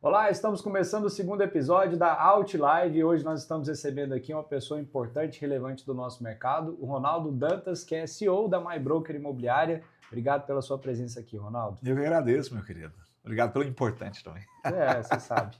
Olá, estamos começando o segundo episódio da Outlive e hoje nós estamos recebendo aqui uma pessoa importante e relevante do nosso mercado, o Ronaldo Dantas, que é CEO da MyBroker Imobiliária. Obrigado pela sua presença aqui, Ronaldo. Eu que agradeço, meu querido. Obrigado pelo importante também. Você sabe.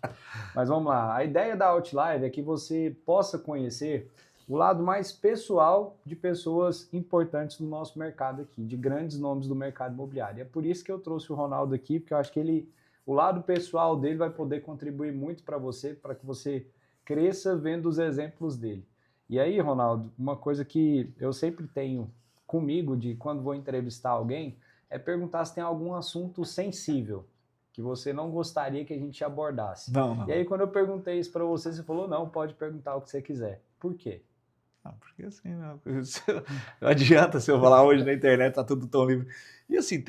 Mas vamos lá, a ideia da Outlive é que você possa conhecer o lado mais pessoal de pessoas importantes no nosso mercado aqui, de grandes nomes do mercado imobiliário. É por isso que eu trouxe o Ronaldo aqui, porque eu acho que o lado pessoal dele vai poder contribuir muito para que você cresça vendo os exemplos dele. E aí, Ronaldo, uma coisa que eu sempre tenho comigo de quando vou entrevistar alguém é perguntar se tem algum assunto sensível que você não gostaria que a gente abordasse. E aí, quando eu perguntei isso para você, você falou, não, pode perguntar o que você quiser. Por quê? Porque assim, não adianta se eu falar hoje na internet, tá tudo tão livre. E assim,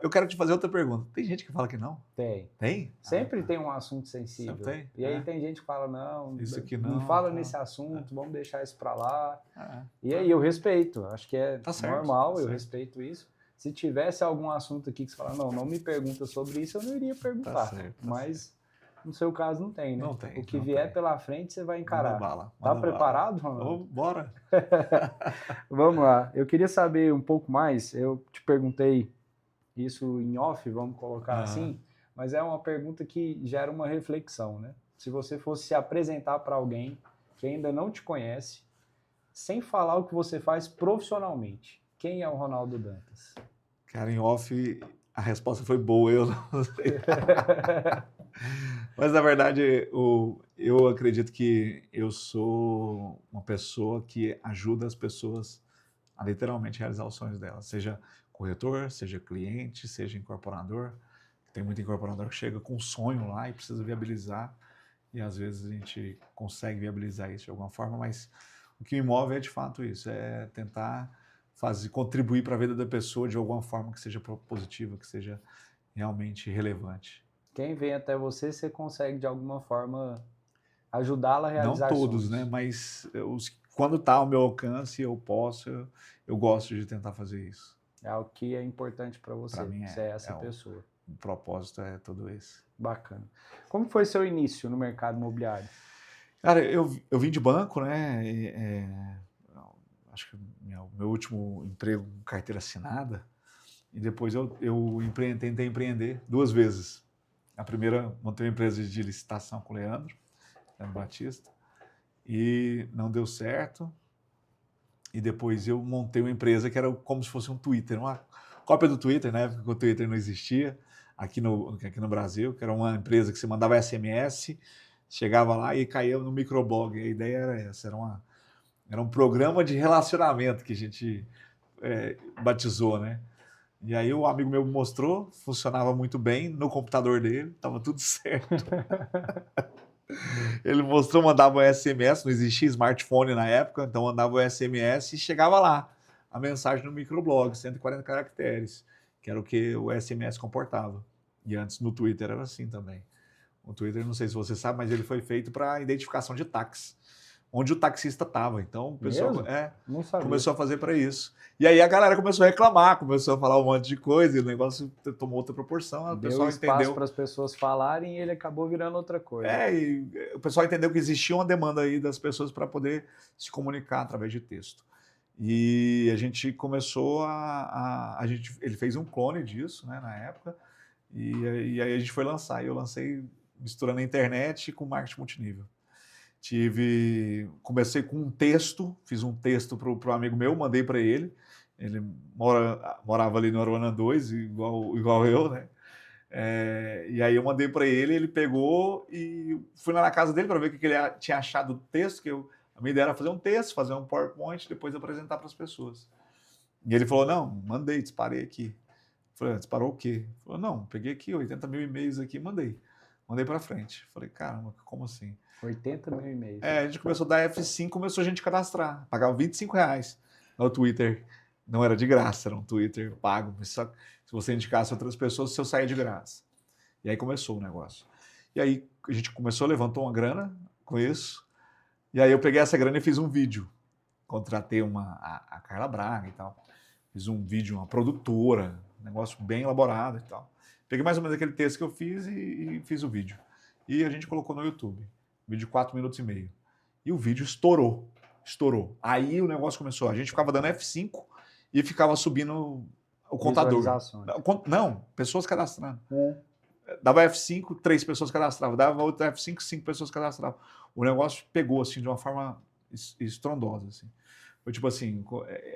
eu quero te fazer outra pergunta. Tem gente que fala que não? Tem. Tem? Sempre tem um assunto sensível. Tem. E aí tem gente que fala, não, isso aqui não fala nesse assunto, vamos deixar isso para lá. E aí eu respeito, acho que é normal, eu respeito isso. Se tivesse algum assunto aqui que você fala, não me pergunta sobre isso, eu não iria perguntar. Mas no seu caso não tem, né? Não tem. O que vier pela frente você vai encarar. Manda bala. Tá preparado, Ronaldo? Bora. Vamos lá. Eu queria saber um pouco mais. Eu te perguntei isso em off, vamos colocar assim, mas é uma pergunta que gera uma reflexão, né? Se você fosse se apresentar para alguém que ainda não te conhece, sem falar o que você faz profissionalmente, quem é o Ronaldo Dantas? Cara, em off, a resposta foi boa, eu não sei. Mas, na verdade, eu acredito que eu sou uma pessoa que ajuda as pessoas a literalmente realizar os sonhos delas, seja corretor, seja cliente, seja incorporador. Tem muito incorporador que chega com um sonho lá e precisa viabilizar, e às vezes a gente consegue viabilizar isso de alguma forma, mas o que me move é de fato isso, é tentar contribuir para a vida da pessoa de alguma forma que seja positiva, que seja realmente relevante. Quem vem até você consegue de alguma forma ajudá-la a realizar sonhos. Não todos, sonhos. Né? Mas quando está ao meu alcance, eu posso, eu gosto de tentar fazer isso. É o que é importante para você. Para mim você é essa pessoa. O propósito é todo esse. Bacana. Como foi seu início no mercado imobiliário? Cara, eu vim de banco, né? Acho que meu último emprego com carteira assinada, e depois eu tentei empreender 2 vezes. A primeira, montei uma empresa de licitação com o Leandro Batista, e não deu certo. E depois eu montei uma empresa que era como se fosse um Twitter, uma cópia do Twitter, na época que o Twitter não existia, aqui no Brasil, que era uma empresa que você mandava SMS, chegava lá e caía no microblog. A ideia era essa, era um programa de relacionamento que a gente batizou, né? E aí o amigo meu mostrou, funcionava muito bem no computador dele, estava tudo certo. Ele mostrou, mandava um SMS, não existia smartphone na época, então mandava um SMS e chegava lá a mensagem no microblog, 140 caracteres, que era o que o SMS comportava. E antes no Twitter era assim também. O Twitter, não sei se você sabe, mas ele foi feito para identificação de táxi, onde o taxista estava. Então o pessoal começou a fazer para isso. E aí a galera começou a reclamar, começou a falar um monte de coisa, e o negócio tomou outra proporção. O pessoal espaço para as pessoas falarem e ele acabou virando outra coisa. E o pessoal entendeu que existia uma demanda aí das pessoas para poder se comunicar através de texto. E a gente começou ele fez um clone disso, né, na época, e aí a gente foi lançar. E eu lancei misturando a internet com marketing multinível. Comecei com um texto, fiz um texto para o amigo meu, mandei para ele. Ele morava ali no Aruana 2, igual eu, né? E aí eu mandei para ele, ele pegou e fui lá na casa dele para ver o que ele tinha achado do texto, que a minha ideia era fazer um texto, fazer um PowerPoint, depois apresentar para as pessoas. E ele falou, não, mandei, disparei aqui. Eu falei, disparou o quê? Ele falou, não, peguei aqui 80 mil e-mails aqui, mandei para frente. Eu falei, caramba, como assim? 80 mil e-mails. A gente começou a dar F5, começou a gente cadastrar, pagava R$25 no Twitter. Não era de graça, era um Twitter pago, mas só se você indicasse outras pessoas, seu saía de graça. E aí começou o negócio. E aí a gente levantou uma grana com isso, e aí eu peguei essa grana e fiz um vídeo. Contratei a Carla Braga e tal. Fiz um vídeo, uma produtora, um negócio bem elaborado e tal. Peguei mais ou menos aquele texto que eu fiz e fiz o vídeo. e a gente colocou no YouTube. Vídeo de 4 minutos e meio. E o vídeo estourou. Estourou. Aí o negócio começou. A gente ficava dando F5 e ficava subindo o contador. Não, pessoas cadastrando. Dava F5, 3 pessoas cadastravam. Dava outro F5, 5 pessoas cadastravam. O negócio pegou assim de uma forma estrondosa. Assim. Foi tipo assim,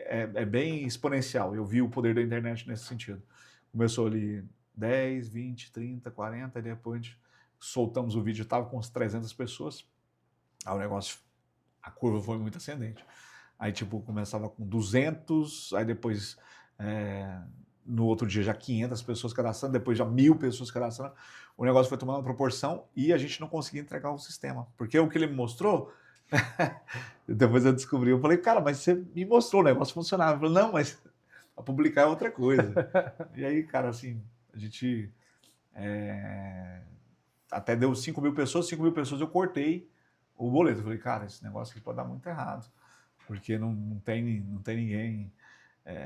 é bem exponencial. Eu vi o poder da internet nesse sentido. Começou ali 10, 20, 30, 40, e depois soltamos o vídeo, estava com uns 300 pessoas. Aí o negócio, a curva foi muito ascendente. Aí tipo, começava com 200, aí depois no outro dia já 500 pessoas cadastrando, depois já 1000 pessoas cadastrando. O negócio foi tomando proporção e a gente não conseguia entregar o sistema. Porque o que ele me mostrou, depois eu descobri, eu falei, cara, mas você me mostrou, o negócio funcionava. Eu falei, não, mas a publicar é outra coisa. E aí, cara, assim, a gente até deu 5.000 pessoas eu cortei o boleto. Eu falei, cara, esse negócio aqui pode dar muito errado, porque não tem ninguém,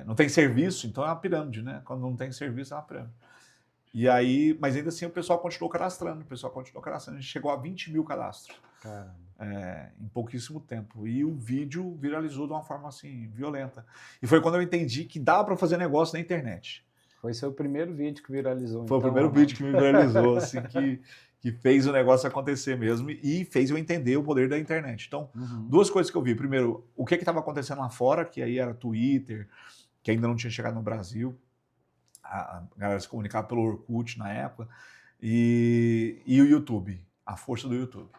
não tem serviço, então é uma pirâmide, né? Quando não tem serviço é uma pirâmide. E aí, mas ainda assim o pessoal continuou cadastrando, a gente chegou a 20.000 cadastros. Em pouquíssimo tempo. E o vídeo viralizou de uma forma assim, violenta. E foi quando eu entendi que dava para fazer negócio na internet. Foi seu primeiro vídeo que viralizou. Foi então, o primeiro vídeo que me viralizou, assim, que fez o negócio acontecer mesmo e fez eu entender o poder da internet. Então, duas coisas que eu vi. Primeiro, o que estava acontecendo lá fora, que aí era Twitter, que ainda não tinha chegado no Brasil. A galera se comunicava pelo Orkut na época. E o YouTube, a força do YouTube.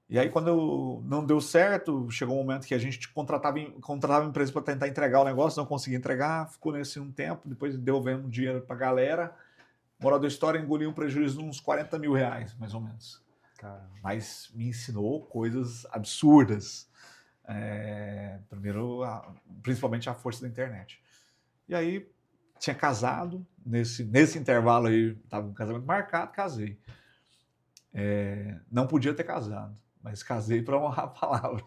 E aí, quando não deu certo, chegou um momento que a gente contratava empresa para tentar entregar o negócio, não conseguia entregar, ficou nesse um tempo, depois devolvemos dinheiro para a galera. Moral da história, engoliu um prejuízo de uns 40 mil reais, mais ou menos. Caramba. Mas me ensinou coisas absurdas. Primeiro, principalmente a força da internet. E aí, tinha casado, nesse intervalo aí, estava um casamento marcado, casei. Não podia ter casado, mas casei para honrar a palavra.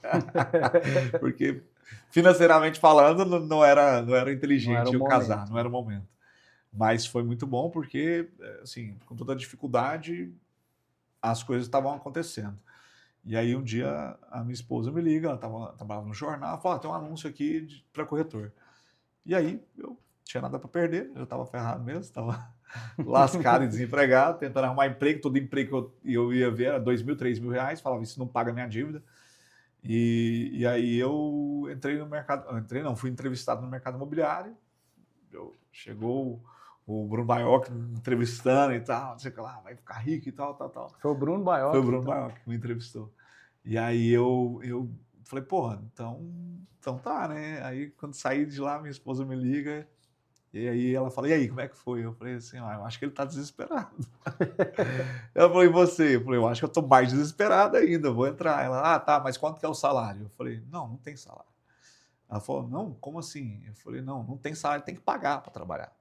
Porque, financeiramente falando, não era inteligente eu casar, não era o momento. Mas foi muito bom porque, assim, com toda a dificuldade, as coisas estavam acontecendo. E aí um dia a minha esposa me liga, ela trabalhava no jornal, ela falou, tem um anúncio aqui para corretor. E aí eu não tinha nada para perder, eu estava ferrado mesmo, estava lascado e desempregado, tentando arrumar emprego, todo emprego que eu ia ver era 2 mil, 3 mil reais, falava, isso não paga minha dívida. E aí eu entrei no mercado, fui entrevistado no mercado imobiliário, chegou o Bruno Baiocchi me entrevistando e tal, não sei o que lá, vai ficar rico e tal. Foi o Bruno Baiocchi? Foi o Bruno Baiocchi que me entrevistou. E aí eu falei, porra, então tá, né? Aí quando saí de lá, minha esposa me liga, e aí ela fala, e aí, como é que foi? Eu falei assim, eu acho que ele tá desesperado. Ela falou, e você? Eu falei, eu acho que eu tô mais desesperado ainda, vou entrar. Ela, tá, mas quanto que é o salário? Eu falei, não tem salário. Ela falou, não, como assim? Eu falei, não tem salário, tem que pagar para trabalhar.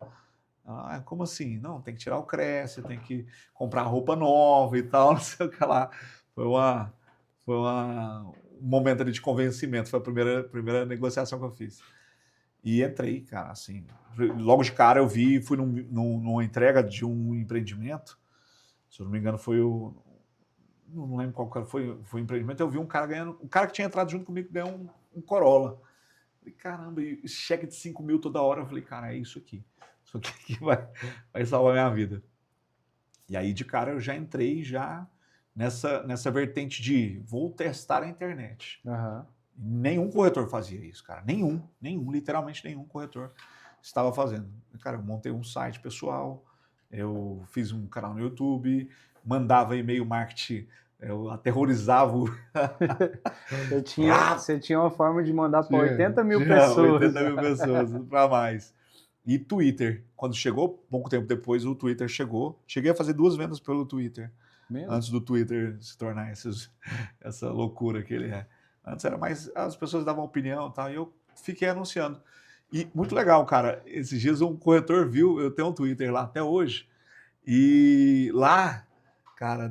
Ela, como assim? Não, tem que tirar o Cresce, tem que comprar roupa nova e tal, não sei o que lá. Foi um momento ali de convencimento, foi a primeira negociação que eu fiz. E entrei, cara, assim, logo de cara eu fui numa entrega de um empreendimento, se eu não me engano não lembro qual foi o empreendimento, eu vi um cara que tinha entrado junto comigo ganhou um Corolla. Falei, caramba, e cheque de 5 mil toda hora, eu falei, cara, é isso aqui que vai salvar a minha vida. E aí de cara eu já entrei nessa vertente de vou testar a internet. Nenhum corretor fazia isso, cara. Nenhum, literalmente nenhum corretor estava fazendo. Cara, eu montei um site pessoal, eu fiz um canal no YouTube, mandava e-mail marketing, eu aterrorizava Você tinha uma forma de mandar para 80 mil pessoas. 80 mil pessoas, para mais. E Twitter, quando chegou, pouco tempo depois, o Twitter chegou. Cheguei a fazer 2 vendas pelo Twitter. Mesmo? Antes do Twitter se tornar essa loucura que ele é. Antes era mais, as pessoas davam opinião e tal, e eu fiquei anunciando. E muito legal, cara, esses dias um corretor viu, eu tenho um Twitter lá até hoje, e lá, cara,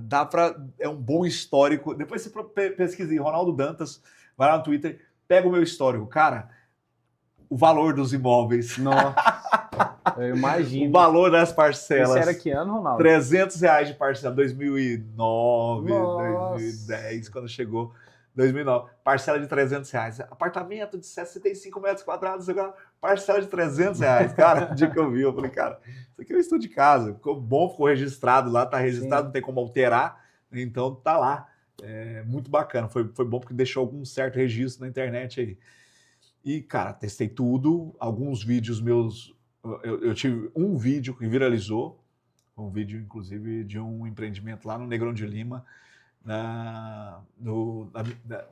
é um bom histórico. Depois você pesquisa em Ronaldo Dantas, vai lá no Twitter, pega o meu histórico. Cara, o valor dos imóveis. Nossa, eu imagino. O valor das parcelas. Isso era que ano, Ronaldo? R$300 de parcela, 2009, Nossa. 2010, quando chegou 2009. Parcela de R$300. Apartamento de 65 metros quadrados, agora parcela de R$300. Cara, o dia que eu vi, eu falei, cara, isso aqui é um estudo de casa. Ficou bom, ficou registrado lá, tá registrado, Sim. não tem como alterar, então tá lá. É muito bacana, foi bom porque deixou algum certo registro na internet aí. E, cara, testei tudo, alguns vídeos meus, eu tive um vídeo que viralizou, um vídeo, inclusive, de um empreendimento lá no Negrão de Lima, na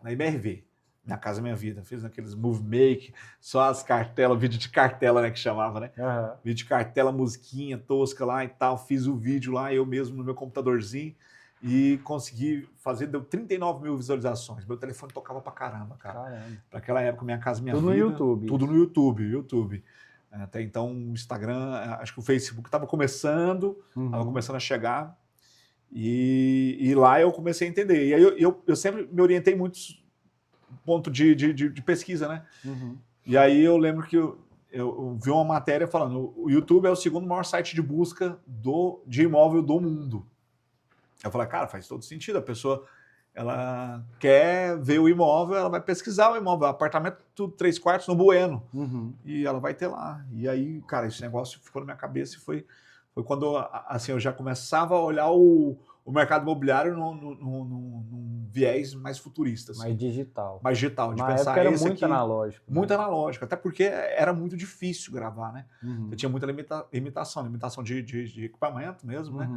MRV, na Casa Minha Vida. Fiz naqueles Move Make, só as cartelas, vídeo de cartela, né, que chamava, né? Uhum. Vídeo de cartela, musiquinha tosca lá e tal. Fiz o vídeo lá, eu mesmo no meu computadorzinho, e consegui fazer, deu 39 mil visualizações. Meu telefone tocava pra caramba, cara. Caramba. Para aquela época, Minha Casa Minha Tudo Vida. no YouTube. Tudo no YouTube. Até então, o Instagram, acho que o Facebook estava começando a chegar. E lá eu comecei a entender. E aí eu sempre me orientei muito ponto de pesquisa, né? Uhum. E aí eu lembro que eu vi uma matéria falando o YouTube é o segundo maior site de busca de imóvel do mundo. Eu falei, cara, faz todo sentido. A pessoa, ela quer ver o imóvel, ela vai pesquisar o imóvel, apartamento 3 quartos no Bueno. E ela vai ter lá. E aí, cara, esse negócio ficou na minha cabeça e foi quando assim, eu já começava a olhar o mercado imobiliário num viés mais futurista. Assim. Mais digital. Mais digital, de Na pensar época era esse muito aqui, analógico. muito analógico, até porque era muito difícil gravar, né? Você tinha muita limitação de equipamento mesmo, né?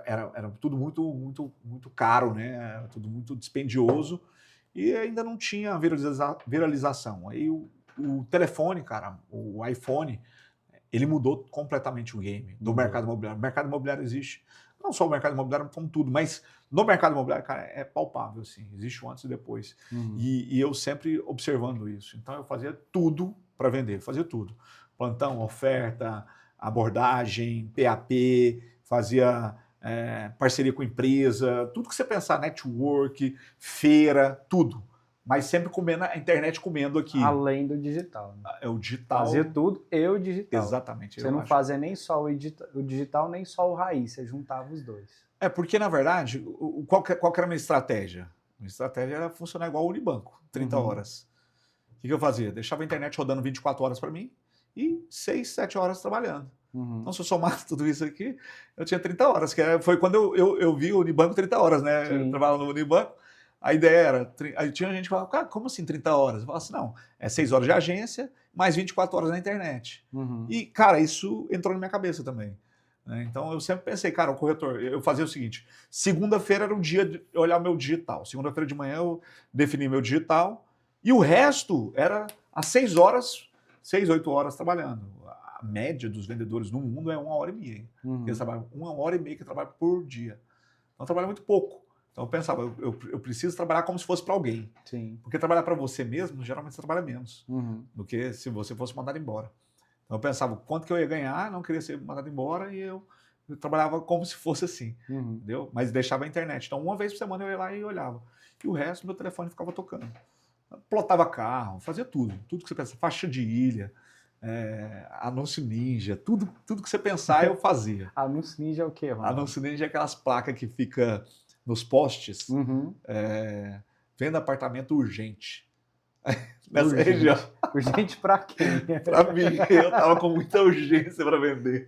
Era tudo muito caro, né? Era tudo muito dispendioso e ainda não tinha viralização. Aí o telefone, cara, o iPhone, ele mudou completamente o game do mercado imobiliário. O mercado imobiliário existe, não só o mercado imobiliário como tudo, mas no mercado imobiliário, cara, é palpável, assim, existe o antes e depois. E eu sempre observando isso. Então eu fazia tudo para vender, fazia tudo. Plantão, oferta, abordagem, PAP, fazia parceria com empresa, tudo que você pensar, network, feira, tudo. Mas sempre comendo, a internet comendo aqui. Além do digital. Né? É o digital. Fazer tudo e o digital. Exatamente. Você não fazia nem só o digital, nem só o raiz, você juntava os dois. Porque, na verdade, qual que era a minha estratégia? Minha estratégia era funcionar igual o Unibanco, 30 horas. O que eu fazia? Deixava a internet rodando 24 horas para mim e 6, 7 horas trabalhando. Então, se eu somar tudo isso aqui, eu tinha 30 horas, que foi quando eu vi o Unibanco 30 horas, né? Sim. Eu trabalhava no Unibanco, a ideia era, aí tinha gente que falava, cara, como assim 30 horas? Eu falava assim, não, é 6 horas de agência, mais 24 horas na internet. E, cara, isso entrou na minha cabeça também. Né? Então, eu sempre pensei, cara, o corretor, eu fazia o seguinte, segunda-feira era o dia de olhar meu digital, segunda-feira de manhã eu defini meu digital, e o resto era às 6 horas, 6, 8 horas trabalhando. A média dos vendedores no mundo é 1h30. Eles trabalham 1h30 que trabalham por dia. Então, trabalham muito pouco. Então, eu pensava, eu preciso trabalhar como se fosse para alguém. Sim. Porque trabalhar para você mesmo, geralmente você trabalha menos do que se você fosse mandado embora. Então, eu pensava quanto que eu ia ganhar, não queria ser mandado embora e eu trabalhava como se fosse assim, entendeu? Mas deixava a internet. Então, uma vez por semana eu ia lá e olhava. E o resto, meu telefone ficava tocando. Plotava carro, fazia tudo. Tudo que você pensa, faixa de ilha, anúncio ninja, tudo que você pensar eu fazia. Anúncio ninja é o quê, Ronaldo? Anúncio ninja é aquelas placas que fica nos postes, venda apartamento urgente. Nessa região. Urgente pra quem? Pra mim, eu tava com muita urgência para vender.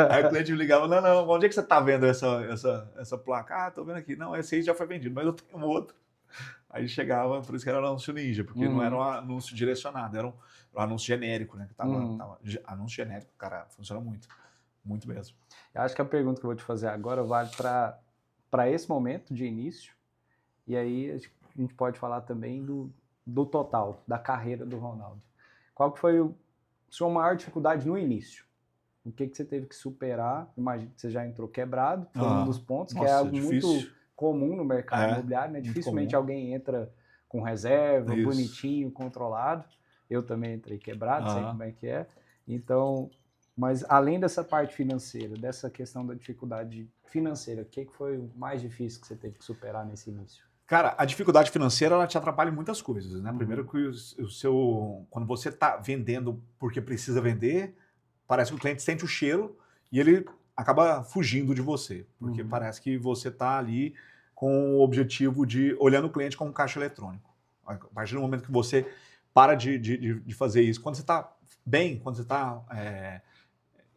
Aí o cliente me ligava, não, onde é que você tá vendo essa placa? Ah, tô vendo aqui. Não, esse aí já foi vendido, mas eu tenho um outro. Aí chegava, por isso que era anúncio ninja, porque não era um anúncio direcionado, era um anúncio genérico, né? Que tava, anúncio genérico, cara, funciona muito. Muito mesmo. Eu acho que a pergunta que eu vou te fazer agora vale para esse momento de início, e aí a gente pode falar também do total, da carreira do Ronaldo. Qual que foi a sua maior dificuldade no início? O que você teve que superar? Imagina que você já entrou quebrado, foi um dos pontos, que é algo muito comum no mercado imobiliário, né? Dificilmente alguém entra com reserva, bonitinho, controlado. Eu também entrei quebrado, sei como é que é. Então, mas além dessa parte financeira, dessa questão da dificuldade financeira, o que foi o mais difícil que você teve que superar nesse início? Cara, a dificuldade financeira, ela te atrapalha em muitas coisas, né? Uhum. Primeiro que quando você está vendendo porque precisa vender, parece que o cliente sente o cheiro e ele acaba fugindo de você, porque Uhum. parece que você está ali com o objetivo de olhando o cliente como um caixa eletrônico. A partir do momento que você para de fazer isso, quando você está bem, quando você está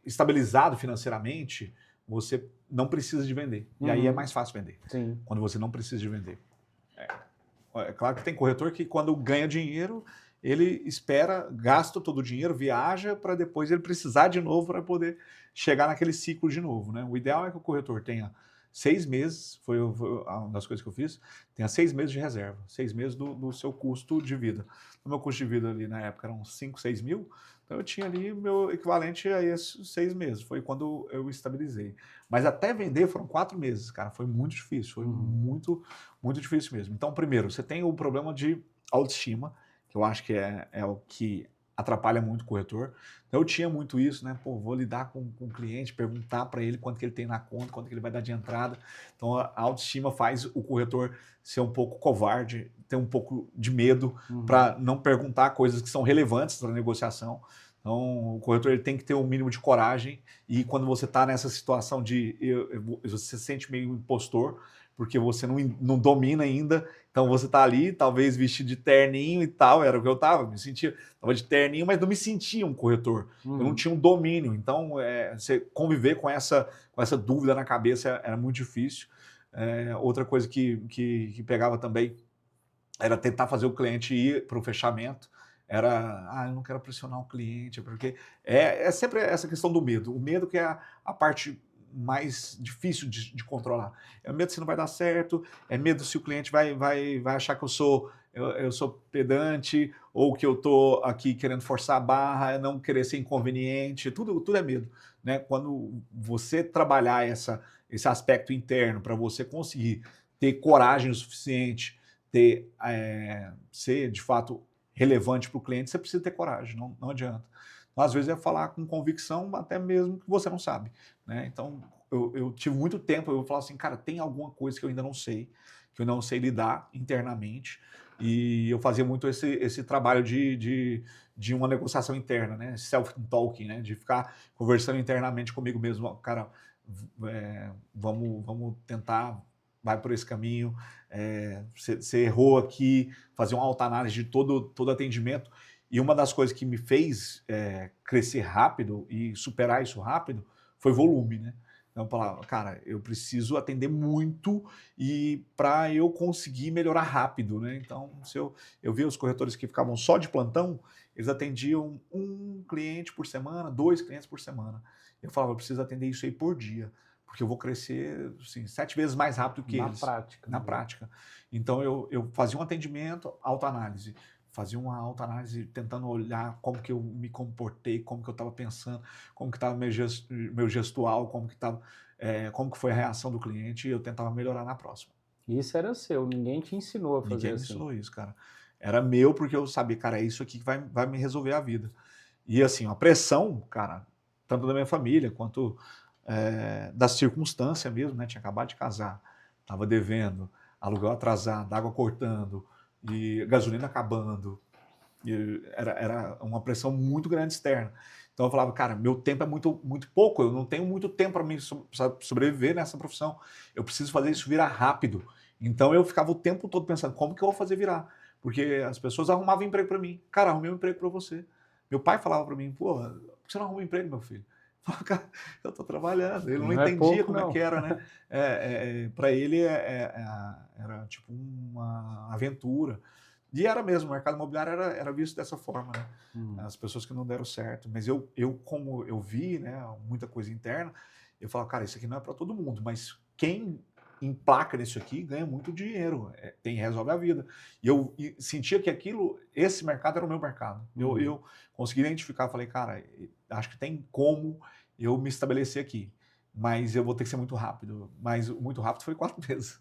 estabilizado financeiramente, você não precisa de vender. E aí é Uhum. mais fácil vender, Sim. quando você não precisa de vender. É claro que tem corretor que, quando ganha dinheiro, ele espera, gasta todo o dinheiro, viaja, para depois ele precisar de novo para poder chegar naquele ciclo de novo. Né? O ideal é que o corretor tenha 6 meses, foi uma das coisas que eu fiz, tenha 6 meses de reserva, 6 meses do seu custo de vida. O meu custo de vida ali na época era uns 5, 6 mil, então eu tinha ali o meu equivalente a esses 6 meses, foi quando eu estabilizei. Mas até vender foram 4 meses, cara, foi muito difícil, foi Uhum. muito difícil mesmo. Então, primeiro, você tem o problema de autoestima, que eu acho que é o que atrapalha muito o corretor. Então, eu tinha muito isso, né? Pô, vou lidar com o cliente, perguntar para ele quanto que ele tem na conta, quanto que ele vai dar de entrada. Então, a autoestima faz o corretor ser um pouco covarde, ter um pouco de medo Uhum. para não perguntar coisas que são relevantes para a negociação. Então, o corretor ele tem que ter um mínimo de coragem e quando você está nessa situação você se sente meio impostor, porque você não domina ainda, então você está ali, talvez vestido de terninho e tal, era o que eu estava, me sentia, estava de terninho, mas não me sentia um corretor, eu não Uhum. tinha um domínio, então você conviver com essa dúvida na cabeça era muito difícil. Outra coisa que pegava também era tentar fazer o cliente ir para o fechamento. Eu não quero pressionar o cliente, porque é sempre essa questão do medo. O medo que é a parte mais difícil de controlar. É medo se não vai dar certo, é medo se o cliente vai achar que eu sou pedante, ou que eu estou aqui querendo forçar a barra, não querer ser inconveniente, tudo é medo. Né? Quando você trabalhar esse aspecto interno para você conseguir ter coragem o suficiente, ser de fato relevante para o cliente, você precisa ter coragem, não adianta. Então, às vezes é falar com convicção, até mesmo que você não sabe. Né? Então, eu tive muito tempo, eu falo assim, cara, tem alguma coisa que eu ainda não sei, que eu não sei lidar internamente, e eu fazia muito esse trabalho de uma negociação interna, né? Self-talking, né? De ficar conversando internamente comigo mesmo. Cara, vamos tentar, vai por esse caminho, você errou aqui, fazer uma autoanálise de todo atendimento. E uma das coisas que me fez crescer rápido e superar isso rápido foi volume, né? Então, eu falava, cara, eu preciso atender muito e para eu conseguir melhorar rápido, né? Então, se eu via os corretores que ficavam só de plantão, eles atendiam um cliente por semana, 2 clientes por semana. Eu falava, eu preciso atender isso aí por dia, porque eu vou crescer assim, 7 vezes mais rápido que Na eles, prática, na né? prática. Então, eu fazia um atendimento, autoanálise. Fazia uma autoanálise tentando olhar como que eu me comportei, como que eu estava pensando, como que estava meu gestual, como que foi a reação do cliente, e eu tentava melhorar na próxima. Isso era seu, ninguém te ensinou a fazer Ninguém me assim. ensinou isso, cara. Era meu porque eu sabia, cara, é isso aqui que vai me resolver a vida. E assim, a pressão, cara, tanto da minha família quanto da circunstância mesmo, né? Tinha acabado de casar, estava devendo, aluguel atrasado, água cortando, e gasolina acabando. E era uma pressão muito grande externa. Então eu falava, cara, meu tempo é muito, muito pouco, eu não tenho muito tempo para mim sobreviver nessa profissão. Eu preciso fazer isso virar rápido. Então eu ficava o tempo todo pensando, como que eu vou fazer virar? Porque as pessoas arrumavam emprego para mim. Cara, arrumei um emprego para você. Meu pai falava para mim, pô, por que você não arruma um emprego, meu filho? Eu falava, cara, eu estou trabalhando. Ele não Não é entendia pouco, como é que não. era, né? Para ele era tipo uma aventura. E era mesmo, o mercado imobiliário era visto dessa forma, né? Uhum. As pessoas que não deram certo. Mas como eu vi, né, muita coisa interna, eu falo, cara, isso aqui não é para todo mundo, mas quem emplaca nisso aqui ganha muito dinheiro, resolve a vida. E eu sentia que esse mercado era o meu mercado. Uhum. Eu consegui identificar, falei, cara, acho que tem como eu me estabelecer aqui, mas eu vou ter que ser muito rápido. Mas muito rápido foi 4 meses.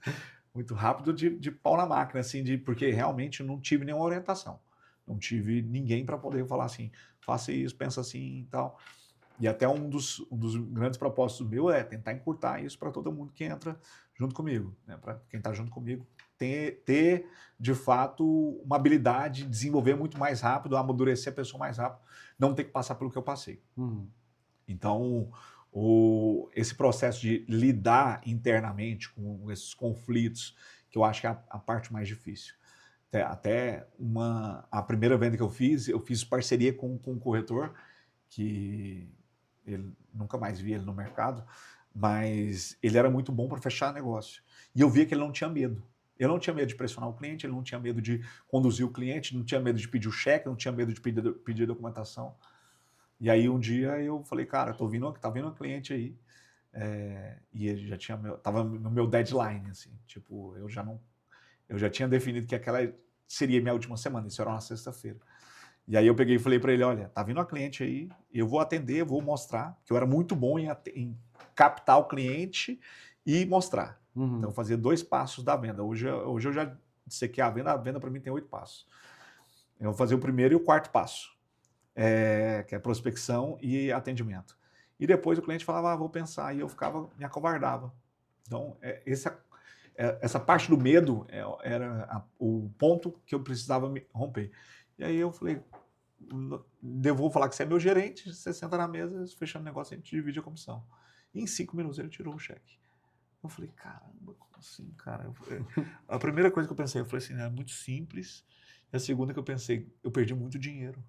Muito rápido de pau na máquina, assim, porque realmente não tive nenhuma orientação. Não tive ninguém para poder falar assim, faça isso, pensa assim e tal. E até um dos grandes propósitos meu é tentar encurtar isso para todo mundo que entra junto comigo, né? Para quem está junto comigo ter, de fato, uma habilidade, desenvolver muito mais rápido, amadurecer a pessoa mais rápido, não ter que passar pelo que eu passei. Então, esse processo de lidar internamente com esses conflitos, que eu acho que é a parte mais difícil. A primeira venda que eu fiz parceria com um corretor, que ele nunca mais vi ele no mercado, mas ele era muito bom para fechar negócio. E eu via que ele não tinha medo. Ele não tinha medo de pressionar o cliente, ele não tinha medo de conduzir o cliente, não tinha medo de pedir o cheque, não tinha medo de pedir documentação. E aí um dia eu falei, cara, tá vindo uma cliente aí, e ele já tava no meu deadline, assim, tipo, eu já tinha definido que aquela seria minha última semana, isso era uma sexta-feira. E aí eu peguei e falei para ele, olha, tá vindo uma cliente aí, eu vou atender, vou mostrar, que eu era muito bom em captar o cliente e mostrar. Então eu fazia 2 passos da venda. Hoje eu já sei que a venda para mim tem 8 passos. Eu vou fazer o primeiro e o quarto passo, que é prospecção e atendimento. E depois o cliente falava, vou pensar, e eu me acovardava. Então, essa parte do medo era o ponto que eu precisava me romper. E aí eu falei, vou falar que você é meu gerente, você senta na mesa, fechando o negócio, a gente divide a comissão. E em 5 minutos ele tirou o cheque. Eu falei, caramba, como assim, cara? A primeira coisa que eu pensei, eu falei assim, é muito simples. E a segunda que eu pensei, eu perdi muito dinheiro.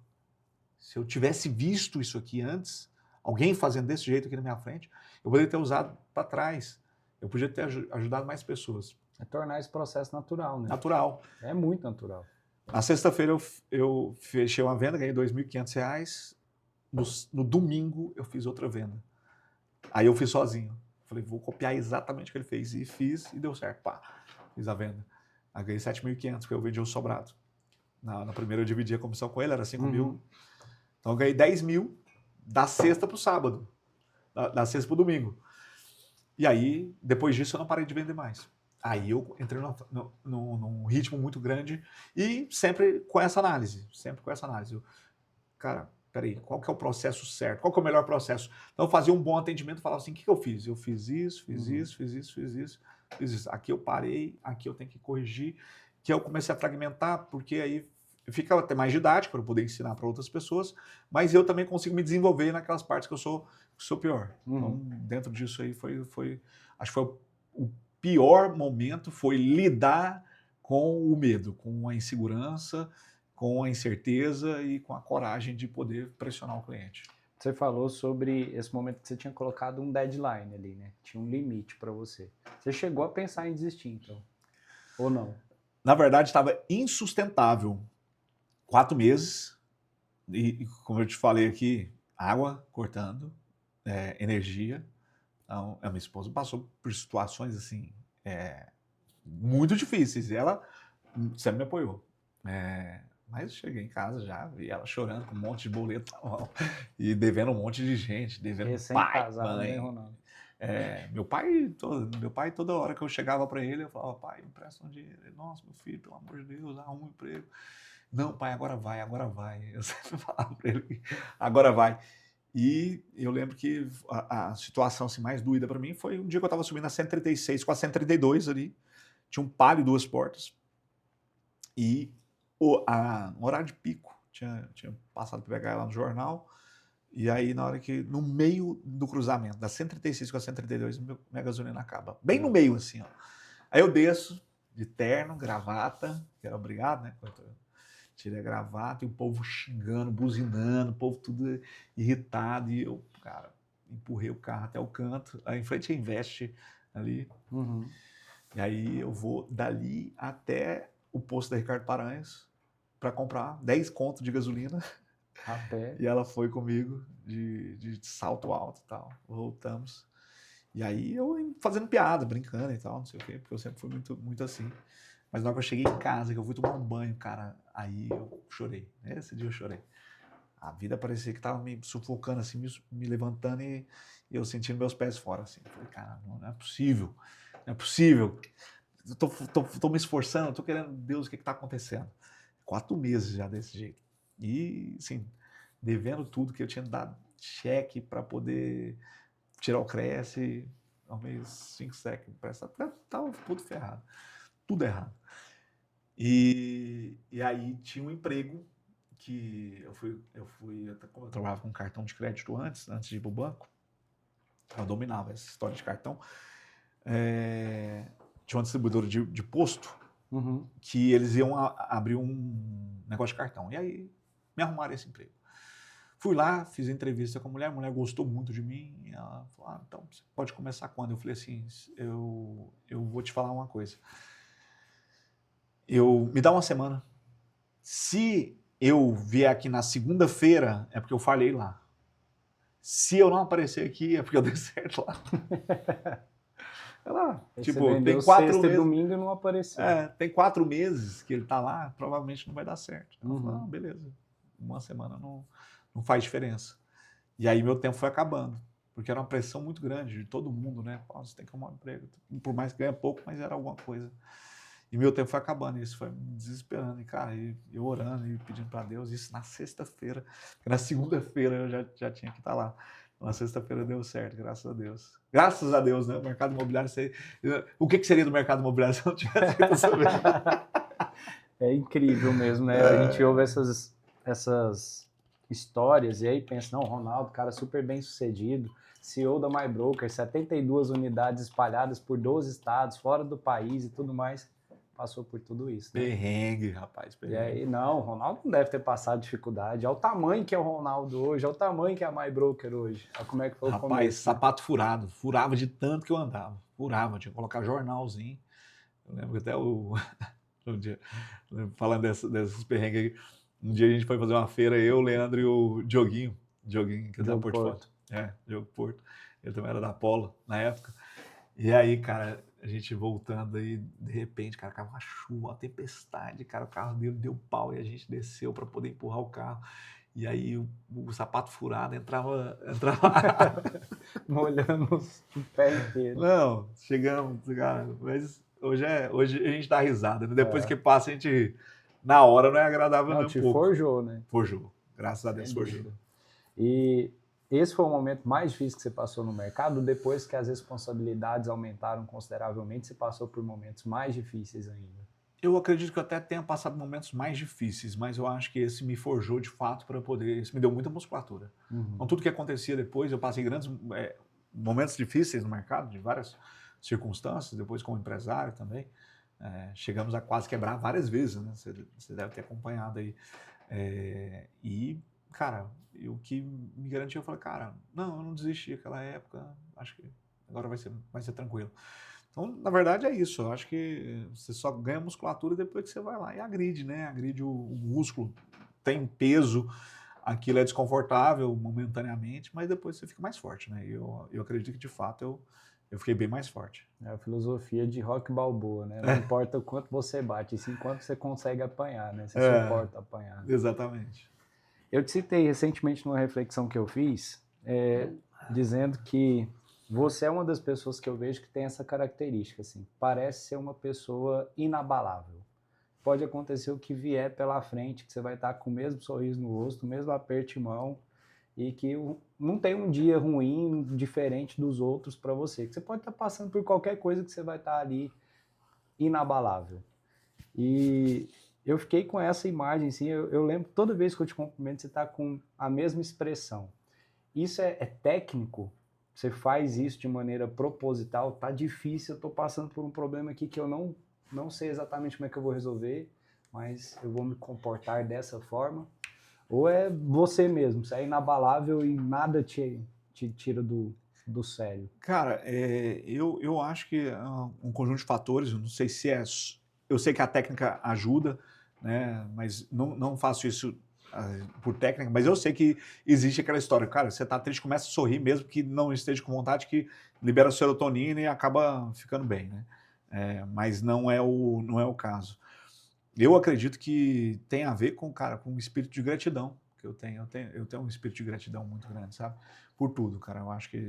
Se eu tivesse visto isso aqui antes, alguém fazendo desse jeito aqui na minha frente, eu poderia ter usado para trás. Eu podia ter ajudado mais pessoas. É tornar esse processo natural, né? Natural. É muito natural. Na sexta-feira eu fechei uma venda, ganhei R$2.500. No domingo eu fiz outra venda. Aí eu fiz sozinho. Falei, vou copiar exatamente o que ele fez. E fiz e deu certo. Pá, fiz a venda. Aí ganhei 7.500, porque eu vendi o sobrado. Na primeira eu dividi a comissão com ele, era 5.000. Então eu ganhei 10.000 da sexta pro sábado. Da sexta pro domingo. E aí, depois disso, eu não parei de vender mais. Aí eu entrei num ritmo muito grande e sempre com essa análise. Cara, peraí, qual que é o processo certo? Qual que é o melhor processo? Então eu fazia um bom atendimento e falava assim, o que eu fiz? Eu fiz isso, fiz isso. Aqui eu parei, aqui eu tenho que corrigir. Que eu comecei a fragmentar, porque aí fica até mais didático para eu poder ensinar para outras pessoas, mas eu também consigo me desenvolver naquelas partes que eu sou pior. Então, dentro disso aí acho que foi o pior momento, foi lidar com o medo, com a insegurança, com a incerteza e com a coragem de poder pressionar o cliente. Você falou sobre esse momento que você tinha colocado um deadline ali, né? Tinha um limite para você. Você chegou a pensar em desistir, então? Ou não? Na verdade, estava insustentável. 4 meses, e como eu te falei aqui, água cortando, energia. Então, a minha esposa passou por situações assim, muito difíceis, e ela sempre me apoiou. Mas cheguei em casa já, vi ela chorando com um monte de boleto na mão, e devendo um monte de gente, devendo pai, mãe. Meu pai, toda hora que eu chegava para ele, eu falava, pai, me empresta um dinheiro. Ele, nossa, meu filho, pelo amor de Deus, arruma um emprego. Não, pai, agora vai. Eu sempre falava para ele, agora vai. E eu lembro que a situação assim, mais doída para mim foi um dia que eu estava subindo a 136 com a 132 ali, tinha um Palio 2 portas, e no horário de pico, tinha passado para pegar ela no jornal, e aí na hora que, no meio do cruzamento, da 136 com a 132, minha gasolina acaba, bem no meio assim, ó. Aí eu desço, de terno, gravata, que era obrigado, né, tirei a gravata e o povo xingando, buzinando, o povo tudo irritado. E eu, cara, empurrei o carro até o canto. Aí em frente a Invest ali. E aí eu vou dali até o posto da Ricardo Paranhos para comprar 10 conto de gasolina. Até. E ela foi comigo de salto alto e tal. Voltamos. E aí eu fazendo piada, brincando e tal, não sei o quê, porque eu sempre fui muito, muito assim. Mas na hora que eu cheguei em casa, que eu fui tomar um banho, cara, aí eu chorei. Esse dia eu chorei. A vida parecia que tava me sufocando, assim, me levantando e eu sentindo meus pés fora, assim. Eu falei, cara, não é possível. Não é possível. Eu tô me esforçando, tô querendo, Deus, o que tá acontecendo? 4 meses já desse jeito. E, assim, devendo tudo que eu tinha dado, cheque para poder tirar o Cresce, arrumei 5 cheques, tava tudo ferrado, tudo errado. E aí tinha um emprego que eu trabalhava com cartão de crédito antes de ir para o banco, eu dominava essa história de cartão. Tinha uma distribuidora de posto, que eles iam abrir um negócio de cartão. E aí me arrumaram esse emprego. Fui lá, fiz entrevista com a mulher gostou muito de mim. E ela falou, então você pode começar quando? Eu falei assim, eu vou te falar uma coisa. Me dá uma semana. Se eu vier aqui na segunda-feira, é porque eu falhei lá. Se eu não aparecer aqui, é porque eu dei certo lá. Ela, tipo, tem 4 meses. Sexta e domingo e não apareceu. Tem 4 meses que ele tá lá, provavelmente não vai dar certo. Ela falou, beleza, uma semana não faz diferença. E aí meu tempo foi acabando, porque era uma pressão muito grande de todo mundo, né? Você tem que arrumar um emprego. Por mais que ganhe pouco, mas era alguma coisa. E meu tempo foi acabando, e isso foi me desesperando. E, cara, eu orando e pedindo para Deus, isso na sexta-feira. Porque na segunda-feira eu já tinha que estar lá. Na sexta-feira deu certo, graças a Deus. Graças a Deus, né? O mercado imobiliário, o que seria do mercado imobiliário se não tivesse feito essa vez? É incrível mesmo, né? A gente ouve essas histórias e aí pensa, não, Ronaldo, cara super bem sucedido, CEO da MyBroker, 72 unidades espalhadas por 12 estados, fora do país e tudo mais. Passou por tudo isso, né? Perrengue, rapaz, perrengue. E aí, não, o Ronaldo não deve ter passado dificuldade. Olha o tamanho que é o Ronaldo hoje, olha o tamanho que é a MyBroker hoje. Olha como é que foi o começo. Rapaz, sapato furado, furava de tanto que eu andava. Furava, tinha que colocar jornalzinho. Eu lembro que até um dia, falando desses perrengues aí, um dia a gente foi fazer uma feira, eu, o Leandro e o Dioguinho, que é da Portfólio. Diogo Porto. Ele também era da Polo na época. E aí, cara, a gente voltando aí, de repente, cara, caiu uma chuva, uma tempestade, cara, o carro dele deu pau e a gente desceu para poder empurrar o carro. E aí o sapato furado entrava molhando o pé inteiro. Não, chegamos, cara, mas hoje a gente dá risada, né? Depois que passa a gente, na hora não é agradável nem um pouco. Forjou, né? Forjou, graças a Deus forjou. E esse foi o momento mais difícil que você passou no mercado? Depois que as responsabilidades aumentaram consideravelmente, você passou por momentos mais difíceis ainda? Eu acredito que eu até tenha passado momentos mais difíceis, mas eu acho que esse me forjou de fato para poder... Isso me deu muita musculatura. Então, tudo que acontecia depois, eu passei grandes momentos difíceis no mercado, de várias circunstâncias, depois como empresário também. Chegamos a quase quebrar várias vezes, né? Você deve ter acompanhado aí. E... cara, o que me garantiu, eu falei, cara, não, eu não desisti naquela época, acho que agora vai ser tranquilo. Então, na verdade, é isso. Eu acho que você só ganha musculatura depois que você vai lá e agride, né? Agride o músculo, tem peso, aquilo é desconfortável momentaneamente, mas depois você fica mais forte, né? Eu acredito que, de fato, eu fiquei bem mais forte. É a filosofia de Rock Balboa, né? Não importa o quanto você bate, sim quanto você consegue apanhar, né? Você suporta apanhar. Exatamente. Eu te citei recentemente numa reflexão que eu fiz, dizendo que você é uma das pessoas que eu vejo que tem essa característica, assim, parece ser uma pessoa inabalável. Pode acontecer o que vier pela frente, que você vai estar com o mesmo sorriso no rosto, o mesmo aperto de mão, e que não tem um dia ruim, diferente dos outros para você. Que você pode estar passando por qualquer coisa que você vai estar ali inabalável. E eu fiquei com essa imagem, assim, eu lembro toda vez que eu te cumprimento, você está com a mesma expressão. Isso é técnico? Você faz isso de maneira proposital? Tá difícil, eu estou passando por um problema aqui que eu não sei exatamente como é que eu vou resolver, mas eu vou me comportar dessa forma? Ou é você mesmo, você é inabalável e nada te tira do sério? Cara, eu acho que é um conjunto de fatores, eu não sei se eu sei que a técnica ajuda, né? Mas não faço isso por técnica, mas eu sei que existe aquela história, cara, você tá triste, começa a sorrir mesmo que não esteja com vontade, que libera serotonina e acaba ficando bem, né? Mas não é o caso. Eu acredito que tem a ver com um espírito de gratidão que eu tenho um espírito de gratidão muito grande, sabe? Por tudo, cara. Eu acho que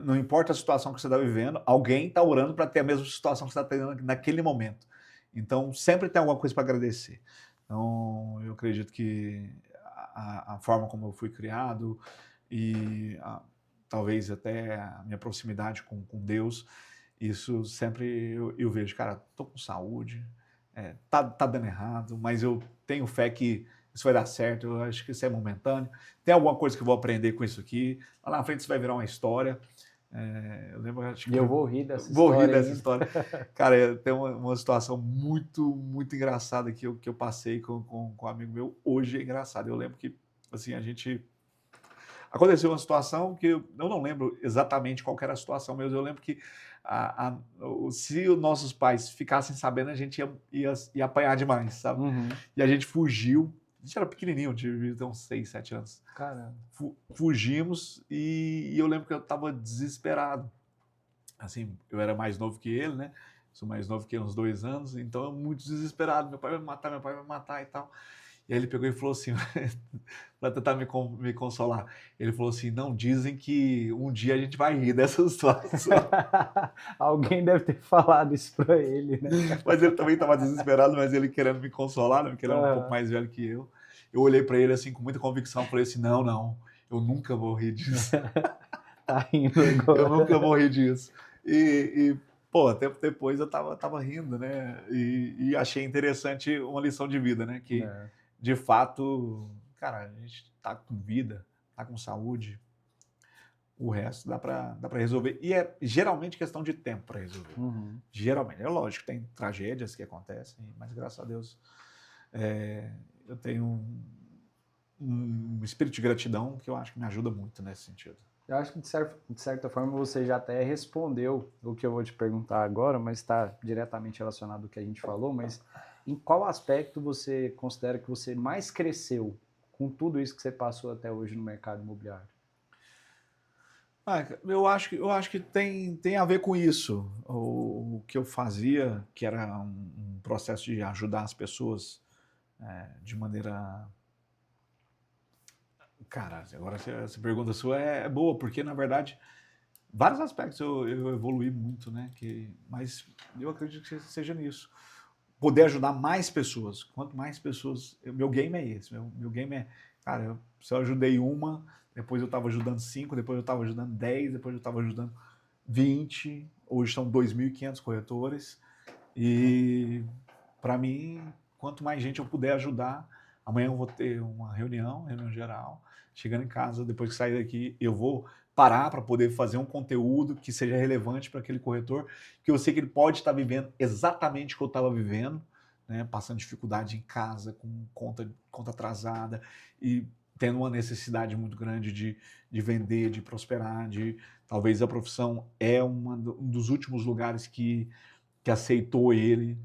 não importa a situação que você está vivendo, alguém está orando para ter a mesma situação que você está tendo naquele momento. Então, sempre tem alguma coisa para agradecer. Então, eu acredito que a forma como eu fui criado e talvez até a minha proximidade com Deus, isso sempre eu vejo, cara, tô com saúde, tá dando errado, mas eu tenho fé que isso vai dar certo, eu acho que isso é momentâneo, tem alguma coisa que eu vou aprender com isso aqui, lá na frente isso vai virar uma história. Eu lembro, acho E que eu vou rir dessa vou rir história dessa ainda. história. Cara, tem uma situação muito, muito engraçada que eu passei com um amigo meu. Hoje é engraçado. Eu lembro que, assim, aconteceu uma situação que eu não lembro exatamente qual que era a situação, mas eu lembro que se os nossos pais ficassem sabendo, a gente ia apanhar demais, sabe? Uhum. E a gente fugiu. A gente era pequenininho, devia ter uns 6, 7 anos. Caramba. Fugimos e eu lembro que eu estava desesperado. Assim, eu era mais novo que ele, né? Sou mais novo que ele, uns 2 anos, então eu muito desesperado. Meu pai vai me matar e tal. E aí ele pegou e falou assim, para tentar me consolar, ele falou assim, não, dizem que um dia a gente vai rir dessa situação. Alguém deve ter falado isso pra ele, né? Mas ele também estava desesperado, mas ele querendo me consolar, né? Porque ele era um pouco mais velho que eu. Eu olhei para ele assim com muita convicção, falei assim, não, eu nunca vou rir disso. Tá rindo Eu agora. nunca vou rir disso. Pô, tempo depois eu tava rindo, né? E achei interessante uma lição de vida, né? Que, de fato, cara, a gente tá com vida, tá com saúde, o resto dá pra resolver. E é geralmente questão de tempo para resolver. Uhum. Geralmente. É lógico, tem tragédias que acontecem, mas graças a Deus eu tenho um espírito de gratidão que eu acho que me ajuda muito nesse sentido. Eu acho que, de certa forma, você já até respondeu o que eu vou te perguntar agora, mas está diretamente relacionado ao que a gente falou, mas em qual aspecto você considera que você mais cresceu com tudo isso que você passou até hoje no mercado imobiliário? Eu acho que tem a ver com isso. O que eu fazia, que era um processo de ajudar as pessoas de maneira. Cara, agora essa pergunta sua é boa, porque na verdade, vários aspectos eu evolui muito, né? Mas eu acredito que seja nisso. Poder ajudar mais pessoas. Quanto mais pessoas. Meu game é esse. Meu game é. Cara, se eu ajudei uma, depois eu estava ajudando 5, depois eu estava ajudando 10, depois eu estava ajudando 20. Hoje são 2.500 corretores. E para mim, quanto mais gente eu puder ajudar, amanhã eu vou ter uma reunião geral. Chegando em casa, depois que sair daqui, eu vou parar para poder fazer um conteúdo que seja relevante para aquele corretor, que eu sei que ele pode estar vivendo exatamente o que eu estava vivendo, né? Passando dificuldade em casa, com conta atrasada e tendo uma necessidade muito grande de vender, de prosperar, talvez a profissão é um dos últimos lugares que aceitou ele.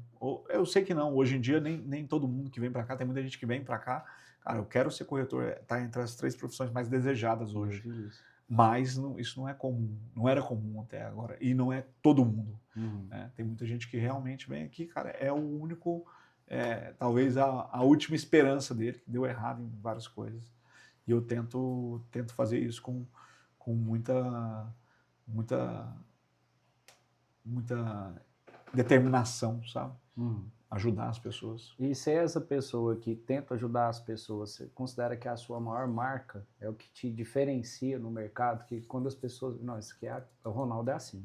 Eu sei que não, hoje em dia nem todo mundo que vem para cá, tem muita gente que vem para cá, cara, eu quero ser corretor, tá entre as 3 profissões mais desejadas hoje. Mas isso não é comum, não era comum até agora, e não é todo mundo. Né? Tem muita gente que realmente vem aqui, cara, é o único, talvez a última esperança dele, que deu errado em várias coisas. E eu tento fazer isso com muita determinação, sabe? Ajudar as pessoas. E ser essa pessoa que tenta ajudar as pessoas, você considera que a sua maior marca é o que te diferencia no mercado? Que quando as pessoas... Não, isso aqui o Ronaldo é assim.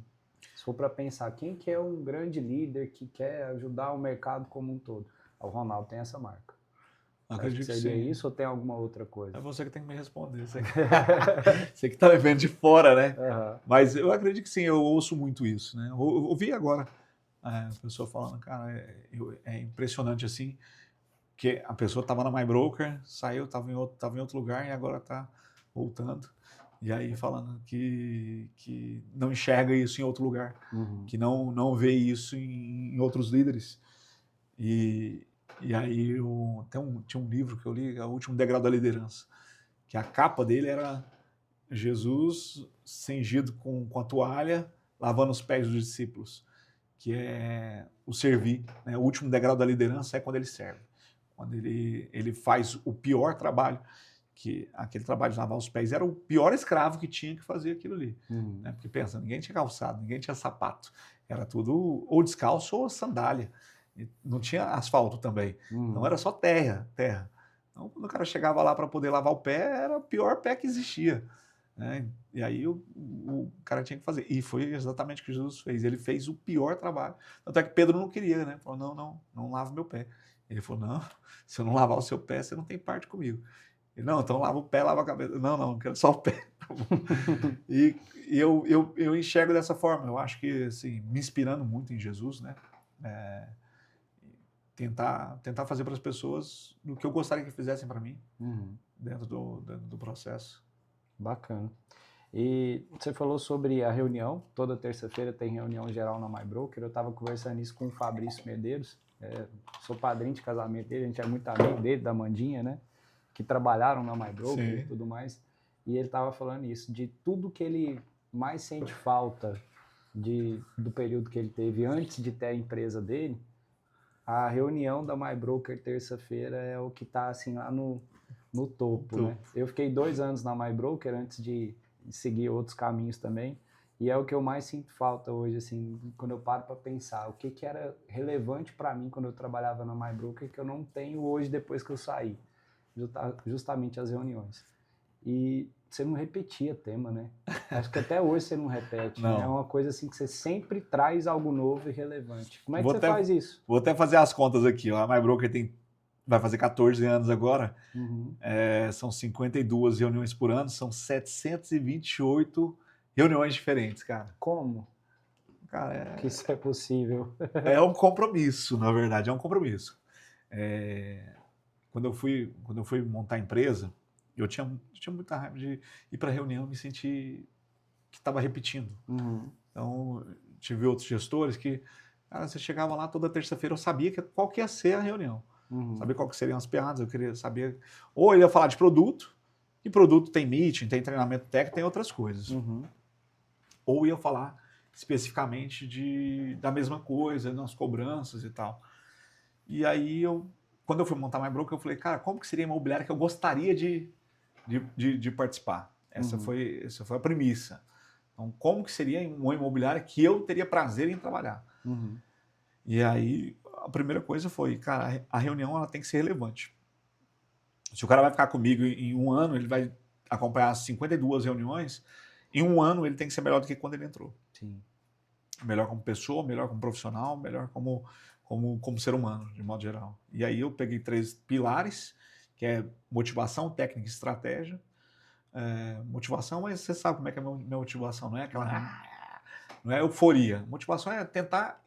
Se for para pensar, quem que é um grande líder que quer ajudar o mercado como um todo? O Ronaldo tem essa marca. Acredito que seria sim. isso ou tem alguma outra coisa? É você que tem que me responder. Você que está me vendo de fora, né? Uhum. Mas eu acredito que sim, eu ouço muito isso, né? Eu ouvi agora a pessoa falando, cara, é impressionante assim, que a pessoa estava na MyBroker, saiu, estava em outro lugar e agora está voltando. E aí falando que não enxerga isso em outro lugar, que não vê isso em outros líderes. E aí tinha um livro que eu li, O Último Degrau da Liderança, que a capa dele era Jesus cingido com a toalha, lavando os pés dos discípulos, que é o servir. Né? O último degrau da liderança é quando ele serve, quando ele faz o pior trabalho, que aquele trabalho de lavar os pés era o pior escravo que tinha que fazer aquilo ali. Né? Porque pensa, ninguém tinha calçado, ninguém tinha sapato, era tudo ou descalço ou sandália. Não tinha asfalto também, não era só terra. Então, quando o cara chegava lá para poder lavar o pé, era o pior pé que existia, né? E aí o cara tinha que fazer. E foi exatamente o que Jesus fez. Ele fez o pior trabalho. Tanto é que Pedro não queria, né? Falou, não lava o meu pé. Ele falou, não, se eu não lavar o seu pé, você não tem parte comigo. Ele, não, então lava o pé, lava a cabeça. Não quero só o pé. Tá bom. E eu enxergo dessa forma. Eu acho que, assim, me inspirando muito em Jesus, né? Tentar fazer para as pessoas o que eu gostaria que fizessem para mim, dentro do processo. Bacana. E você falou sobre a reunião, toda terça-feira tem reunião geral na MyBroker, eu estava conversando isso com o Fabrício Medeiros, sou padrinho de casamento dele, a gente é muito amigo dele, da Mandinha, né, que trabalharam na MyBroker e tudo mais, e ele estava falando isso, de tudo que ele mais sente falta do período que ele teve antes de ter a empresa dele, a reunião da MyBroker terça-feira é o que está assim lá no topo, né? Eu fiquei 2 anos na MyBroker antes de seguir outros caminhos também, e é o que eu mais sinto falta hoje, assim, quando eu paro para pensar o que era relevante para mim quando eu trabalhava na MyBroker que eu não tenho hoje depois que eu saí, justamente as reuniões. E você não repetia tema, né? Acho que até hoje você não repete, Não. né? É uma coisa assim que você sempre traz algo novo e relevante. Como é que você faz isso? Vou até fazer as contas aqui, ó. A MyBroker vai fazer 14 anos agora, são 52 reuniões por ano, são 728 reuniões diferentes, cara. Como? Cara, que isso é possível. É um compromisso, na verdade, é um compromisso. Quando eu fui montar a empresa, eu tinha muita raiva de ir para reunião e me sentir que estava repetindo. Então, tive outros gestores que, cara, você chegava lá toda terça-feira, eu sabia qual que ia ser a reunião. Sabia qual que seriam as piadas, eu queria saber. Ou ele ia falar de produto, e produto tem meeting, tem treinamento técnico, tem outras coisas. Ou ia falar especificamente da mesma coisa, nas cobranças e tal. E aí, quando eu fui montar a MyBroker, eu falei, cara, como que seria a imobiliária que eu gostaria de participar? Essa foi a premissa. Então, como que seria uma imobiliária que eu teria prazer em trabalhar? E aí, a primeira coisa foi, cara, a reunião ela tem que ser relevante. Se o cara vai ficar comigo em 1 ano, ele vai acompanhar as 52 reuniões, em 1 ano ele tem que ser melhor do que quando ele entrou. Sim. Melhor como pessoa, melhor como profissional, melhor como ser humano, de modo geral. E aí eu peguei 3 pilares, que é motivação, técnica e estratégia. Motivação, mas você sabe como é que é a minha motivação, não é aquela... Não é euforia. Motivação é tentar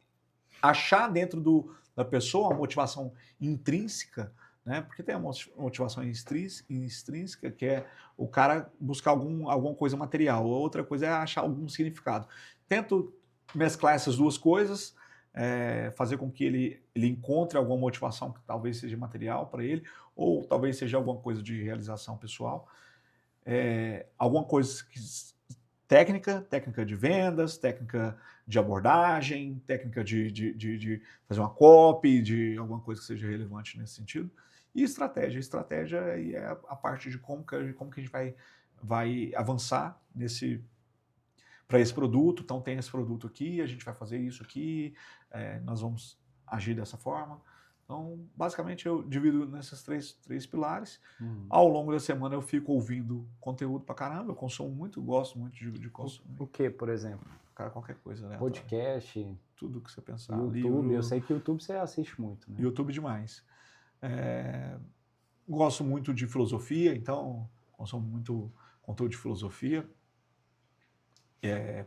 achar dentro da pessoa uma motivação intrínseca, né? Porque tem a motivação extrínseca, que é o cara buscar alguma coisa material, a outra coisa é achar algum significado. Tento mesclar essas duas coisas, fazer com que ele encontre alguma motivação que talvez seja material para ele, ou talvez seja alguma coisa de realização pessoal, alguma coisa técnica de vendas, técnica de abordagem, técnica de fazer uma copy, de alguma coisa que seja relevante nesse sentido, e estratégia. Estratégia é a parte de como que a gente vai avançar para esse produto. Então tem esse produto aqui, a gente vai fazer isso aqui, nós vamos agir dessa forma. Então, basicamente, eu divido nesses três pilares. Ao longo da semana, eu fico ouvindo conteúdo pra caramba. Eu consumo muito, gosto muito de consumir. O que, por exemplo? Cara, qualquer coisa, né? Podcast. Tudo que você pensar. YouTube, livro. Eu sei que YouTube você assiste muito, né? YouTube demais. Gosto muito de filosofia, então consumo muito conteúdo de filosofia.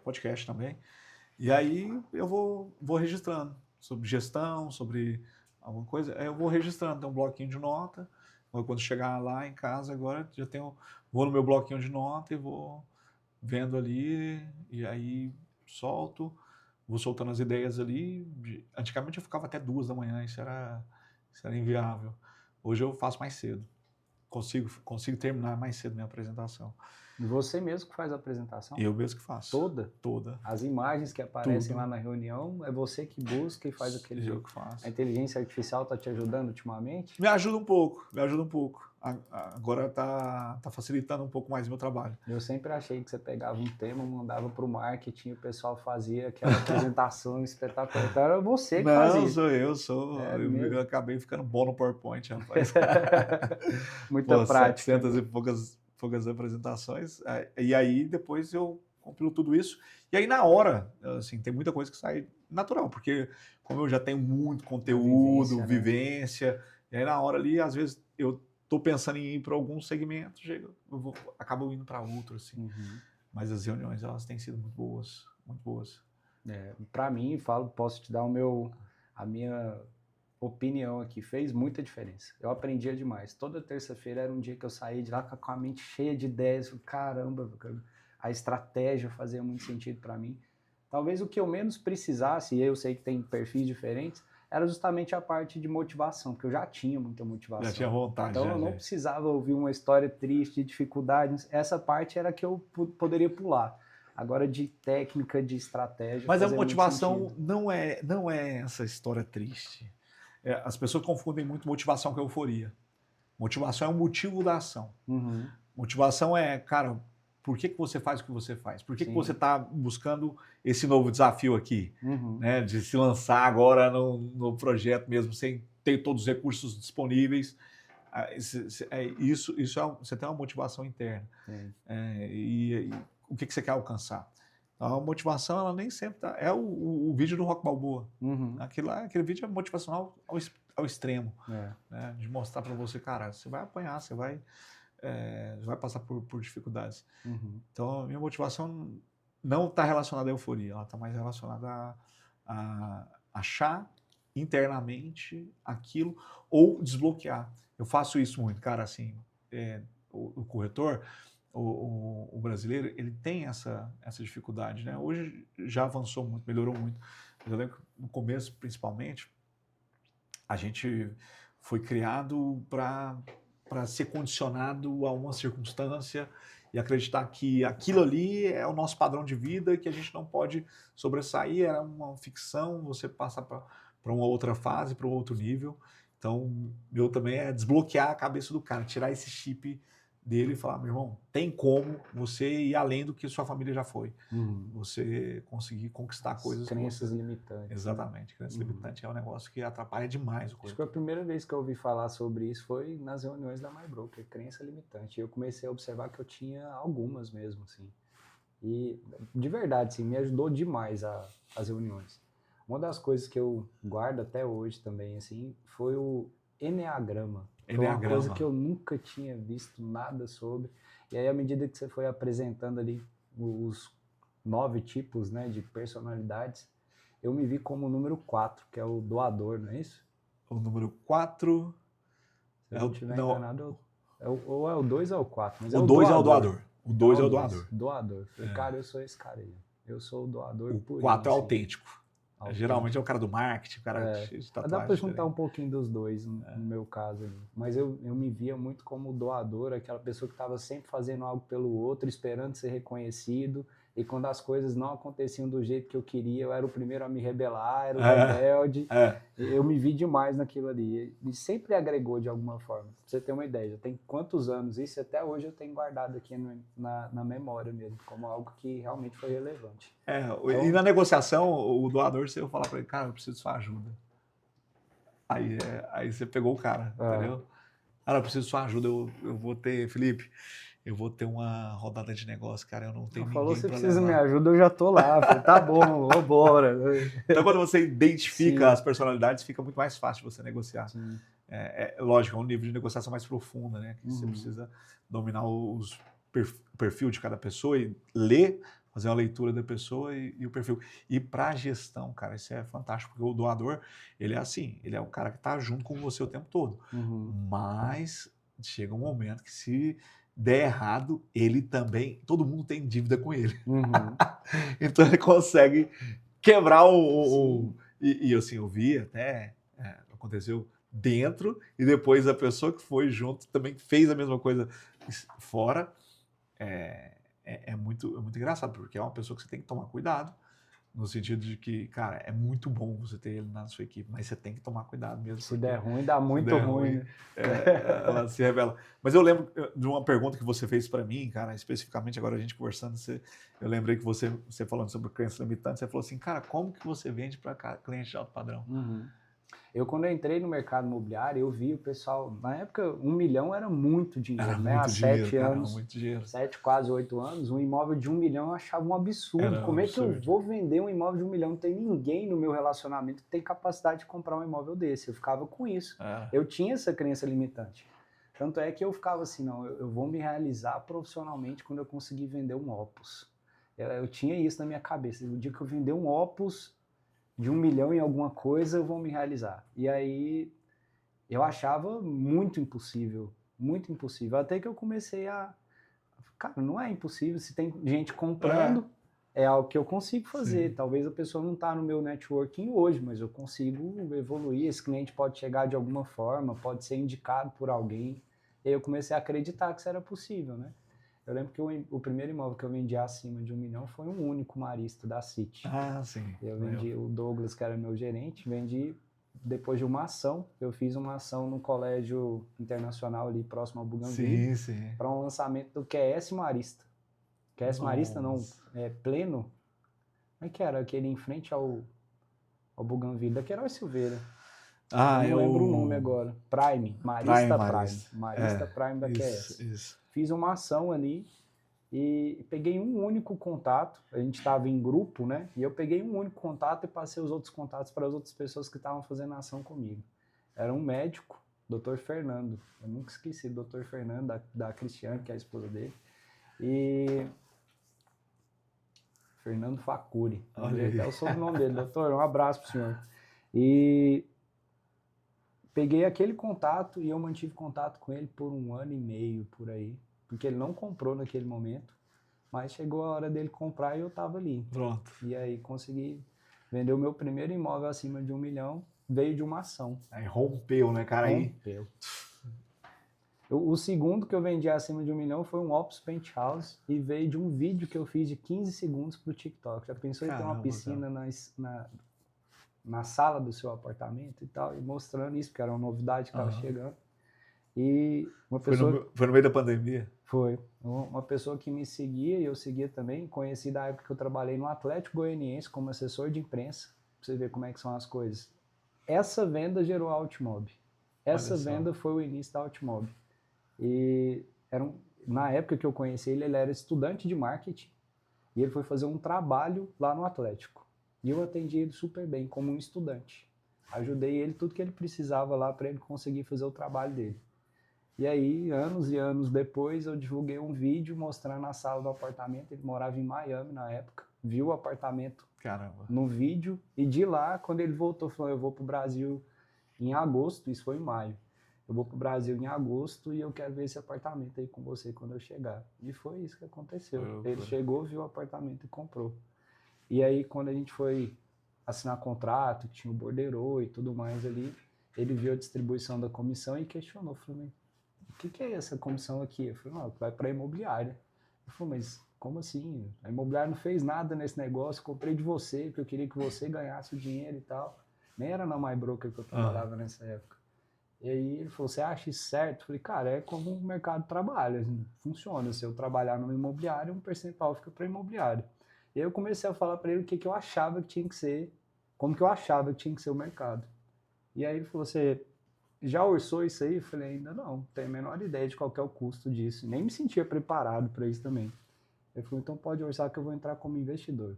Podcast também. E aí eu vou registrando sobre gestão, sobre alguma coisa, eu vou registrando, tem um bloquinho de nota, quando chegar lá em casa agora, vou no meu bloquinho de nota e vou vendo ali, e aí vou soltando as ideias ali. Antigamente eu ficava até 2 da manhã, isso era inviável. Hoje eu faço mais cedo, consigo terminar mais cedo minha apresentação. Você mesmo que faz a apresentação? Eu mesmo que faço. Toda? Toda. As imagens que aparecem lá na reunião, é você que busca e faz aquele... Eu que faço. A inteligência artificial está te ajudando ultimamente? Me ajuda um pouco. agora tá facilitando um pouco mais o meu trabalho. Eu sempre achei que você pegava um tema, mandava para o marketing, o pessoal fazia aquela apresentação espetacular. Então era você que fazia. Não, eu acabei ficando bom no PowerPoint, rapaz. Muita prática. 700 e poucas apresentações. E aí depois eu compilo tudo isso. E aí na hora, assim, tem muita coisa que sai natural, porque como eu já tenho muito conteúdo, vivência, e aí na hora ali, às vezes eu tô pensando em ir para algum segmento, acabo indo para outro, assim. Mas as reuniões, elas têm sido muito boas, muito boas. Para mim, posso te dar a minha opinião aqui, fez muita diferença. Eu aprendia demais. Toda terça-feira era um dia que eu saía de lá com a mente cheia de ideias. Caramba, a estratégia fazia muito sentido para mim. Talvez o que eu menos precisasse, e eu sei que tem perfis diferentes, era justamente a parte de motivação, porque eu já tinha muita motivação. Já tinha vontade. Então eu não precisava ouvir uma história triste, de dificuldades. Essa parte era que eu poderia pular. Agora de técnica, de estratégia. Mas a motivação não é essa história triste. As pessoas confundem muito motivação com euforia. Motivação é o motivo da ação. Motivação é, cara, por que você faz o que você faz? Por que você está buscando esse novo desafio aqui? Né, de se lançar agora no projeto mesmo, sem ter todos os recursos disponíveis. Você tem uma motivação interna. E o que você quer alcançar? Então, a motivação, ela nem sempre tá... É o vídeo do Rock Balboa. Aquele vídeo é motivacional ao extremo. Né, de mostrar para você, cara, você vai apanhar, você vai passar por dificuldades. Então, a minha motivação não está relacionada à euforia, ela está mais relacionada a achar internamente aquilo ou desbloquear. Eu faço isso muito, cara, assim, o corretor, o brasileiro, ele tem essa dificuldade, né? Hoje já avançou muito, melhorou muito. Mas eu lembro que no começo, principalmente, a gente foi criado para ser condicionado a uma circunstância e acreditar que aquilo ali é o nosso padrão de vida, que a gente não pode sobressair, era uma ficção, você passa para uma outra fase, para um outro nível. Então, meu também é desbloquear a cabeça do cara, tirar esse chip dele e falar, meu irmão, tem como você ir além do que sua família já foi. Você conseguir conquistar coisas... Crenças limitantes. Exatamente. Crença limitante é um negócio que atrapalha demais o corpo. Acho que a primeira vez que eu ouvi falar sobre isso foi nas reuniões da MyBroker, crença limitante. E eu comecei a observar que eu tinha algumas mesmo, assim. E, de verdade, assim, me ajudou demais as reuniões. Uma das coisas que eu guardo até hoje também, assim, foi o Enneagrama. Foi uma coisa que eu nunca tinha visto nada sobre. E aí, à medida que você foi apresentando ali os 9 tipos, né, de personalidades, eu me vi como o número 4, que é o doador, não é isso? O número 4... Se eu não estiver enganado, ou é o 2 ou é o 4. Mas o 2 é o doador. O 2 é o doador. Doador. Falei, cara, eu sou esse cara aí. Eu sou o doador puro. O 4 é autêntico. Geralmente é o cara do marketing, o cara de tatuagem. Dá para juntar um pouquinho dos dois, no meu caso ali. Mas eu me via muito como doador, aquela pessoa que estava sempre fazendo algo pelo outro, esperando ser reconhecido. E quando as coisas não aconteciam do jeito que eu queria, eu era o primeiro a me rebelar, era o rebelde. Eu me vi demais naquilo ali. E sempre agregou de alguma forma. Pra você ter uma ideia, já tem quantos anos isso, até hoje eu tenho guardado aqui na memória mesmo, como algo que realmente foi relevante. Então, e na negociação, o doador, você vai falar para ele, cara, eu preciso de sua ajuda. Aí você pegou o cara, entendeu? Cara, eu preciso de sua ajuda, eu vou ter, Felipe... Eu vou ter uma rodada de negócio, cara, eu não tenho ninguém pra levar. Falou, você precisa me ajuda, eu já tô lá. Falei, tá bom, vambora. Então, quando você identifica as personalidades, fica muito mais fácil você negociar. Lógico, é um nível de negociação mais profunda, né? Que você precisa dominar o perfil de cada pessoa e ler, fazer uma leitura da pessoa e o perfil. E para gestão, cara, isso é fantástico, porque o doador, ele é assim, ele é o cara que tá junto com você o tempo todo. Mas chega um momento que se der errado, ele também, todo mundo tem dívida com ele. Então ele consegue quebrar e assim, eu vi até, aconteceu dentro, e depois a pessoa que foi junto também fez a mesma coisa fora. É muito engraçado, porque é uma pessoa que você tem que tomar cuidado, No sentido de que, cara, é muito bom você ter ele na sua equipe, mas você tem que tomar cuidado mesmo. Se der ruim, dá muito ruim, né? Ela se revela. Mas eu lembro de uma pergunta que você fez para mim, cara, especificamente agora a gente conversando, eu lembrei que você falando sobre crença limitante, você falou assim, cara, como que você vende para cliente de alto padrão? Uhum. Quando eu entrei no mercado imobiliário, eu vi o pessoal, na época, 1 milhão era muito dinheiro, Era né? muito Há dinheiro, 7 cara, anos, muito dinheiro. 7, quase 8 anos, um imóvel de 1 milhão eu achava um absurdo. Era Como é que eu absurdo. vou vender um imóvel de 1 milhão? Não tem ninguém no meu relacionamento que tem capacidade de comprar um imóvel desse. Eu ficava com isso. Eu tinha essa crença limitante. Tanto é que eu ficava assim, não, eu vou me realizar profissionalmente quando eu conseguir vender um Opus. Eu tinha isso na minha cabeça. O dia que eu vender um Opus de 1 milhão em alguma coisa, eu vou me realizar. E aí eu achava muito impossível, muito impossível. Até que eu comecei a... Cara, não é impossível. Se tem gente comprando, é algo que eu consigo fazer. Sim. Talvez a pessoa não está no meu networking hoje, mas eu consigo evoluir. Esse cliente pode chegar de alguma forma, pode ser indicado por alguém. E aí eu comecei a acreditar que isso era possível, né? Eu lembro que o primeiro imóvel que eu vendi acima de 1 milhão foi um único marista da City. Ah, sim. Eu vendi o Douglas, que era meu gerente, vendi depois de uma ação. Eu fiz uma ação no colégio internacional ali próximo ao Bougainville. Sim. Para um lançamento do QS Marista. QS Marista não, Pleno. Como é que era? Aquele em frente ao Bougainville, da Queiroz Silveira. Eu não lembro o nome agora. Prime, Marista Prime. Marista Prime da QS. Isso. Fiz uma ação ali e peguei um único contato. A gente estava em grupo, né? E eu peguei um único contato e passei os outros contatos para as outras pessoas que estavam fazendo a ação comigo. Era um médico, Dr. Fernando. Eu nunca esqueci do Dr. Fernando, da Cristiane, que é a esposa dele. E... Fernando Facuri. É o sobrenome dele. Doutor, um abraço pro senhor. E peguei aquele contato e eu mantive contato com ele por 1 ano e meio, por aí. Porque ele não comprou naquele momento, mas chegou a hora dele comprar e eu tava ali. Pronto. E aí consegui vender o meu primeiro imóvel acima de 1 milhão, veio de uma ação. Aí rompeu, né, cara? Rompeu. O segundo que eu vendi acima de 1 milhão foi um Opus Penthouse e veio de um vídeo que eu fiz de 15 segundos pro TikTok. Já pensou em ter uma piscina na sala do seu apartamento e tal, e mostrando isso, porque era uma novidade que estava chegando. E uma pessoa... Foi no meio da pandemia? Foi. Uma pessoa que me seguia, e eu seguia também, conheci da época que eu trabalhei no Atlético Goianiense como assessor de imprensa, pra você ver como é que são as coisas. Essa venda gerou a Altmob. Essa venda foi o início da Altmob. E na época que eu conheci ele, ele era estudante de marketing, e ele foi fazer um trabalho lá no Atlético. E eu atendi ele super bem, como um estudante. Ajudei ele tudo que ele precisava lá para ele conseguir fazer o trabalho dele. E aí, anos e anos depois, eu divulguei um vídeo mostrando a sala do apartamento. Ele morava em Miami na época, viu o apartamento no vídeo. E de lá, quando ele voltou, falou, eu vou pro Brasil em agosto, isso foi em maio. Eu vou pro Brasil em agosto e eu quero ver esse apartamento aí com você quando eu chegar. E foi isso que aconteceu. Ele chegou, viu o apartamento e comprou. E aí, quando a gente foi assinar contrato, que tinha o borderô e tudo mais ali, ele viu a distribuição da comissão e questionou. Falei, o que é essa comissão aqui? Eu falei, não, vai para a imobiliária. Ele falou, mas como assim? A imobiliária não fez nada nesse negócio, comprei de você, porque eu queria que você ganhasse o dinheiro e tal. Nem era na MyBroker que eu trabalhava nessa época. E aí ele falou, você acha isso certo? Eu falei, cara, é como o mercado trabalha, assim, funciona. Se eu trabalhar numa imobiliária, um percentual fica para a imobiliária. E aí eu comecei a falar para ele o que eu achava que tinha que ser, como que eu achava que tinha que ser o mercado. E aí ele falou, você já orçou isso aí? Eu falei, ainda não tenho a menor ideia de qual que é o custo disso. Nem me sentia preparado para isso também. Ele falou, então pode orçar que eu vou entrar como investidor.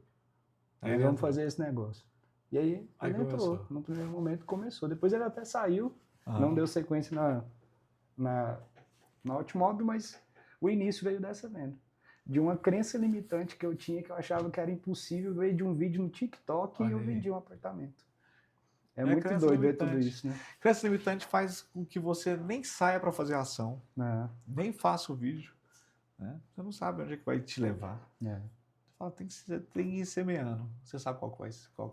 Aí vamos fazer esse negócio. E aí ele entrou. No primeiro momento começou. Depois ele até saiu, não deu sequência na Altmob, mas o início veio dessa venda. De uma crença limitante que eu tinha, que eu achava que era impossível, veio de um vídeo no TikTok e eu vendi um apartamento. É muito doido ver tudo isso, né? Crença limitante faz com que você nem saia para fazer a ação, nem faça o vídeo, né? Você não sabe onde é que vai te levar. Você fala, tem que ir semeando. Você sabe qual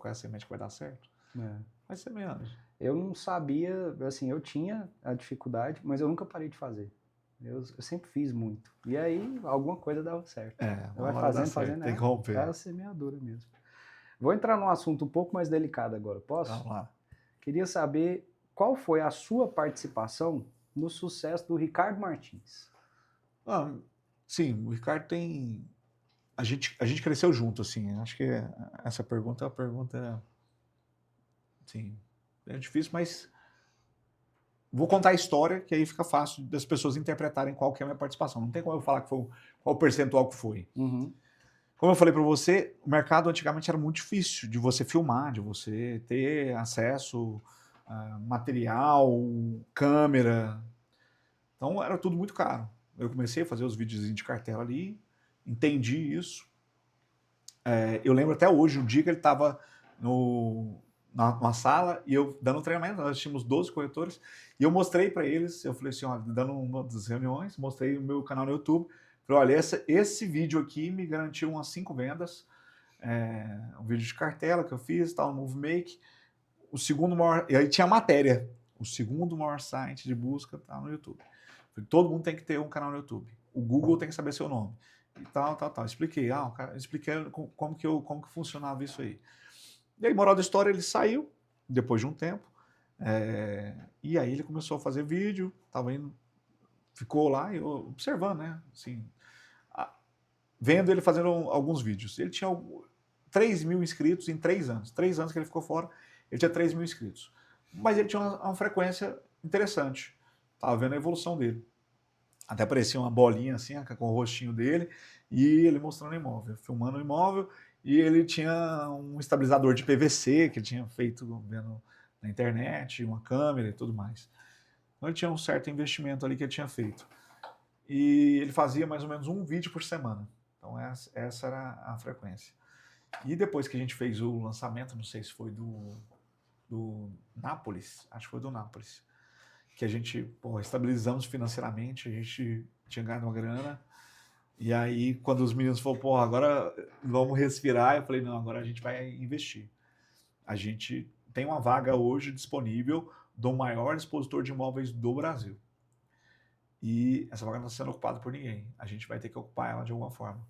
é a semente que vai dar certo? Vai semeando. Eu não sabia, assim, eu tinha a dificuldade, mas eu nunca parei de fazer. Eu sempre fiz muito. E aí, alguma coisa dava certo. Vai fazendo. Tem que romper. É a semeadura mesmo. Vou entrar num assunto um pouco mais delicado agora, posso? Vamos lá. Queria saber qual foi a sua participação no sucesso do Ricardo Martins. Ah, sim, o Ricardo tem... A gente cresceu junto, assim. Acho que essa pergunta é uma pergunta... Sim, é difícil, mas... Vou contar a história, que aí fica fácil das pessoas interpretarem qual que é a minha participação. Não tem como eu falar qual o percentual que foi. Uhum. Como eu falei para você, o mercado antigamente era muito difícil de você filmar, de você ter acesso a material, câmera. Então era tudo muito caro. Eu comecei a fazer os vídeos de cartela ali, entendi isso. Eu lembro até hoje, um dia que ele estava numa sala e eu dando treinamento, nós tínhamos 12 corretores, e eu mostrei para eles, eu falei assim, ó, dando uma das reuniões, mostrei o meu canal no YouTube, falei, olha, esse vídeo aqui me garantiu umas 5 vendas, um vídeo de cartela que eu fiz, tal, no MoveMake, o segundo maior, e aí tinha a matéria, o segundo maior site de busca tá no YouTube. Falei, todo mundo tem que ter um canal no YouTube, o Google tem que saber seu nome, e tal. Expliquei, expliquei como que funcionava isso aí. E aí, moral da história, ele saiu, depois de um tempo, e aí ele começou a fazer vídeo, tava indo, ficou lá, eu observando, né, assim, vendo ele fazendo alguns vídeos. Ele tinha 3 mil inscritos em 3 anos. 3 anos que ele ficou fora, ele tinha 3 mil inscritos. Mas ele tinha uma frequência interessante. Tava vendo a evolução dele. Até aparecia uma bolinha assim, com o rostinho dele, e ele mostrando o imóvel, filmando o imóvel, e ele tinha um estabilizador de PVC que ele tinha feito vendo na internet, uma câmera e tudo mais. Então ele tinha um certo investimento ali que ele tinha feito. E ele fazia mais ou menos um vídeo por semana. Então essa era a frequência. E depois que a gente fez o lançamento, não sei se foi do Nápoles, acho que foi do Nápoles, que a gente estabilizamos financeiramente, a gente tinha ganhado uma grana, e aí quando os meninos falaram, agora vamos respirar, eu falei, não, agora a gente vai investir. A gente tem uma vaga hoje disponível do maior expositor de imóveis do Brasil. E essa vaga não está sendo ocupada por ninguém. A gente vai ter que ocupar ela de alguma forma.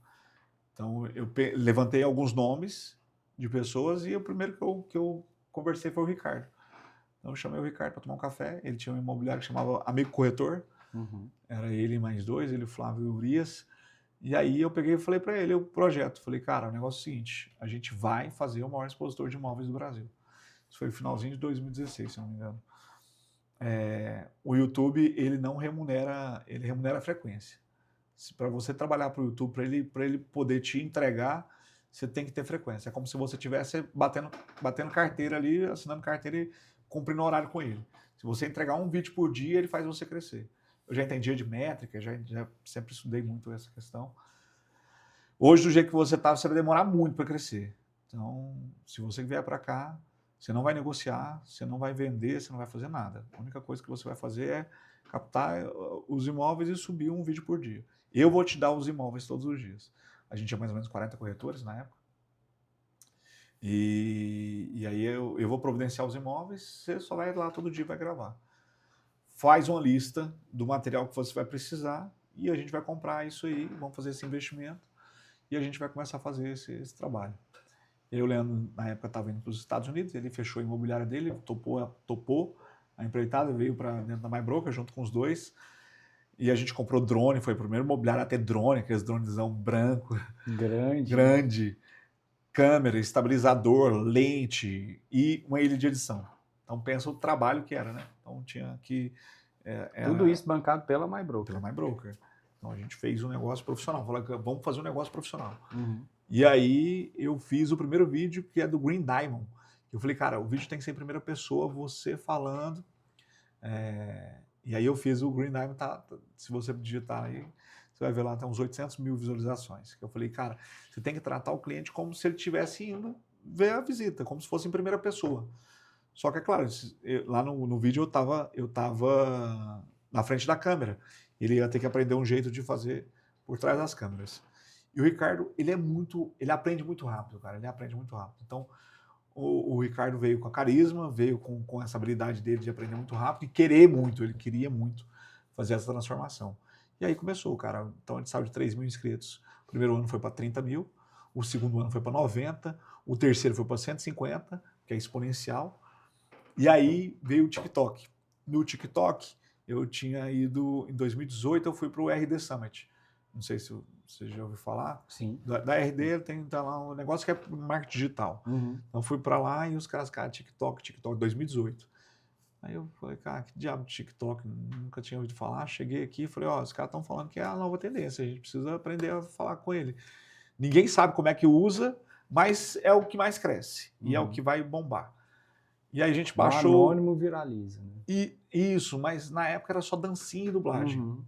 Então, eu levantei alguns nomes de pessoas e o primeiro que eu conversei foi o Ricardo. Então, eu chamei o Ricardo para tomar um café. Ele tinha um imobiliário que chamava Amigo Corretor. Uhum. Era ele e mais 2, ele, o Flávio e o Urias. E aí eu peguei e falei para ele o projeto. Falei, cara, o negócio é o seguinte, a gente vai fazer o maior expositor de imóveis do Brasil. Isso foi no finalzinho de 2016, se não me engano. O YouTube, ele não remunera, ele remunera a frequência. Para você trabalhar para o YouTube, para ele poder te entregar, você tem que ter frequência. É como se você estivesse batendo carteira ali, assinando carteira e cumprindo horário com ele. Se você entregar um vídeo por dia, ele faz você crescer. Eu já entendia de métrica, já sempre estudei muito essa questão. Hoje, do jeito que você está, você vai demorar muito para crescer. Então, se você vier para cá, você não vai negociar, você não vai vender, você não vai fazer nada. A única coisa que você vai fazer é captar os imóveis e subir um vídeo por dia. Eu vou te dar os imóveis todos os dias. A gente tinha mais ou menos 40 corretores na época. E aí eu vou providenciar os imóveis, você só vai lá todo dia e vai gravar. Faz uma lista do material que você vai precisar e a gente vai comprar isso aí, vamos fazer esse investimento e a gente vai começar a fazer esse trabalho. E o Leandro, na época, estava indo para os Estados Unidos, ele fechou a imobiliária dele, topou a empreitada, veio para dentro da MyBroker junto com os dois. E a gente comprou drone, foi o primeiro imobiliário a ter drone, aqueles dronezão branco. Grande. Câmera, estabilizador, lente e uma ilha de edição. Então pensa o trabalho que era, né? Então tinha que... Tudo isso bancado pela MyBroker. Pela MyBroker. Então a gente fez um negócio profissional. Falei, vamos fazer um negócio profissional. Uhum. E aí eu fiz o primeiro vídeo, que é do Green Diamond. Eu falei, cara, o vídeo tem que ser em primeira pessoa, você falando. E aí eu fiz o Green Diamond, se você digitar aí, você vai ver lá, tem uns 800 mil visualizações. Eu falei, cara, você tem que tratar o cliente como se ele estivesse indo ver a visita, como se fosse em primeira pessoa. Só que, é claro, lá no vídeo eu tava na frente da câmera. Ele ia ter que aprender um jeito de fazer por trás das câmeras. E o Ricardo, ele aprende muito rápido, cara, ele aprende muito rápido. Então, o Ricardo veio com a carisma, veio com essa habilidade dele de aprender muito rápido e querer muito, ele queria muito fazer essa transformação. E aí começou, cara. Então a gente saiu de 3 mil inscritos. O primeiro ano foi para 30 mil, o segundo ano foi para 90, o terceiro foi para 150, que é exponencial, e aí veio o TikTok. No TikTok, eu tinha ido, em 2018, eu fui para o RD Summit. Não sei se você já ouviu falar. Sim. Da RD tem lá um negócio que é marketing digital. Uhum. Então fui para lá e os caras, cara, TikTok, 2018. Aí eu falei, cara, que diabo de TikTok? Nunca tinha ouvido falar. Cheguei aqui e falei, ó, os caras estão falando que é a nova tendência, a gente precisa aprender a falar com ele. Ninguém sabe como é que usa, mas é o que mais cresce e é o que vai bombar. E aí a gente baixou... O anônimo viraliza, né? E isso, mas na época era só dancinha e dublagem. Uhum.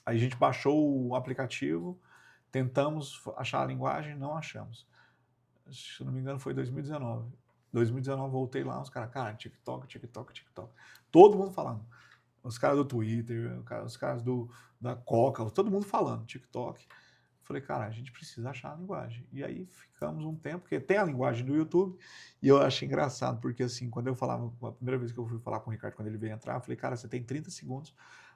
Aí a gente baixou o aplicativo, tentamos achar a linguagem, não achamos. Se não me engano foi 2019. 2019 voltei lá, os caras, cara, TikTok. Todo mundo falando. Os caras do Twitter, os caras da Coca, todo mundo falando, TikTok. Falei, cara, a gente precisa achar a linguagem. E aí ficamos um tempo, porque tem a linguagem do YouTube, e eu achei engraçado, porque assim, quando eu falava, a primeira vez que eu fui falar com o Ricardo, quando ele veio entrar, eu falei, cara, você tem 30 segundos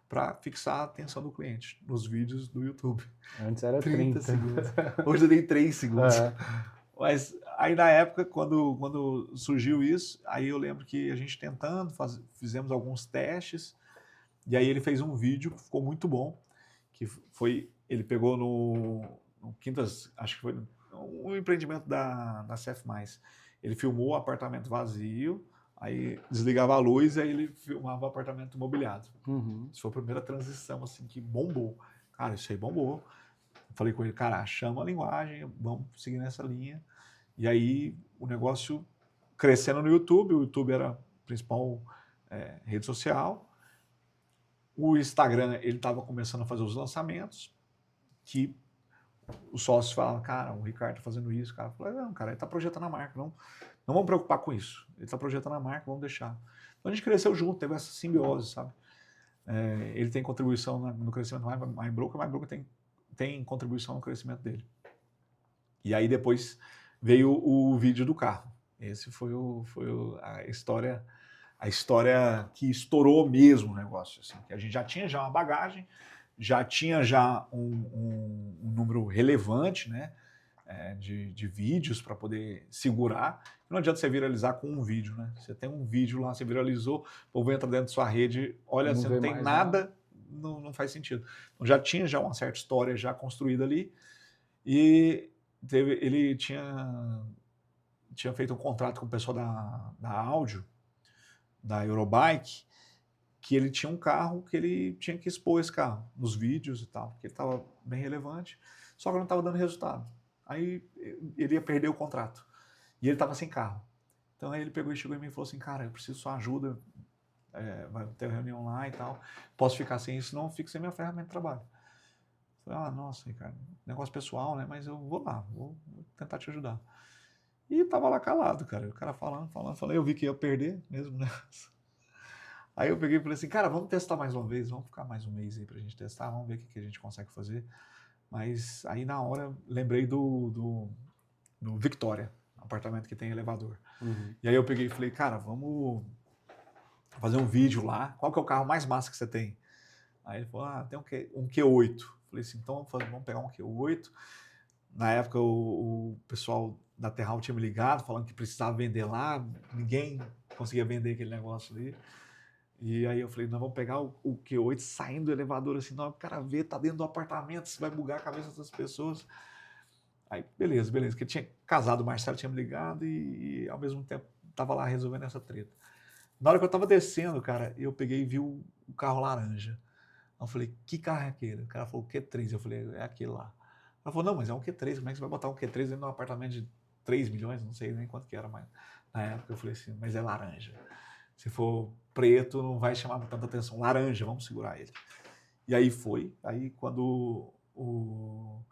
para fixar a atenção do cliente nos vídeos do YouTube. Antes era 30 segundos. Hoje eu dei 3 segundos. Mas aí na época, quando surgiu isso, aí eu lembro que a gente tentando, fizemos alguns testes, e aí ele fez um vídeo que ficou muito bom, que foi, ele pegou no Quintas, acho que foi um empreendimento da CF+. Ele filmou o apartamento vazio, aí desligava a luz e aí ele filmava o apartamento imobiliado. Uhum. Isso foi a primeira transição, assim, que bombou. Cara, isso aí bombou. Eu falei com ele, cara, chama a linguagem, vamos seguir nessa linha. E aí o negócio crescendo no YouTube, o YouTube era a principal rede social. O Instagram, ele estava começando a fazer os lançamentos, que os sócios falavam, cara, o Ricardo está fazendo isso. O cara falou, não, cara, ele está projetando a marca, não vamos preocupar com isso. Ele está projetando a marca, vamos deixar. Então a gente cresceu junto, teve essa simbiose, sabe? Ele tem contribuição no crescimento do MyBroker, o MyBroker tem contribuição no crescimento dele. E aí depois veio o vídeo do carro. Esse foi a história que estourou mesmo o negócio. Assim, que a gente já tinha uma bagagem, já tinha um número relevante, né, de vídeos para poder segurar. Não adianta você viralizar com um vídeo, né? Você tem um vídeo lá, você viralizou, o povo entra dentro da sua rede, olha, você não tem nada, não faz sentido. Então já tinha uma certa história já construída ali, e ele tinha feito um contrato com o pessoal da áudio, da Eurobike, que ele tinha um carro que ele tinha que expor esse carro nos vídeos e tal, porque ele estava bem relevante, só que não estava dando resultado. Aí ele ia perder o contrato. E ele estava sem carro. Então aí ele pegou e chegou em mim e falou assim, cara, eu preciso de sua ajuda, vai ter reunião lá e tal, posso ficar sem isso? Não, fico sem minha ferramenta de trabalho. Eu falei, nossa, Ricardo, negócio pessoal, né? Mas eu vou lá, vou tentar te ajudar. E tava lá calado, cara. O cara falando, falei, eu vi que ia perder mesmo, né? Aí eu peguei e falei assim, cara, vamos testar mais uma vez, vamos ficar mais um mês aí pra gente testar, vamos ver o que a gente consegue fazer. Mas aí na hora lembrei do Victoria, apartamento que tem elevador. Uhum. E aí eu peguei e falei, cara, vamos fazer um vídeo lá, qual que é o carro mais massa que você tem? Aí ele falou, tem um Q8. Falei assim, então vamos pegar um Q8. Na época o pessoal da Terral tinha me ligado, falando que precisava vender lá, ninguém conseguia vender aquele negócio ali. E aí eu falei, não, vamos pegar o Q8 saindo do elevador assim, não, o cara vê, tá dentro do apartamento, você vai bugar a cabeça das pessoas. Aí, beleza, porque tinha casado, o Marcelo tinha me ligado e ao mesmo tempo tava lá resolvendo essa treta. Na hora que eu tava descendo, cara, eu peguei e vi o carro laranja. Aí eu falei, que carro é aquele? O cara falou, Q3. Eu falei, é aquele lá. Ela falou, não, mas é um Q3, como é que você vai botar um Q3 dentro de um apartamento de 3 milhões? Não sei nem quanto que era, mas na época eu falei assim, mas é laranja. Se for preto, não vai chamar tanta atenção. Laranja, vamos segurar ele. E aí foi. Aí quando o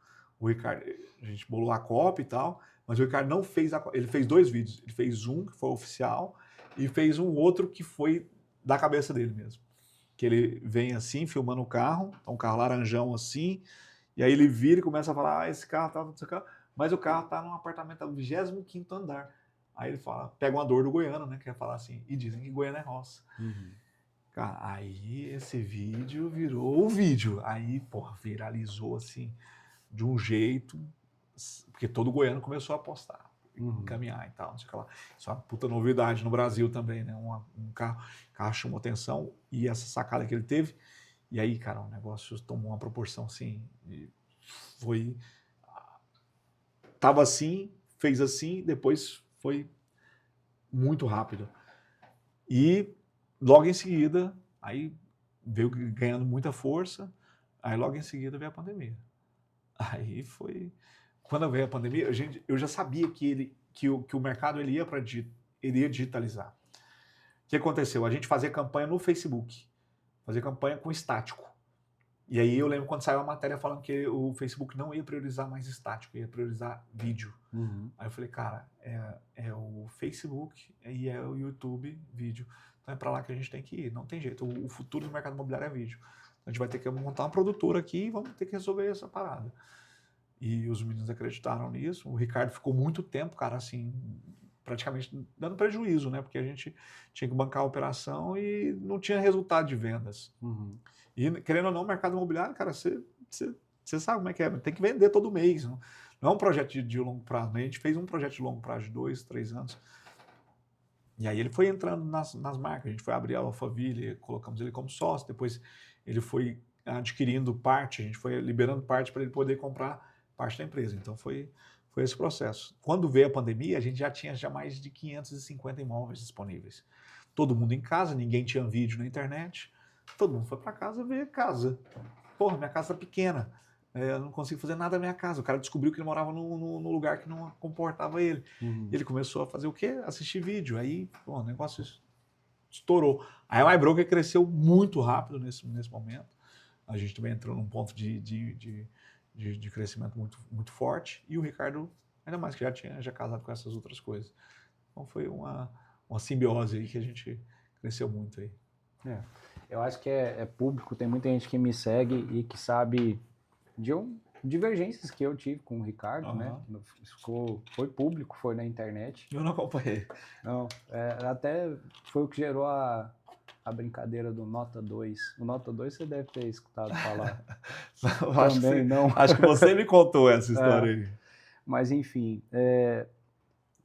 Ricardo, a gente bolou a cópia e tal, mas o Ricardo não fez ele fez 2 vídeos. Ele fez um que foi oficial e fez um outro que foi da cabeça dele mesmo. Que ele vem assim, filmando o carro, um carro laranjão assim, e aí ele vira e começa a falar, esse carro tá no seu carro, mas o carro tá num apartamento do 25º andar. Aí ele fala, pega uma dor do goiano, né? Quer falar assim, e dizem que Goiânia é roça. Uhum. Cara, aí esse vídeo virou o vídeo. Aí, porra, viralizou assim, de um jeito, porque todo goiano começou a postar. caminhar e tal, não sei o que lá. Isso é uma puta novidade no Brasil também, né? Um carro chamou atenção e essa sacada que ele teve. E aí, cara, o negócio tomou uma proporção assim, foi... Tava assim, fez assim, depois foi muito rápido. E logo em seguida, aí veio ganhando muita força, aí logo em seguida veio a pandemia. Aí foi... Quando veio a pandemia, eu já sabia que o mercado ele ia digitalizar. O que aconteceu? A gente fazia campanha no Facebook, fazia campanha com estático. E aí eu lembro quando saiu a matéria falando que o Facebook não ia priorizar mais estático, ia priorizar vídeo. Aí eu falei, cara, é o Facebook e é o YouTube vídeo. Então é para lá que a gente tem que ir, não tem jeito. O futuro do mercado imobiliário é vídeo. Então a gente vai ter que montar uma produtora aqui e vamos ter que resolver essa parada. E os meninos acreditaram nisso. O Ricardo ficou muito tempo, cara, assim, praticamente dando prejuízo, né? Porque a gente tinha que bancar a operação e não tinha resultado de vendas. E, querendo ou não, o mercado imobiliário, cara, você sabe como é que é. Tem que vender todo mês. Não é um projeto de longo prazo. Né? A gente fez um projeto de longo prazo de 2, 3 anos. E aí ele foi entrando nas marcas. A gente foi abrir a Alphaville, colocamos ele como sócio. Depois ele foi adquirindo parte, a gente foi liberando parte para ele poder comprar parte da empresa. Então foi esse processo. Quando veio a pandemia, a gente já tinha mais de 550 imóveis disponíveis. Todo mundo em casa, ninguém tinha vídeo na internet. Todo mundo foi para casa ver casa. Porra, minha casa tá pequena. Eu não consigo fazer nada na minha casa. O cara descobriu que ele morava num lugar que não comportava ele. Ele começou a fazer o quê? Assistir vídeo. Aí, pô, o negócio estourou. Aí a MyBroker cresceu muito rápido nesse momento. A gente também entrou num ponto de crescimento muito forte. E o Ricardo, ainda mais que já casado com essas outras coisas. Então foi uma simbiose aí que a gente cresceu muito aí. Eu acho que é público, tem muita gente que me segue e que sabe de divergências que eu tive com o Ricardo, né? Foi público, foi na internet. Eu não acompanhei. Não, até foi o que gerou a brincadeira do Nota 2. O Nota 2 você deve ter escutado falar. Também não. Acho que você me contou essa história aí. Mas enfim,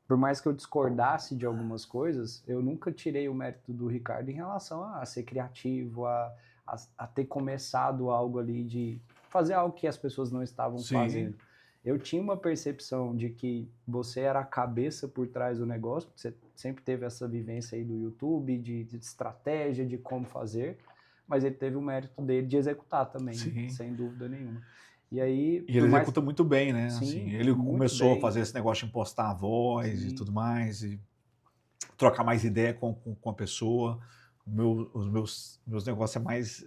por mais que eu discordasse de algumas coisas, eu nunca tirei o mérito do Ricardo em relação a ser criativo, a ter começado algo ali de fazer algo que as pessoas não estavam fazendo. Eu tinha uma percepção de que você era a cabeça por trás do negócio, você sempre teve essa vivência aí do YouTube, de estratégia, de como fazer, mas ele teve o mérito dele de executar também, sem dúvida nenhuma. E ele executa muito bem, né? Sim, assim, ele começou a fazer esse negócio de impostar a voz e tudo mais, e trocar mais ideia com a pessoa. Os meus negócios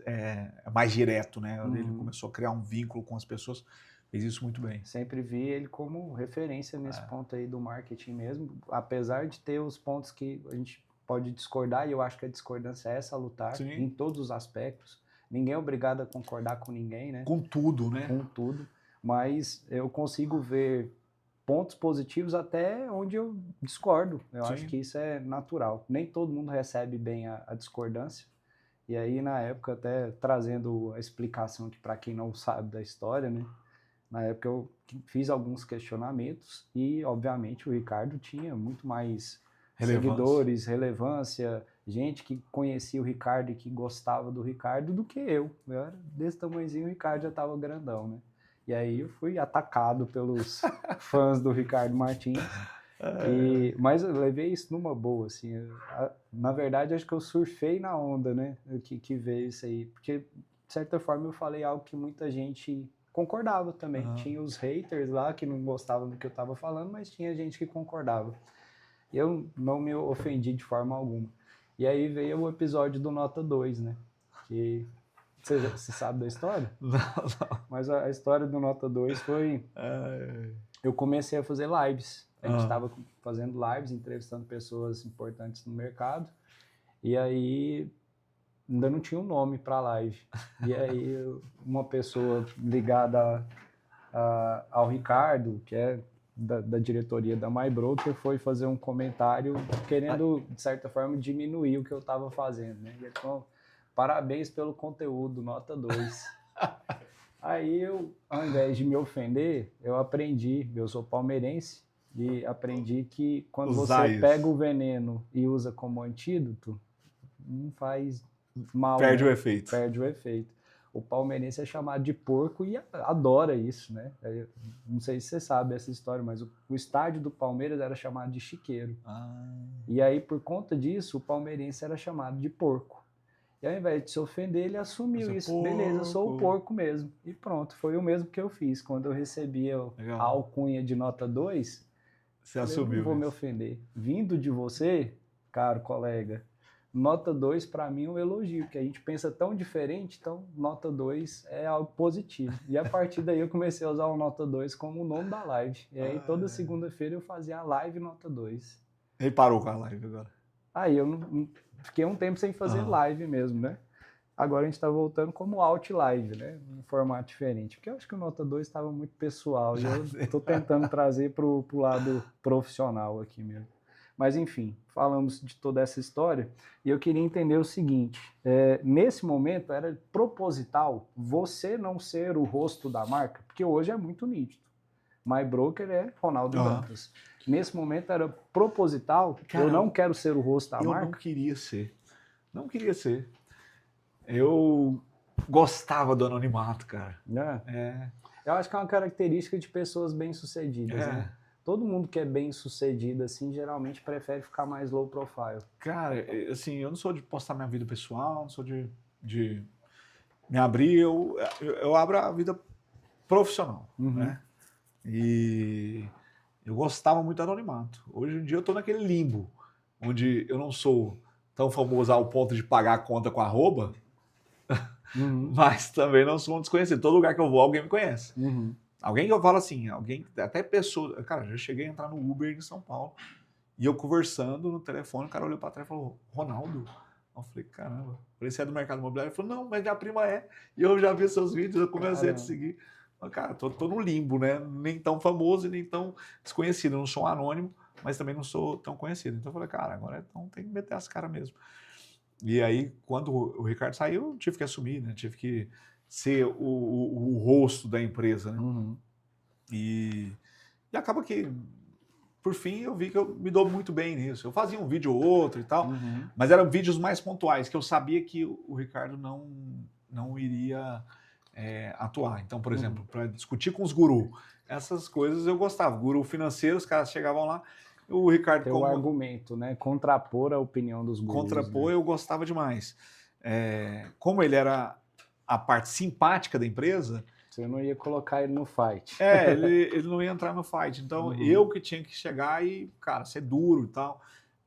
é mais direto, né? Ele começou a criar um vínculo com as pessoas, fez isso muito bem. Sempre vi ele como referência nesse ponto aí do marketing mesmo, apesar de ter os pontos que a gente pode discordar, e eu acho que a discordância é salutar em todos os aspectos. Ninguém é obrigado a concordar com ninguém, né? Com tudo, né? Com tudo. Mas eu consigo ver pontos positivos até onde eu discordo. Eu acho que isso é natural. Nem todo mundo recebe bem a discordância. E aí, na época, até trazendo a explicação aqui para quem não sabe da história, né? Na época eu fiz alguns questionamentos e, obviamente, o Ricardo tinha muito mais seguidores, relevância, gente que conhecia o Ricardo e que gostava do Ricardo do que eu. Eu era desse tamanhozinho, o Ricardo já estava grandão, né? E aí eu fui atacado pelos fãs do Ricardo Martins. Mas eu levei isso numa boa, assim. Na verdade, acho que eu surfei na onda, né? Que veio isso aí. Porque, de certa forma, eu falei algo que muita gente concordava também. Tinha os haters lá que não gostavam do que eu estava falando, mas tinha gente que concordava. Eu não me ofendi de forma alguma. E aí veio o episódio do Nota 2, né? Que você sabe da história? Não. Mas a história do Nota 2 foi... Eu comecei a fazer lives. A gente estava fazendo lives, entrevistando pessoas importantes no mercado. E aí ainda não tinha um nome para a live. E aí uma pessoa ligada ao Ricardo, que é da diretoria da MyBroker, foi fazer um comentário querendo, de certa forma, diminuir o que eu estava fazendo, né? E então, parabéns pelo conteúdo, Nota 2. Aí eu, ao invés de me ofender, eu aprendi, eu sou palmeirense, E aprendi que quando Usar você isso. pega o veneno e usa como antídoto, não faz mal, Perde né? o efeito. Perde o efeito. O palmeirense é chamado de porco e adora isso, né? Não sei se você sabe essa história, mas o estádio do Palmeiras era chamado de chiqueiro. E aí, por conta disso, o palmeirense era chamado de porco. E ao invés de se ofender, ele assumiu isso. Porco. Beleza, eu sou o porco mesmo. E pronto, foi o mesmo que eu fiz. Quando eu recebi a alcunha de nota 2, você falei, assumiu não vou isso. me ofender. Vindo de você, caro colega, nota 2 para mim é um elogio, porque a gente pensa tão diferente, então nota 2 é algo positivo. E a partir daí eu comecei a usar o nota 2 como o nome da live. E aí toda segunda-feira eu fazia a live nota 2. Ele parou com a live agora. Aí eu não fiquei um tempo sem fazer live mesmo, né? Agora a gente está voltando como Out Live, né? Um formato diferente. Porque eu acho que o Nota 2 estava muito pessoal e eu estou tentando trazer para o lado profissional aqui mesmo. Mas enfim, falamos de toda essa história e eu queria entender o seguinte: nesse momento era proposital você não ser o rosto da marca? Porque hoje é muito nítido. My Broker é Ronaldo Dantas. Nesse momento era proposital, cara, eu não quero ser o rosto da marca? Eu não queria ser. Não queria ser. Eu gostava do anonimato, cara. Eu acho que é uma característica de pessoas bem-sucedidas, né? Todo mundo que é bem-sucedido, assim, geralmente prefere ficar mais low profile. Cara, assim, eu não sou de postar minha vida pessoal, não sou de me abrir, eu abro a vida profissional, né? E eu gostava muito do anonimato. Hoje em dia eu tô naquele limbo, onde eu não sou tão famoso ao ponto de pagar a conta com arroba, mas também não sou um desconhecido. Todo lugar que eu vou, alguém me conhece. Alguém que eu falo assim, até pessoa... Cara, já cheguei a entrar no Uber em São Paulo, e eu conversando no telefone, o cara olhou pra trás e falou, Ronaldo? Eu falei, caramba, você é do mercado imobiliário? Ele falou, não, mas minha prima é. E eu já vi seus vídeos, eu comecei a te seguir. Mas, cara, tô no limbo, né? Nem tão famoso e nem tão desconhecido. Eu não sou um anônimo, mas também não sou tão conhecido. Então eu falei, cara, agora então tem que meter as caras mesmo. E aí, quando o Ricardo saiu, eu tive que assumir, né? Tive que ser o rosto da empresa, né? E acaba que, por fim, eu vi que eu me dou muito bem nisso. Eu fazia um vídeo ou outro e tal, mas eram vídeos mais pontuais, que eu sabia que o Ricardo não iria atuar. Então, por exemplo, para discutir com os gurus, essas coisas eu gostava. Guru financeiro, os caras chegavam lá, o Ricardo... Ter o argumento, né? Contrapor a opinião dos gurus. Contrapor, né? Eu gostava demais. Como ele era a parte simpática da empresa... Você não ia colocar ele no fight. Ele não ia entrar no fight. Então, eu que tinha que chegar e, cara, ser duro e tal.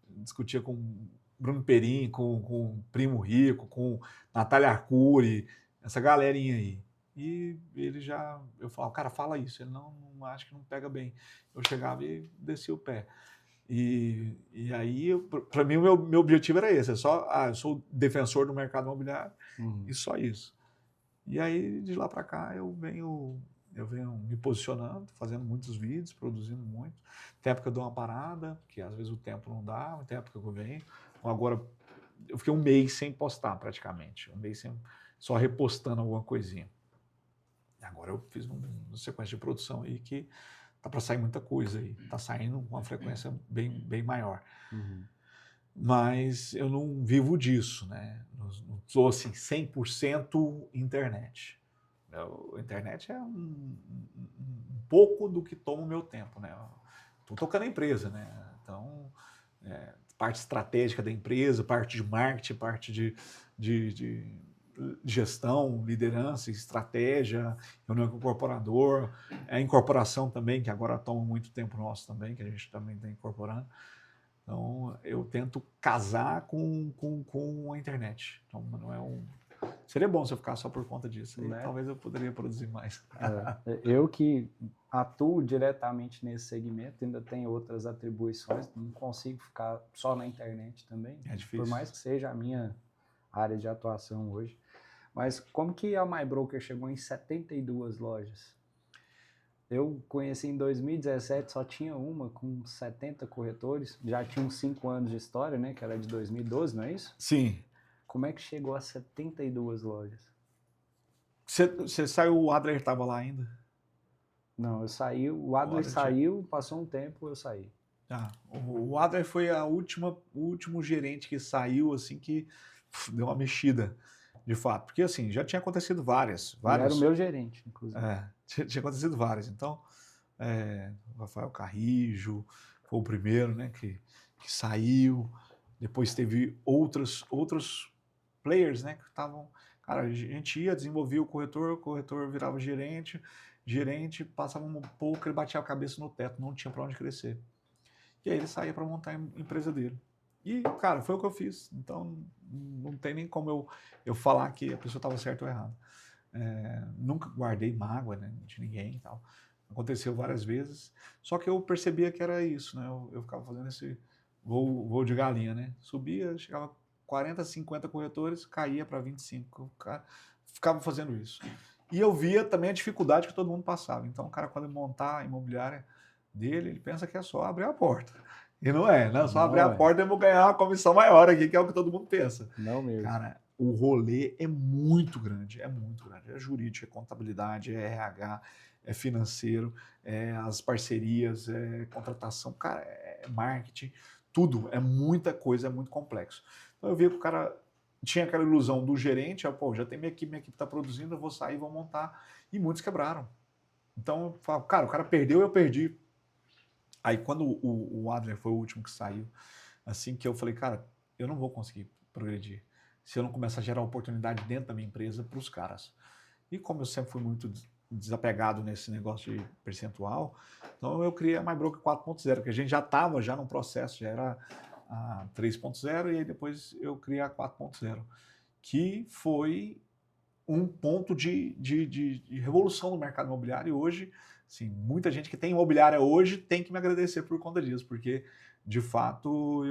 Discutia com Bruno Perim, com Primo Rico, com Natália Arcuri, essa galerinha aí. E ele eu falava, cara, fala isso. Ele não acho que não pega bem. Eu chegava e descia o pé. E aí, para mim, o meu objetivo era esse. Eu sou defensor do mercado imobiliário e só isso. E aí, de lá para cá, eu venho me posicionando, fazendo muitos vídeos, produzindo muito. Tem época que eu dou uma parada, porque às vezes o tempo não dá, tem época que eu venho. Agora, eu fiquei um mês sem postar praticamente, só repostando alguma coisinha. Agora eu fiz uma sequência de produção aí que tá para sair muita coisa aí, tá saindo com uma frequência bem maior. Mas eu não vivo disso, né? Não sou assim 100% internet. A internet é um pouco do que toma o meu tempo, né? Estou tocando a empresa, né? Então, parte estratégica da empresa, parte de marketing, parte de gestão, liderança, estratégia, reunião com o incorporador, a incorporação também, que agora toma muito tempo nosso também, que a gente também está incorporando. Então, eu tento casar com a internet. Então, não é seria bom se eu ficar só por conta disso. Aí, né? Talvez eu poderia produzir mais. Eu que atuo diretamente nesse segmento, ainda tenho outras atribuições, não consigo ficar só na internet também. É difícil. Por mais que seja a minha área de atuação hoje. Mas como que a My Broker chegou em 72 lojas? Eu conheci em 2017, só tinha uma com 70 corretores, já tinha uns 5 anos de história, né, que era de 2012, não é isso? Sim. Como é que chegou a 72 lojas? Você saiu, o Adler estava lá ainda? Não, eu saí, o Adler saiu, passou um tempo, eu saí. O Adler foi o último gerente que saiu, assim, que deu uma mexida, de fato. Porque, assim, já tinha acontecido várias. Ele era o meu gerente, inclusive. Tinha acontecido várias. Então, o Rafael Carrijo foi o primeiro, né, que saiu. Depois teve outros players, né, que estavam... Cara, a gente ia, desenvolvia o corretor virava gerente, passava um pouco, ele batia a cabeça no teto, não tinha para onde crescer. E aí ele saía para montar a empresa dele. E, cara, foi o que eu fiz. Então, não tem nem como eu falar que a pessoa estava certa ou errada. Nunca guardei mágoa, né, de ninguém e tal. Aconteceu várias vezes. Só que eu percebia que era isso, né? Eu ficava fazendo esse voo de galinha, né? Subia, chegava 40, 50 corretores, caía para 25. Ficava fazendo isso. E eu via também a dificuldade que todo mundo passava. Então, o cara, quando montar a imobiliária dele, ele pensa que é só abrir a porta. E não é, né? Só abrir a porta e eu vou ganhar uma comissão maior aqui, que é o que todo mundo pensa. Não mesmo. Cara, o rolê é muito grande, é muito grande. É jurídico, é contabilidade, é RH, é financeiro, é as parcerias, é contratação, cara, é marketing, tudo. É muita coisa, é muito complexo. Então eu vi que o cara tinha aquela ilusão do gerente, pô, já tem minha equipe está produzindo, eu vou sair, vou montar. E muitos quebraram. Então eu falo, cara, o cara perdeu, eu perdi. Aí quando o Adler foi o último que saiu, assim que eu falei, cara, eu não vou conseguir progredir se eu não começar a gerar oportunidade dentro da minha empresa para os caras. E como eu sempre fui muito desapegado nesse negócio de percentual, então eu criei a MyBroker 4.0, que a gente já estava no processo, já era a 3.0 e aí depois eu criei a 4.0, que foi um ponto de revolução no mercado imobiliário. E hoje, assim, muita gente que tem imobiliária hoje tem que me agradecer por conta disso, porque de fato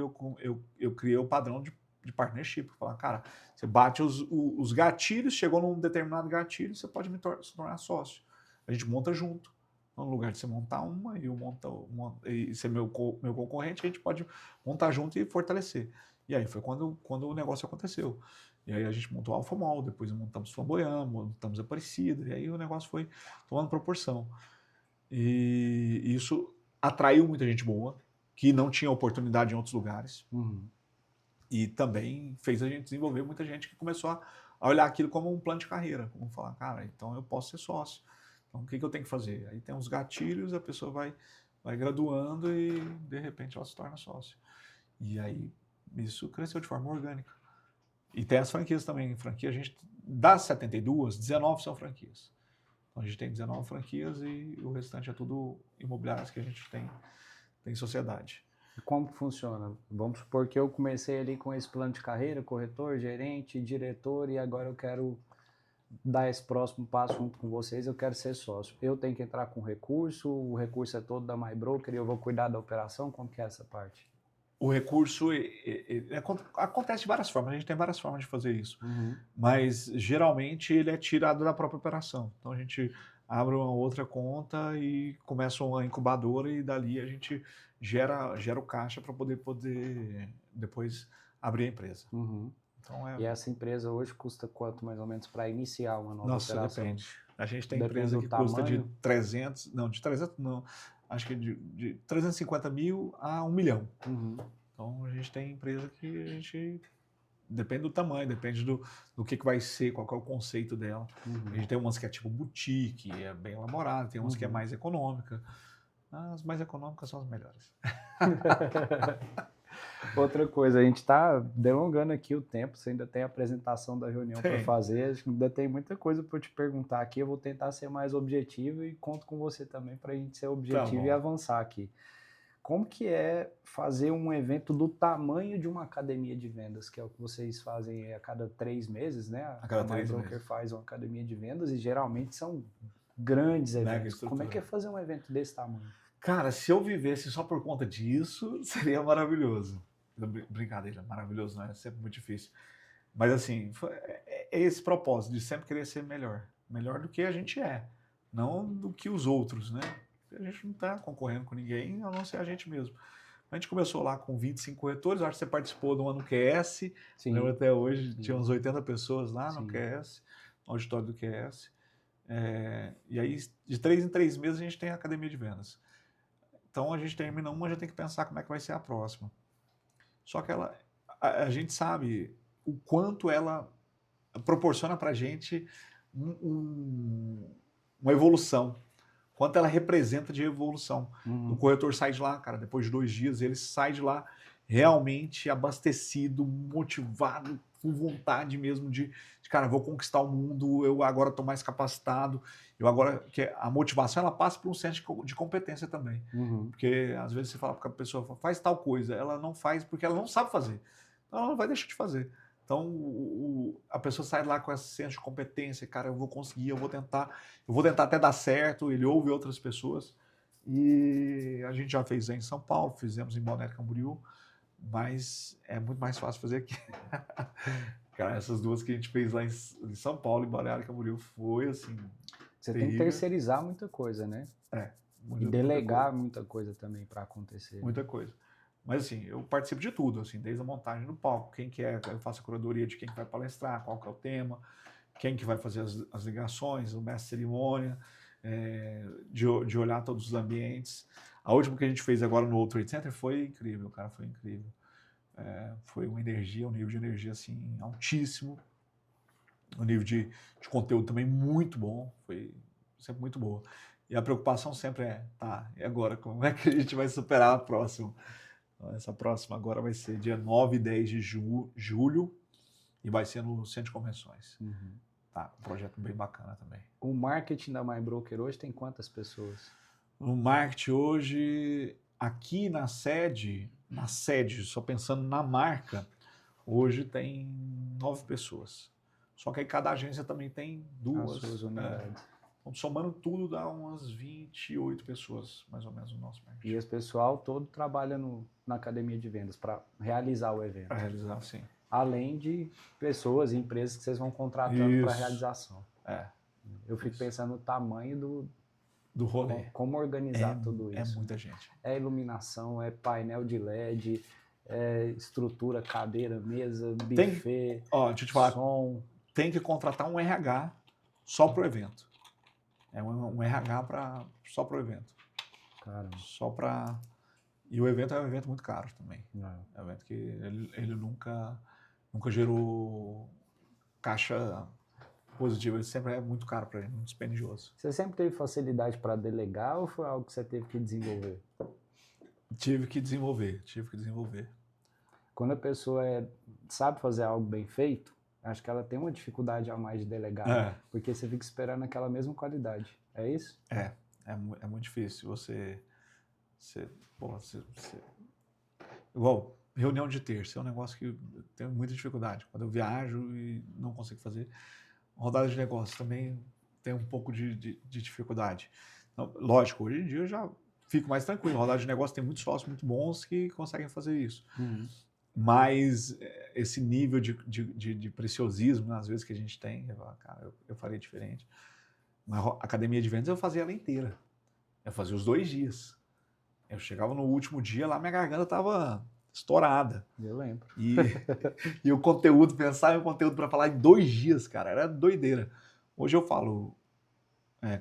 eu criei o padrão de partnership. Falar, cara, você bate os gatilhos, chegou num determinado gatilho, você pode se tornar sócio. A gente monta junto. Então, no lugar de você montar uma e eu e ser meu concorrente, a gente pode montar junto e fortalecer. E aí foi quando o negócio aconteceu. E aí a gente montou a Alfa Mall, depois montamos Flamboyant, montamos Aparecida, e aí o negócio foi tomando proporção. E isso atraiu muita gente boa, que não tinha oportunidade em outros lugares. Uhum. E também fez a gente desenvolver muita gente que começou a olhar aquilo como um plano de carreira, como falar, cara, então eu posso ser sócio. Então o que eu tenho que fazer? Aí tem uns gatilhos, a pessoa vai graduando e de repente ela se torna sócio. E aí isso cresceu de forma orgânica. E tem as franquias também. A gente, das 72, 19 são franquias. Então a gente tem 19 franquias e o restante é tudo imobiliários que a gente tem sociedade. E como que funciona? Vamos supor que eu comecei ali com esse plano de carreira, corretor, gerente, diretor, e agora eu quero dar esse próximo passo junto com vocês, eu quero ser sócio. Eu tenho que entrar com recurso, o recurso é todo da MyBroker e eu vou cuidar da operação? Como que é essa parte? O recurso acontece de várias formas, a gente tem várias formas de fazer isso, mas geralmente ele é tirado da própria operação. Então a gente abre uma outra conta e começa uma incubadora e dali a gente gera o caixa para poder depois abrir a empresa. Então, e essa empresa hoje custa quanto mais ou menos para iniciar uma nova operação? Nossa, depende. A gente tem empresa que custa de 300 não, acho que de 350 mil a 1 milhão. Então a gente tem empresa que a gente depende do tamanho, depende do que vai ser, qual é o conceito dela. A gente tem umas que é tipo boutique, é bem elaborada, tem umas que é mais econômica. As mais econômicas são as melhores. Outra coisa, a gente está delongando aqui o tempo, você ainda tem a apresentação da reunião para fazer, acho que ainda tem muita coisa para eu te perguntar aqui, eu vou tentar ser mais objetivo e conto com você também para a gente ser objetivo e avançar aqui. Como que é fazer um evento do tamanho de uma academia de vendas, que é o que vocês fazem a cada 3 meses, né? A cada 3 meses. A MyBroker faz uma academia de vendas e geralmente são grandes eventos. Como é que é fazer um evento desse tamanho? Cara, se eu vivesse só por conta disso, seria maravilhoso. Brincadeira, maravilhoso, não é sempre muito difícil. Mas assim, é esse propósito de sempre querer ser melhor. Melhor do que a gente é, não do que os outros, né? A gente não está concorrendo com ninguém, a não ser a gente mesmo. A gente começou lá com 25 corretores, acho que você participou do ano QS, lembro até hoje, tinha uns 80 pessoas lá no QS, no auditório do QS. E aí, de 3 em 3 meses, a gente tem a academia de vendas. Então, a gente termina uma, já tem que pensar como é que vai ser a próxima. Só que a gente sabe o quanto ela proporciona para a gente uma evolução, quanto ela representa de evolução. O corretor sai de lá, cara, depois de 2 dias, ele sai de lá realmente abastecido, motivado, com vontade mesmo de cara, vou conquistar o mundo, eu agora estou mais capacitado, que a motivação ela passa por um senso de competência também. Porque às vezes você fala para a pessoa, faz tal coisa, ela não faz porque ela não sabe fazer. Então ela não vai deixar de fazer. Então a pessoa sai lá com esse senso de competência, cara, eu vou conseguir, eu vou tentar até dar certo, ele ouve outras pessoas. E a gente já fez em São Paulo, fizemos em Balneário Camboriú, mas é muito mais fácil fazer aqui. Cara, essas 2 que a gente fez lá em São Paulo, em Balneário Camboriú, foi assim. Você tem que terceirizar muita coisa, né? E delegar muita coisa também para acontecer. Muita coisa. Mas assim, eu participo de tudo, assim, desde a montagem do palco, eu faço a curadoria de quem que vai palestrar, qual que é o tema, quem que vai fazer as ligações, o mestre de cerimônia, de olhar todos os ambientes. A última que a gente fez agora no World Trade Center foi incrível, cara, foi incrível. Foi um nível de energia assim altíssimo, um nível de conteúdo também muito bom, foi sempre muito boa. E a preocupação sempre e agora, como é que a gente vai superar a próxima? Então, essa próxima agora vai ser dia 9 e 10 de julho e vai ser no Centro de Convenções. Um projeto bem bacana também. O marketing da MyBroker hoje tem quantas pessoas? No marketing hoje, aqui na sede, só pensando na marca, hoje tem 9 pessoas. Só que aí cada agência também tem 2. As suas unidades. Então, somando tudo, dá umas 28 pessoas, mais ou menos, no nosso marketing. E esse pessoal todo trabalha na academia de vendas para realizar o evento. Para realizar, sim. Além de pessoas e empresas que vocês vão contratando para realização. Eu fico pensando no tamanho do rolê. Como organizar tudo isso. É muita gente. É iluminação, é painel de LED, é estrutura, cadeira, mesa, buffet, deixa eu te falar, som. Tem que contratar um RH só para o evento. É um RH só para o evento. Caramba. E o evento é um evento muito caro também. É um evento que ele nunca gerou caixa positiva. Ele sempre é muito caro para ele, muito dispendioso. Você sempre teve facilidade para delegar ou foi algo que você teve que desenvolver? Tive que desenvolver. Quando a pessoa sabe fazer algo bem feito, acho que ela tem uma dificuldade a mais de delegar, porque você fica esperando aquela mesma qualidade. É isso? É muito difícil. Igual, reunião de terça é um negócio que eu tenho muita dificuldade. Quando eu viajo e não consigo fazer. Rodada de negócio também tem um pouco de dificuldade. Então, lógico, hoje em dia eu já fico mais tranquilo. Rodada de negócio tem muitos sócios muito bons que conseguem fazer isso. Mas esse nível de preciosismo, às vezes, que a gente tem, eu faria diferente. Na academia de vendas eu fazia ela inteira. Eu fazia os 2 dias. Eu chegava no último dia, lá minha garganta estava estourada. Eu lembro. E o conteúdo, pensar em conteúdo para falar em 2 dias, cara, era doideira. Hoje eu falo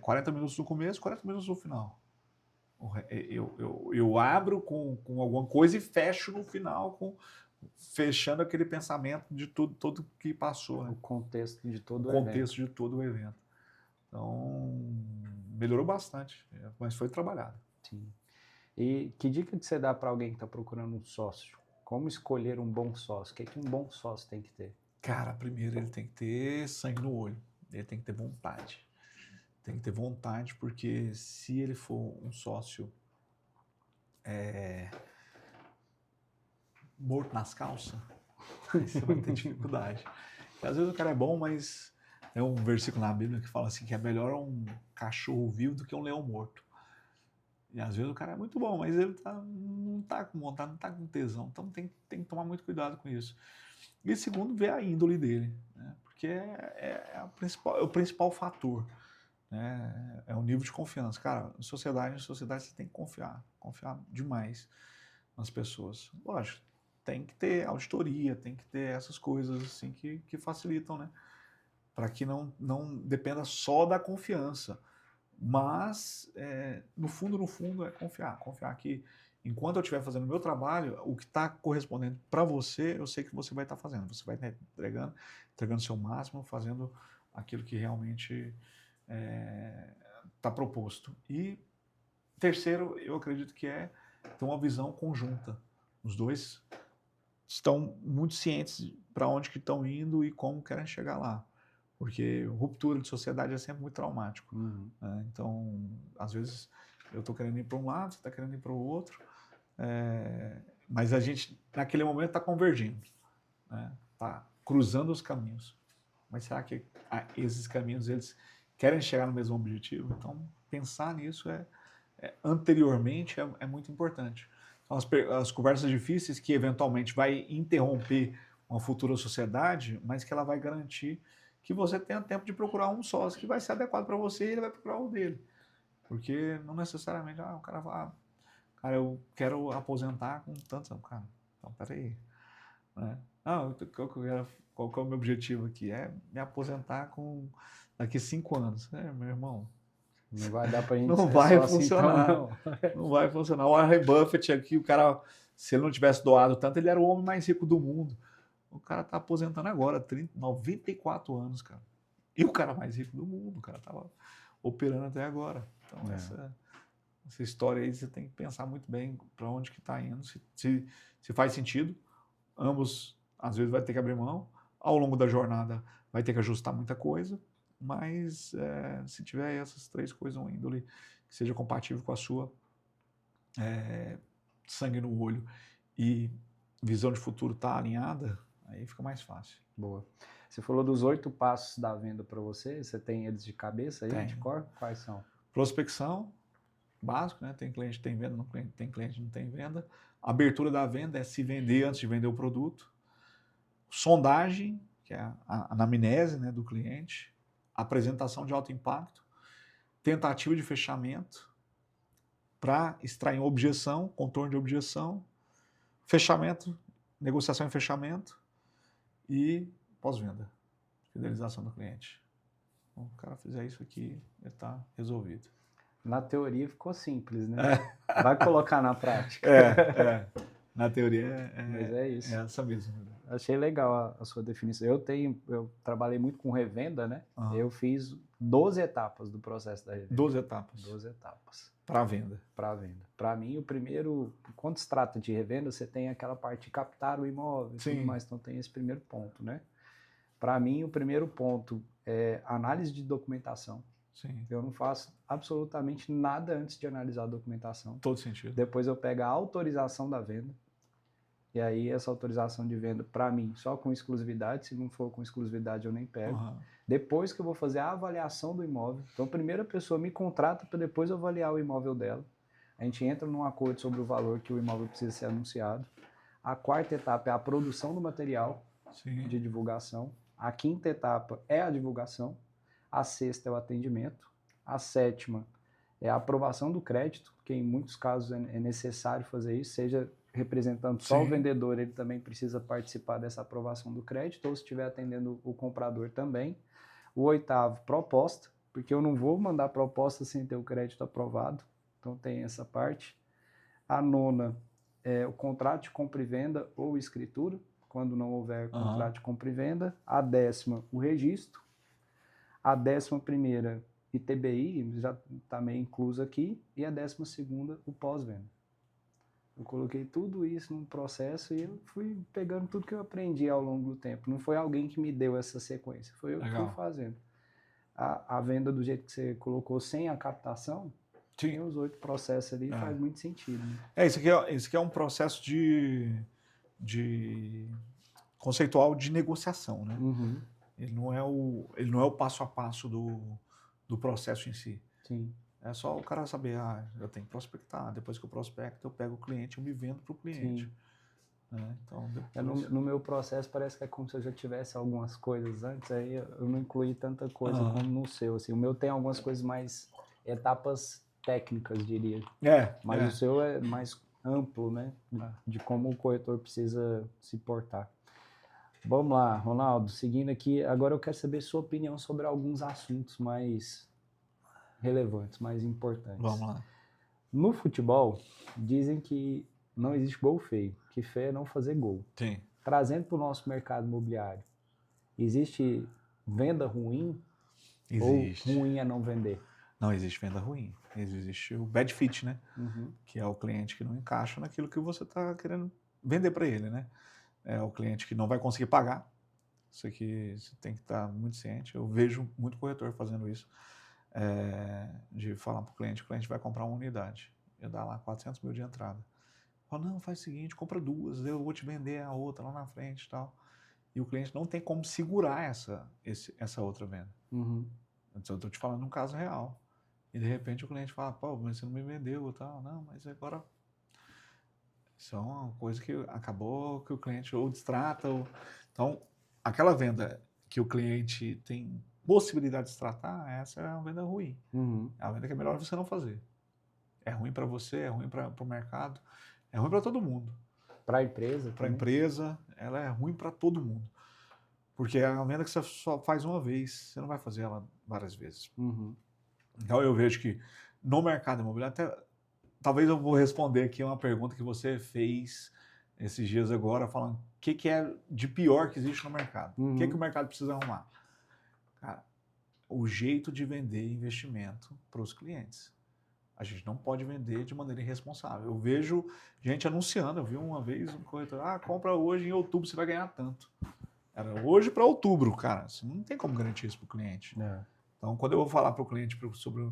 40 minutos no começo, 40 minutos no final. Eu abro com alguma coisa e fecho no final, fechando aquele pensamento de tudo que passou. Né? O contexto de todo o evento. Então, melhorou bastante, mas foi trabalhado. Sim. E que dica que você dá para alguém que está procurando um sócio? Como escolher um bom sócio? O que é que um bom sócio tem que ter? Cara, primeiro ele tem que ter sangue no olho. Ele tem que ter vontade. Tem que ter vontade, porque se ele for um sócio morto nas calças, você vai ter dificuldade. E às vezes o cara é bom, mas tem um versículo na Bíblia que fala assim que é melhor um cachorro vivo do que um leão morto. E às vezes o cara é muito bom, mas ele não tá com vontade, não tá com tesão. Então tem que tomar muito cuidado com isso. E segundo, ver a índole dele, né? Porque é o principal fator. Né? É o nível de confiança. Cara, em sociedade você tem que confiar demais nas pessoas. Lógico, tem que ter auditoria, tem que ter essas coisas assim que facilitam, né? para que não dependa só da confiança. Mas, no fundo, é confiar que enquanto eu estiver fazendo o meu trabalho, o que está correspondendo para você, eu sei que você vai estar fazendo. Você vai estar entregando o seu máximo, fazendo aquilo que realmente está proposto. E terceiro, eu acredito que é ter uma visão conjunta. Os dois estão muito cientes para onde que estão indo e como querem chegar lá. Porque ruptura de sociedade é sempre muito traumático. Né? Então, às vezes, eu estou querendo ir para um lado, você está querendo ir para o outro, mas a gente, naquele momento, está convergindo. Está cruzando os caminhos. Mas será que esses caminhos eles querem chegar no mesmo objetivo? Então, pensar nisso anteriormente é muito importante. Então, as conversas difíceis que eventualmente vai interromper uma futura sociedade, mas que ela vai garantir que você tenha tempo de procurar um sócio que vai ser adequado para você e ele vai procurar o dele. Porque não necessariamente, o cara vai, cara, eu quero aposentar com tantos anos. Cara, então, peraí. Né? Qual que é o meu objetivo aqui? É me aposentar daqui a 5 anos. Meu irmão, não vai dar pra gente não ser vai sócio, funcionar. então, não. Não vai funcionar. O Warren Buffett aqui, o cara, se ele não tivesse doado tanto, ele era o homem mais rico do mundo. O cara tá aposentando agora, 94 anos, cara. E o cara mais rico do mundo, o cara tava operando até agora. Então, essa história aí você tem que pensar muito bem para onde que está indo, se faz sentido. Ambos, às vezes, vai ter que abrir mão. Ao longo da jornada, vai ter que ajustar muita coisa. Mas, se tiver essas 3 coisas, uma índole que seja compatível com a sua, sangue no olho e visão de futuro tá alinhada, aí fica mais fácil. Boa. Você falou dos 8 passos da venda para você. Você tem eles de cabeça aí, de cor? Quais são? Prospecção, básico, né? Tem cliente que tem venda, tem cliente que não tem venda. Abertura da venda é se vender antes de vender o produto. Sondagem, que é a anamnese, né, do cliente. Apresentação de alto impacto. Tentativa de fechamento para extrair objeção, contorno de objeção. Fechamento, negociação e fechamento. E pós-venda, fidelização do cliente. Então, o cara fizer isso aqui, ele está resolvido. Na teoria ficou simples, né? Vai colocar na prática. Na teoria Mas é isso. É essa mesmo. Achei legal a sua definição. Eu trabalhei muito com revenda, né? Eu fiz 12 etapas do processo da revenda. 12 etapas. 12 etapas. Para venda. Para venda. Para mim, o primeiro, quando se trata de revenda, você tem aquela parte de captar o imóvel e tudo mais, então tem esse primeiro ponto, né? Para mim, o primeiro ponto é análise de documentação. Sim. Eu não faço absolutamente nada antes de analisar a documentação. Todo sentido. Depois eu pego a autorização da venda. E aí essa autorização de venda, para mim, só com exclusividade. Se não for com exclusividade, eu nem pego. Depois que eu vou fazer a avaliação do imóvel. Então, primeiro a pessoa me contrata para depois eu avaliar o imóvel dela. A gente entra num acordo sobre o valor que o imóvel precisa ser anunciado. A quarta etapa é a produção do material de divulgação. A quinta etapa é a divulgação. A sexta é o atendimento. A sétima é a aprovação do crédito, que em muitos casos é necessário fazer isso, seja representando só o vendedor, ele também precisa participar dessa aprovação do crédito, ou se estiver atendendo o comprador também. O oitavo, proposta, porque eu não vou mandar proposta sem ter o crédito aprovado, então tem essa parte. A nona é o contrato de compra e venda ou escritura, quando não houver contrato de compra e venda. A décima, o registro. A 11ª, ITBI, já está meio incluso aqui. E a 12ª, o pós-venda. Eu coloquei tudo isso num processo e eu fui pegando tudo que eu aprendi ao longo do tempo. Não foi alguém que me deu essa sequência, foi eu que fui fazendo. A venda do jeito que você colocou, sem a captação, tem os 8 processos ali, faz muito sentido. Né? Isso aqui é um processo de conceitual de negociação, né? Ele não é o passo a passo do processo em si. Sim. É só o cara saber, eu tenho que prospectar. Depois que eu prospecto, eu pego o cliente, eu me vendo para o cliente. Então, depois... no meu processo parece que é como se eu já tivesse algumas coisas antes, aí eu não incluí tanta coisa como no seu. Assim. O meu tem algumas coisas mais, etapas técnicas, diria. Mas o seu é mais amplo, né? De como o corretor precisa se portar. Vamos lá, Ronaldo, seguindo aqui, agora eu quero saber sua opinião sobre alguns assuntos mais relevantes, mais importantes. Vamos lá. No futebol, dizem que não existe gol feio, que feio é não fazer gol. Sim. Trazendo para o nosso mercado imobiliário, existe venda ruim Existe. ou ruim é não vender? Não existe venda ruim. Existe o bad fit, né? Uhum. Que é o cliente que não encaixa naquilo que você está querendo vender para ele, né? É o cliente que não vai conseguir pagar. Isso aqui você tem que estar muito ciente. Eu vejo muito corretor fazendo isso, de falar para o cliente vai comprar uma unidade. Eu dar lá 400 mil de entrada. Fala, não, faz o seguinte, compra duas, eu vou te vender a outra lá na frente e tal. E o cliente não tem como segurar essa outra venda. Uhum. Então, eu estou te falando um caso real. E de repente o cliente fala, pô, mas você não me vendeu e tal. Não, mas agora isso é uma coisa que acabou que o cliente ou distrata. Então, aquela venda que o cliente tem possibilidade de distratar, essa é uma venda ruim. Uhum. É uma venda que é melhor você não fazer. É ruim para você, é ruim para o mercado, é ruim para todo mundo. Para a empresa? Para a também? empresa, ela é ruim para todo mundo. Porque é uma venda que você só faz uma vez, você não vai fazer ela várias vezes. Uhum. Então eu vejo que no mercado imobiliário, talvez eu vou responder aqui uma pergunta que você fez esses dias agora, falando o que é de pior que existe no mercado. O que o mercado precisa arrumar? Cara, o jeito de vender investimento para os clientes. A gente não pode vender de maneira irresponsável. Eu vejo gente anunciando, eu vi uma vez um corretor, compra hoje, em outubro você vai ganhar tanto. Era hoje para outubro, cara. Você não tem como garantir isso para o cliente. É. Então, quando eu vou falar para o cliente sobre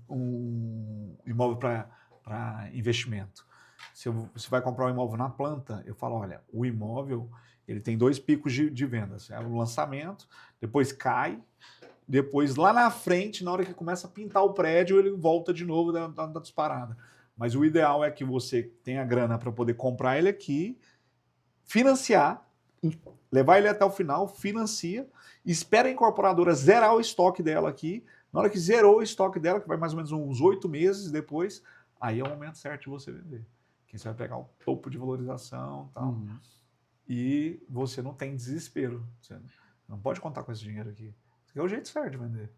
um imóvel para investimento, se você vai comprar um imóvel na planta, eu falo, olha, o imóvel ele tem 2 picos de vendas. É o lançamento, depois cai, depois lá na frente, na hora que começa a pintar o prédio, ele volta de novo da disparada. Mas o ideal é que você tenha grana para poder comprar ele aqui, financiar, levar ele até o final, financia, espera a incorporadora zerar o estoque dela aqui. Na hora que zerou o estoque dela, que vai mais ou menos uns 8 meses depois, aí é o momento certo de você vender. Que você vai pegar o topo de valorização e tal. Uhum. E você não tem desespero. Você não pode contar com esse dinheiro aqui. Esse aqui é o jeito certo de vender.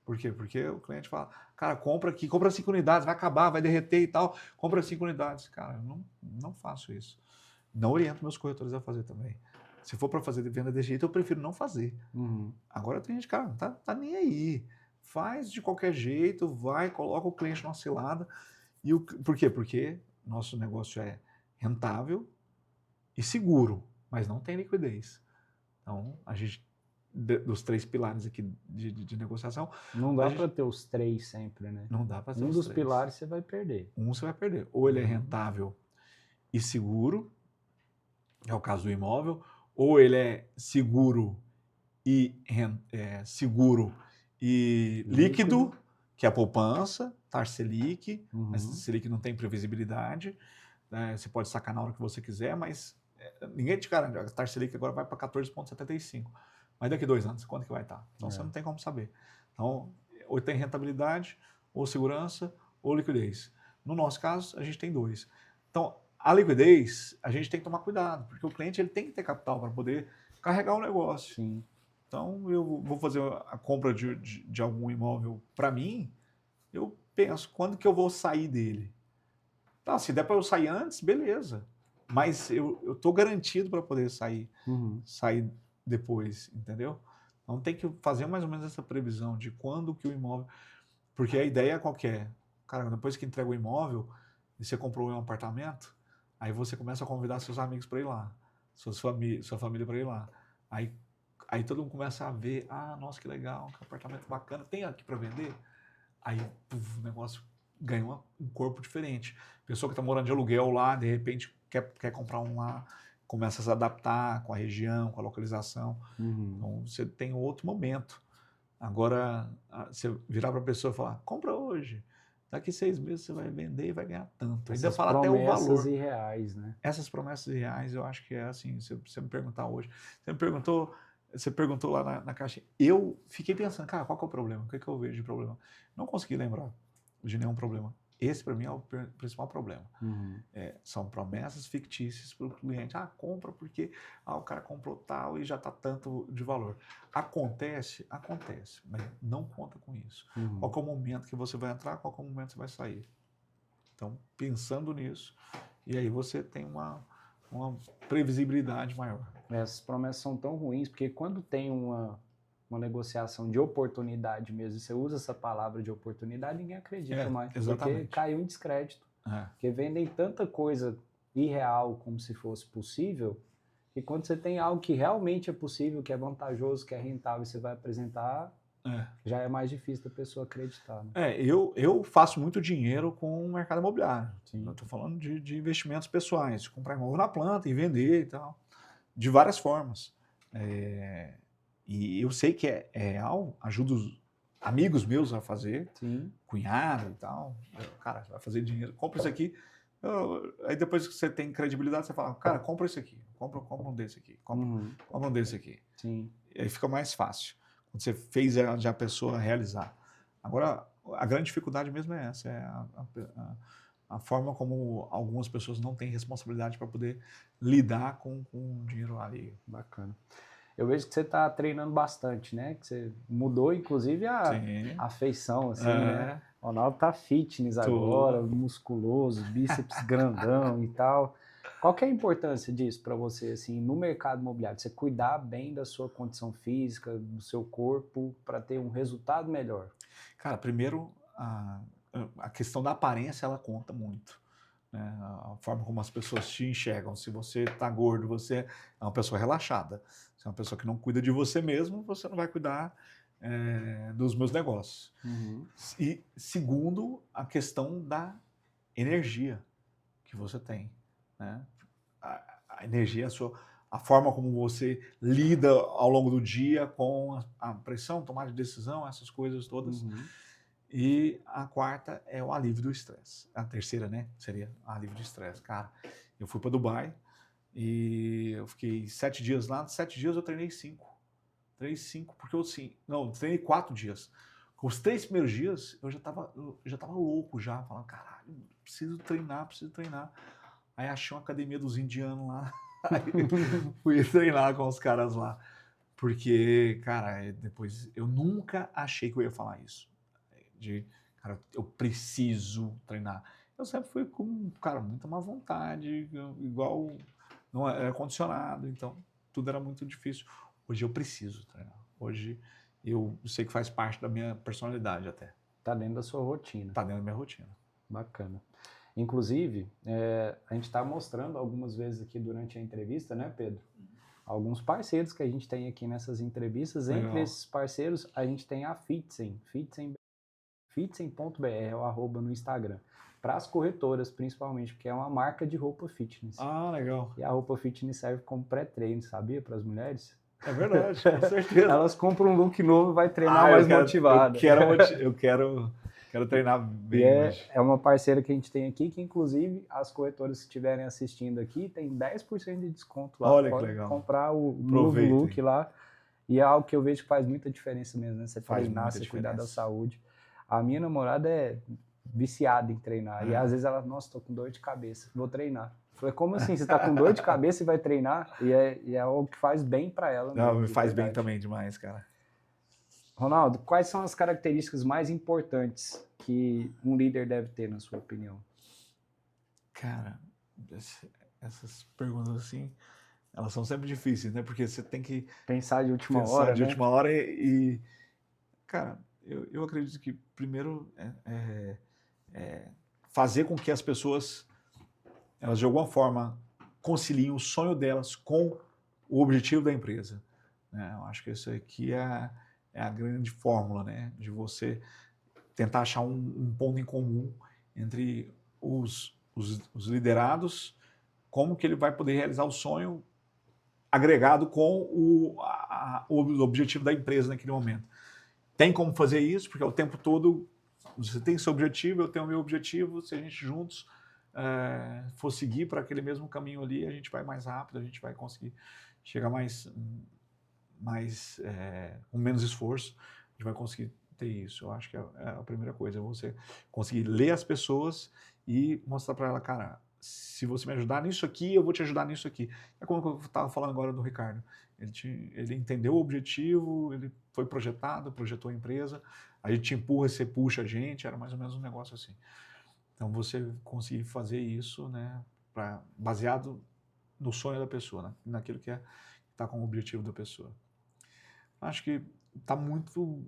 Por quê? Porque o cliente fala, cara, compra aqui, compra 5 unidades, vai acabar, vai derreter e tal, compra 5 unidades. Cara, eu não faço isso. Não oriento meus corretores a fazer também. Se for para fazer venda desse jeito, eu prefiro não fazer. Uhum. Agora tem gente, cara, não tá nem aí. Faz de qualquer jeito, vai, coloca o cliente numa cilada. Por quê? Porque nosso negócio é rentável e seguro, mas não tem liquidez. Então, a gente, dos 3 pilares aqui de negociação... Não dá para ter os 3 sempre, né? Não dá para ter Um os dos 3. pilares você vai perder. Um você vai perder. Ou ele é rentável e seguro, é o caso do imóvel, ou ele é seguro e líquido, que é a poupança, taxa Selic, mas Selic não tem previsibilidade, né? Você pode sacar na hora que você quiser, mas ninguém te garante, a taxa Selic agora vai para 14,75, mas daqui 2 anos, quanto que vai estar? Então você não tem como saber. Então, ou tem rentabilidade, ou segurança, ou liquidez. No nosso caso, a gente tem 2. Então, a liquidez, a gente tem que tomar cuidado, porque o cliente ele tem que ter capital para poder carregar o negócio. Sim. Então, eu vou fazer a compra de algum imóvel para mim, eu penso, quando que eu vou sair dele? Tá, se der para eu sair antes, beleza. Mas eu estou garantido para poder sair depois, entendeu? Então, tem que fazer mais ou menos essa previsão de quando que o imóvel... Porque a ideia é qualquer. Cara, depois que entrega o imóvel e você comprou um apartamento, aí você começa a convidar seus amigos para ir lá, sua família para ir lá. Aí todo mundo começa a ver, nossa, que legal, que apartamento bacana, tem aqui para vender? Aí o negócio ganha um corpo diferente. Pessoa que está morando de aluguel lá, de repente quer comprar um lá, começa a se adaptar com a região, com a localização. Então você tem outro momento. Agora, você virar para a pessoa e falar, compra hoje, daqui 6 meses você vai vender e vai ganhar tanto. Ainda fala até o valor. Promessas irreais, né? Essas promessas reais, eu acho que é assim, se você me perguntar hoje, você perguntou lá na caixa, eu fiquei pensando, cara, qual que é o problema? O que eu vejo de problema? Não consegui lembrar de nenhum problema. Esse, para mim, é o principal problema. Uhum. São promessas fictícias para o cliente. Compra porque o cara comprou tal e já está tanto de valor. Acontece, mas não conta com isso. Uhum. Qual que é o momento que você vai entrar, qual que é o momento que você vai sair. Então, pensando nisso, e aí você tem uma previsibilidade maior. Essas promessas são tão ruins, porque quando tem uma negociação de oportunidade mesmo, você usa essa palavra de oportunidade, ninguém acredita mais, exatamente. porque caiu em descrédito. Porque vendem tanta coisa irreal como se fosse possível, que quando você tem algo que realmente é possível, que é vantajoso, que é rentável, e você vai apresentar, já é mais difícil da pessoa acreditar. Né? Eu faço muito dinheiro com o mercado imobiliário. Sim. Eu estou falando de investimentos pessoais, de comprar imóvel na planta e vender e tal, de várias formas. E eu sei que é real, ajudo os amigos meus a fazer, Sim. cunhado e tal. Cara, vai fazer dinheiro, compra isso aqui. Aí depois que você tem credibilidade, você fala, cara, compra isso aqui, compra um desse aqui, compra um desse aqui. Sim. E aí fica mais fácil, quando você fez já a pessoa realizar. Agora, a grande dificuldade mesmo é essa, a forma como algumas pessoas não têm responsabilidade para poder lidar com o dinheiro alheio. Bacana. Eu vejo que você está treinando bastante, né? Que você mudou, inclusive, a feição, assim, né? O Ronaldo tá fitness agora, musculoso, bíceps grandão e tal. Qual que é a importância disso para você, assim, no mercado imobiliário? Você cuidar bem da sua condição física, do seu corpo, para ter um resultado melhor? Cara, primeiro, a questão da aparência, ela conta muito. Né? A forma como as pessoas te enxergam. Se você está gordo, você é uma pessoa relaxada. Se é uma pessoa que não cuida de você mesmo, você não vai cuidar dos meus negócios. Uhum. E segundo, a questão da energia que você tem. Né? A energia, a forma como você lida ao longo do dia com a pressão, tomada de decisão, essas coisas todas. Uhum. E a quarta é o alívio do estresse. A terceira, né, seria alívio do estresse. Cara, eu fui para Dubai e eu fiquei 7 dias lá. 7 dias eu treinei 5. Treinei 5 porque eu treinei 4 dias. Com os 3 primeiros dias eu já tava louco já, falando, caralho, preciso treinar. Aí achei uma academia dos indianos lá. Aí fui treinar com os caras lá. Porque, cara, depois eu nunca achei que eu ia falar isso. Cara, eu preciso treinar. Eu sempre fui com, cara, muita má vontade, igual não era condicionado, então tudo era muito difícil. Hoje eu preciso treinar. Hoje eu sei que faz parte da minha personalidade até. Tá dentro da sua rotina. Tá dentro da minha rotina. Bacana. Inclusive, a gente está mostrando algumas vezes aqui durante a entrevista, né, Pedro? Alguns parceiros que a gente tem aqui nessas entrevistas. Legal. Entre esses parceiros, a gente tem a Fitsen, fitsen.br, é o @ no Instagram. Para as corretoras, principalmente, porque é uma marca de roupa fitness. Ah, legal. E a roupa fitness serve como pré-treino, sabia? Para as mulheres. É verdade, com certeza. Elas compram um look novo e vai treinar mais motivada. Eu quero treinar bem hoje. É uma parceira que a gente tem aqui, que inclusive as corretoras que estiverem assistindo aqui tem 10% de desconto lá. Olha pode que legal. Comprar o novo look lá. E é algo que eu vejo que faz muita diferença mesmo, né? Você treinar, você cuidar da saúde. A minha namorada é viciada em treinar. E às vezes ela, nossa, tô com dor de cabeça, vou treinar. Eu falei, como assim? Você tá com dor de cabeça e vai treinar? E é algo que faz bem para ela. Não, me faz bem também demais, cara. Ronaldo, quais são as características mais importantes que um líder deve ter, na sua opinião? Cara, essas perguntas assim, elas são sempre difíceis, né? Porque você tem que pensar de última hora, de última hora e cara, eu acredito que primeiro fazer com que as pessoas, elas de alguma forma conciliem o sonho delas com o objetivo da empresa. Né? Eu acho que isso aqui é a grande fórmula, né? De você tentar achar um ponto em comum entre os liderados, como que ele vai poder realizar o sonho agregado com o objetivo da empresa naquele momento. Tem como fazer isso, porque o tempo todo você tem seu objetivo, eu tenho o meu objetivo, se a gente juntos for seguir para aquele mesmo caminho ali, a gente vai mais rápido, a gente vai conseguir chegar com menos esforço, a gente vai conseguir ter isso. Eu acho que é a primeira coisa, é você conseguir ler as pessoas e mostrar para ela, cara, se você me ajudar nisso aqui, eu vou te ajudar nisso aqui. É como eu estava falando agora do Ricardo. Ele entendeu o objetivo, ele foi projetou a empresa, a gente empurra, você puxa a gente, era mais ou menos um negócio assim. Então você conseguir fazer isso, né, baseado no sonho da pessoa, né, naquilo que está com o objetivo da pessoa. Acho que está muito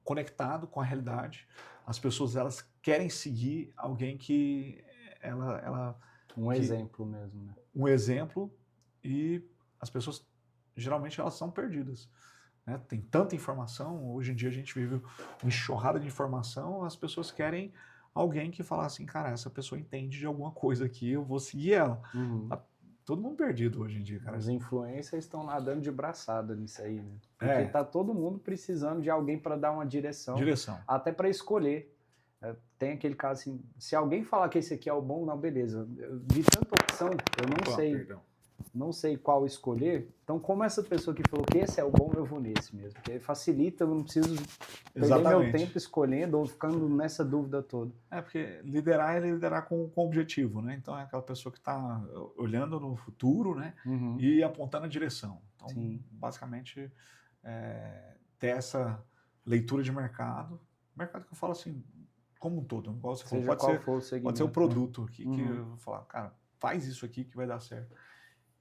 conectado com a realidade. As pessoas, elas querem seguir alguém que Um exemplo mesmo, né? Um exemplo, e as pessoas geralmente elas são perdidas, né? Tem tanta informação, hoje em dia a gente vive uma enxurrada de informação, as pessoas querem alguém que fala assim, cara, essa pessoa entende de alguma coisa aqui, eu vou seguir ela. Tá todo mundo perdido hoje em dia, cara. Os influencers estão nadando de braçada nisso aí, né? Porque tá todo mundo precisando de alguém para dar uma direção. Até para escolher. Tem aquele caso assim, se alguém falar que esse aqui é o bom, não, beleza. De tanta opção, eu não sei qual escolher. Então, como essa pessoa que falou que esse é o bom, eu vou nesse mesmo. Porque facilita, eu não preciso perder meu tempo escolhendo ou ficando nessa dúvida toda. Porque liderar é liderar com objetivo, né? Então é aquela pessoa que está olhando no futuro, né? E apontando a direção. Então, basicamente, ter essa leitura de mercado. Mercado que eu falo assim, como um todo. Igual você falou, pode ser o produto aqui, que eu vou falar, cara, faz isso aqui que vai dar certo.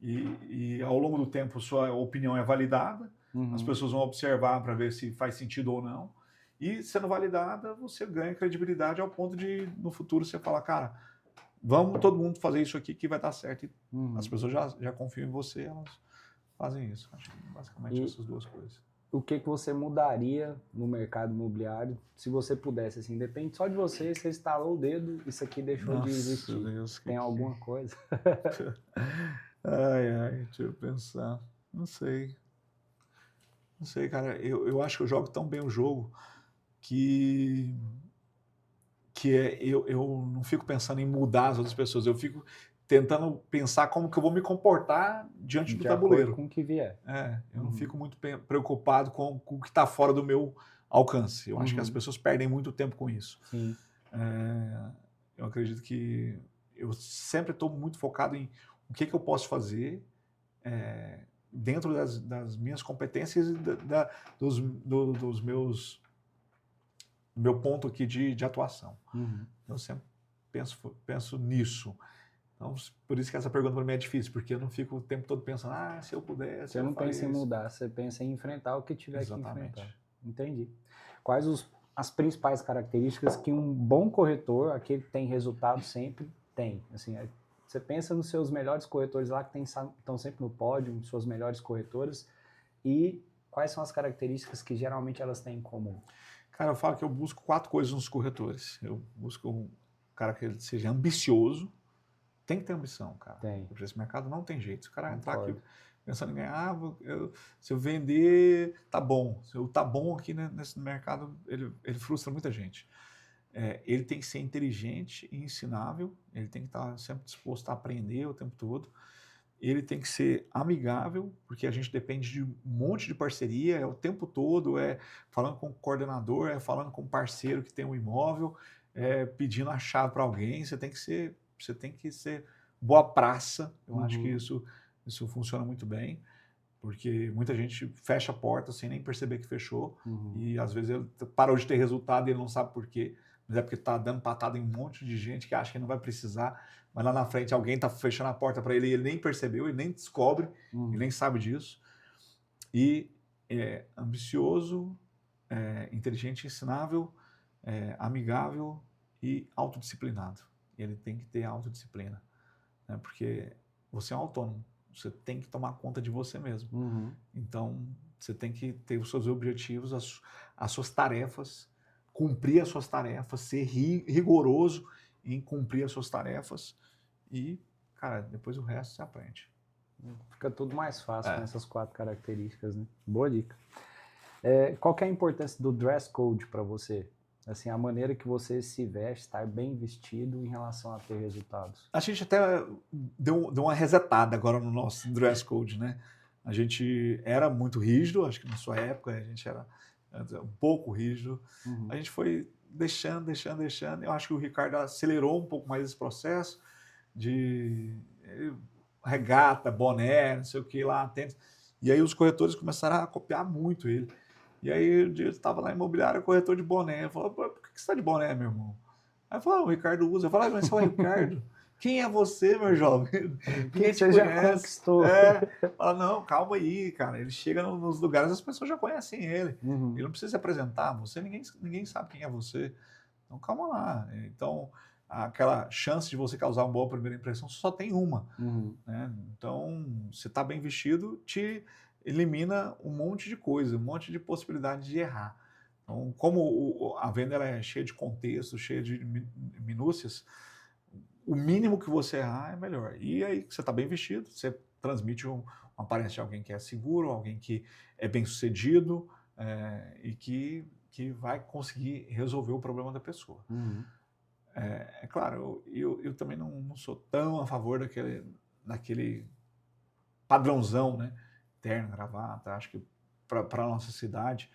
E ao longo do tempo, sua opinião é validada, as pessoas vão observar para ver se faz sentido ou não. E sendo validada, você ganha credibilidade ao ponto de, no futuro, você falar, cara, vamos todo mundo fazer isso aqui que vai dar certo. E as pessoas já confiam em você, elas fazem isso. Acho que basicamente essas duas coisas. O que você mudaria no mercado imobiliário se você pudesse, assim, depende só de você, você estalou o dedo, isso aqui deixou de existir. Deus, tem alguma coisa? Deixa eu pensar. Não sei, cara. Eu acho que eu jogo tão bem o jogo que eu não fico pensando em mudar as outras pessoas, eu fico tentando pensar como que eu vou me comportar diante do tabuleiro. Com o que vier. Eu não fico muito preocupado com o que está fora do meu alcance. Eu acho que as pessoas perdem muito tempo com isso. Sim. Eu acredito que eu sempre estou muito focado em o que eu posso fazer dentro das minhas competências e dos meus meu ponto aqui de atuação. Eu sempre penso nisso. Então, por isso que essa pergunta para mim é difícil, porque eu não fico o tempo todo pensando, se eu pudesse. Você não pensa em mudar, você pensa em enfrentar o que tiver que enfrentar. Entendi. Quais as principais características que um bom corretor, aquele que tem resultado sempre, tem? Assim, você pensa nos seus melhores corretores lá que estão sempre no pódio, suas melhores corretoras, e quais são as características que geralmente elas têm em comum? Cara, eu falo que eu busco 4 coisas nos corretores. Eu busco um cara que ele seja ambicioso. Tem que ter ambição, cara. Tem. Porque esse mercado não tem jeito. Se o cara entrar aqui pensando em ganhar, se eu vender, tá bom. Se eu tá bom aqui nesse mercado, ele frustra muita gente. Ele tem que ser inteligente e ensinável. Ele tem que estar sempre disposto a aprender o tempo todo. Ele tem que ser amigável, porque a gente depende de um monte de parceria, o tempo todo, falando com o coordenador, falando com o parceiro que tem um imóvel, pedindo a chave para alguém. Você tem que ser boa praça. Eu acho que isso funciona muito bem, porque muita gente fecha a porta sem nem perceber que fechou, e às vezes ele parou de ter resultado e ele não sabe por quê, mas é porque está dando patada em um monte de gente que acha que não vai precisar, mas lá na frente alguém está fechando a porta para ele e ele nem percebeu, ele nem descobre, ele nem sabe disso. E ambicioso, inteligente, ensinável, amigável e autodisciplinado. Ele tem que ter autodisciplina, né? Porque você é um autônomo, você tem que tomar conta de você mesmo. Então, você tem que ter os seus objetivos, as suas tarefas, cumprir as suas tarefas, ser rigoroso em cumprir as suas tarefas e, cara, depois o resto você aprende. Fica tudo mais fácil com essas 4 características, né? Boa dica. Qual que é a importância do dress code para você? Assim, a maneira que você se veste, estar bem vestido em relação a ter resultados. A gente até deu uma resetada agora no nosso dress code, né? A gente era muito rígido, acho que na sua época a gente era um pouco rígido. A gente foi deixando. Eu acho que o Ricardo acelerou um pouco mais esse processo de regata, boné, não sei o que lá, tênis. E aí os corretores começaram a copiar muito ele. E aí um dia eu estava lá em imobiliária, corretor de boné. Eu falei, por que você está de boné, meu irmão? Aí eu falei, o Ricardo usa. Eu falei, mas você é o Ricardo? Quem é você, meu jovem? Quem te você já conhece? conquistou. Fala, não, calma aí, cara. Ele chega nos lugares, as pessoas já conhecem ele. Ele não precisa se apresentar. Ninguém sabe quem é você. Então, calma lá. Então, aquela chance de você causar uma boa primeira impressão só tem uma. Né? Então, você está bem vestido, te elimina um monte de coisa, um monte de possibilidade de errar. Então, como a venda ela é cheia de contexto, cheia de minúcias, o mínimo que você errar é melhor. E aí, você está bem vestido, você transmite uma aparência de alguém que é seguro, alguém que é bem sucedido e que vai conseguir resolver o problema da pessoa. É claro, eu também não sou tão a favor daquele padrãozão, né? Terno, gravata. Acho que para a nossa cidade,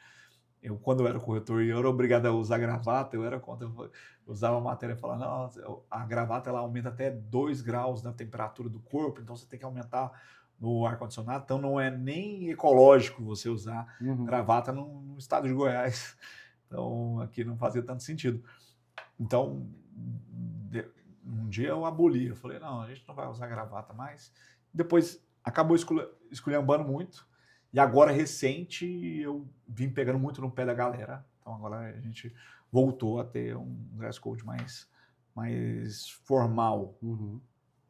quando eu era corretor e eu era obrigado a usar gravata, eu era contra, eu usava a matéria e falava, não, a gravata ela aumenta até 2 graus na temperatura do corpo, então você tem que aumentar no ar-condicionado, então não é nem ecológico você usar gravata no estado de Goiás. Então aqui não fazia tanto sentido. Então, um dia eu aboli, eu falei, não, a gente não vai usar gravata mais. Depois acabou esculhambando muito, e agora recente eu vim pegando muito no pé da galera, então agora a gente voltou a ter um dress code mais formal,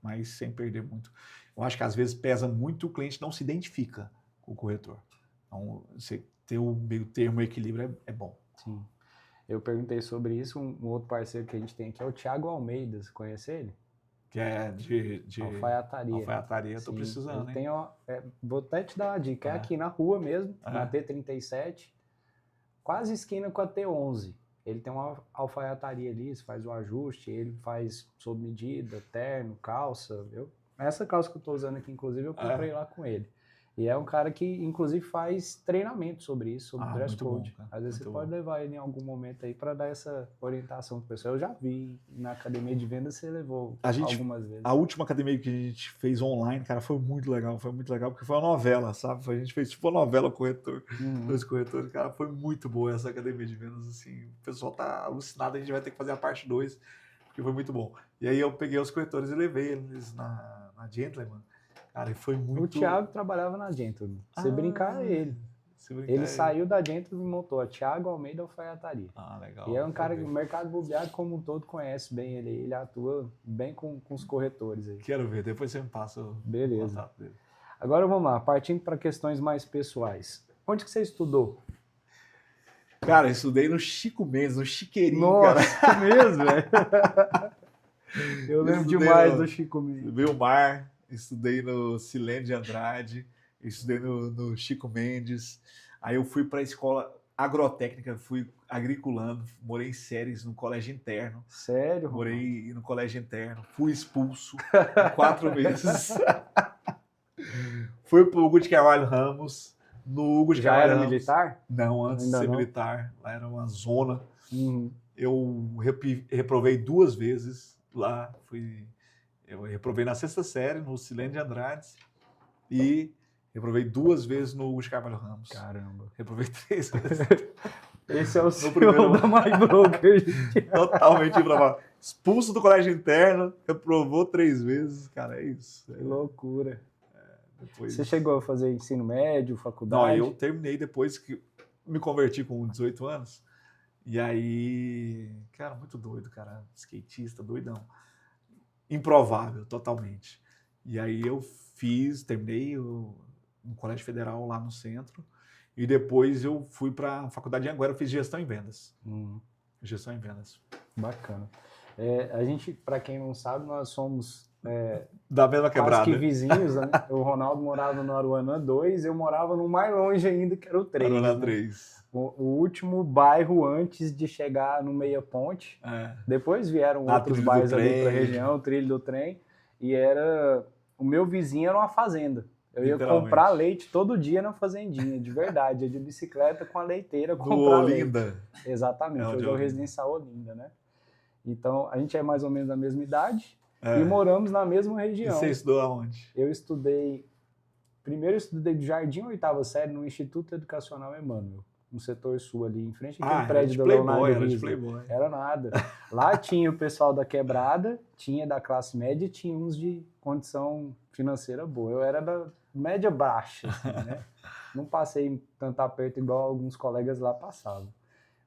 mas sem perder muito. Eu acho que às vezes pesa muito, o cliente não se identifica com o corretor. Então, você ter o meio termo, o equilíbrio é bom. Sim. Eu perguntei sobre isso, um outro parceiro que a gente tem aqui é o Thiago Almeida, você conhece ele? Que é de alfaiataria. Alfaiataria, eu tô precisando, hein? Vou até te dar uma dica, é aqui na rua mesmo, na T37, quase esquina com a T11. Ele tem uma alfaiataria ali, você faz o ajuste, ele faz sob medida, terno, calça. Essa calça que eu tô usando aqui, inclusive, eu comprei lá com ele. E é um cara que, inclusive, faz treinamento sobre isso, sobre dress code. Bom, às vezes você pode levar ele em algum momento aí para dar essa orientação pro pessoal. Eu já vi na academia de venda, você levou algumas vezes. A última academia que a gente fez online, cara, foi muito legal, porque foi uma novela, sabe? A gente fez tipo uma novela corretor, 2 corretores, cara, foi muito boa essa academia de vendas, assim, o pessoal tá alucinado, a gente vai ter que fazer a parte 2, porque foi muito bom. E aí eu peguei os corretores e levei eles na Gentleman. Cara, foi muito... O Thiago trabalhava na Gentleman. Se brincar, ele. Ele saiu da Gentleman e montou a Thiago Almeida Alfaiataria. Legal. E é um cara que o mercado imobiliário como um todo conhece bem ele. Ele atua bem com os corretores aí. Quero ver, depois você me passa o contato dele. Agora vamos lá, partindo para questões mais pessoais. Onde que você estudou? Cara, eu estudei no Chico Mendes, no Chiqueirinho, Nossa, cara. Mesmo, velho? Eu lembro demais do Chico Mendes. Vilmar. Estudei no Silene de Andrade, estudei no Chico Mendes, aí eu fui para a escola agrotécnica, fui agriculando, morei em Séries no colégio interno. Sério? Morei no colégio interno, fui expulso 4 vezes. Fui para o Hugo de Carvalho Ramos, no Hugo de Já Carvalho era Ramos. militar? Não, antes de ser militar, lá era uma zona. Eu reprovei 2 vezes lá, eu reprovei na 6ª série, no Silene de Andrade, e reprovei 2 vezes no Hugo de Carvalho Ramos. Caramba. Reprovei 3 vezes. Esse é o CEO da MyBroker. Totalmente reprovado. Expulso do colégio interno, reprovou 3 vezes. Cara, é isso. Que loucura. Depois... Você chegou a fazer ensino médio, faculdade? Não, eu terminei depois que me converti com 18 anos. E aí, cara, muito doido, cara. Skatista, doidão. Improvável, totalmente. E aí eu terminei no Colégio Federal lá no centro, e depois eu fui para a faculdade de Anguera, eu fiz gestão em vendas. Gestão em vendas. Bacana. A gente, para quem não sabe, nós somos da mesma quebrada. Quase que vizinhos, né? O Ronaldo morava no Aruanã 2, eu morava no mais longe ainda, que era o 3. Aruanã, né? 3. O último bairro antes de chegar no Meia Ponte. Depois vieram outros bairros ali para a região, o Trilho do Trem. E o meu vizinho era uma fazenda. Eu ia comprar leite todo dia na fazendinha, de verdade. Eu de bicicleta com a leiteira comprar leite. Olinda. Exatamente, hoje é o Residencial Olinda, né? Então, a gente é mais ou menos da mesma idade e moramos na mesma região. E você estudou aonde? Primeiro eu estudei do jardim 8ª série no Instituto Educacional Emmanuel, no setor sul ali, em frente àquele prédio do Leonardo Rizzo. Era nada. Lá tinha o pessoal da quebrada, tinha da classe média e tinha uns de condição financeira boa. Eu era da média baixa, assim, né? Não passei tanto aperto igual alguns colegas lá passavam.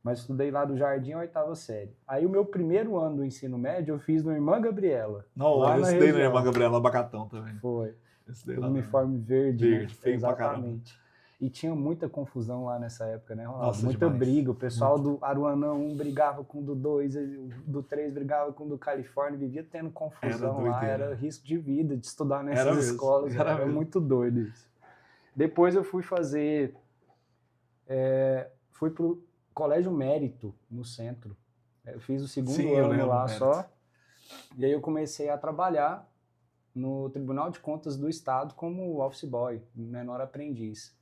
Mas estudei lá do jardim 8ª série. Aí o meu primeiro ano do ensino médio eu fiz no Irmã Gabriela. Não, eu estudei no Irmã Gabriela, Abacatão também. Foi. O uniforme verde, né? feio exatamente. E tinha muita confusão lá nessa época, né, Ronaldo? Nossa, muita demais. briga. O pessoal do Aruanã 1 brigava com o do 2, do 3 brigava com o do Califórnia, vivia tendo confusão lá, era risco de vida de estudar nessas escolas. Era muito doido isso. Depois eu fui fazer... fui pro Colégio Mérito, no centro. Eu fiz o segundo ano lá só. E aí eu comecei a trabalhar no Tribunal de Contas do Estado como office boy, menor aprendiz.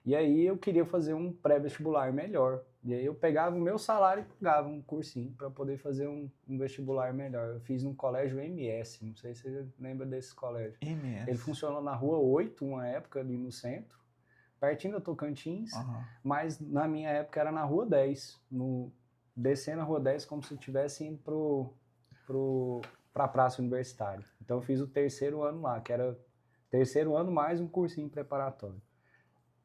E aí eu queria fazer um pré-vestibular melhor. E aí eu pegava o meu salário e pagava um cursinho para poder fazer um vestibular melhor. Eu fiz num colégio MS, não sei se você lembra desse colégio. MS. Ele funcionou na Rua 8, uma época ali no centro, pertinho da Tocantins, mas na minha época era na Rua 10, descendo a Rua 10 como se estivesse indo para a Praça Universitária. Então eu fiz o terceiro ano lá, que era terceiro ano mais um cursinho preparatório.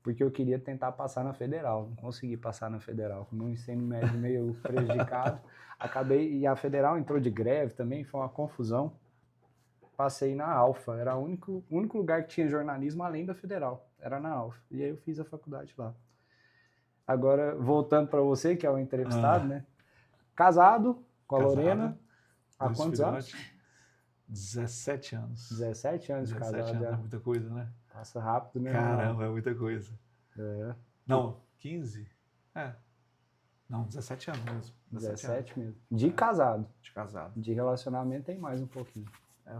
Porque eu queria tentar passar na Federal, não consegui passar na Federal, com o meu ensino médio meio prejudicado. E a Federal entrou de greve também, foi uma confusão. Passei na Alfa, era o único lugar que tinha jornalismo além da Federal, era na Alfa. E aí eu fiz a faculdade lá. Agora, voltando para você, que é o entrevistado, né? Casado com a Lorena, há quantos anos? 17 anos. 17 anos de casado. 17 anos, é muita coisa, né? Passa rápido, né? Caramba, é muita coisa. É. Não, 15? Não, 17 anos mesmo. 17 mesmo. De casado. De casado. De relacionamento tem mais um pouquinho.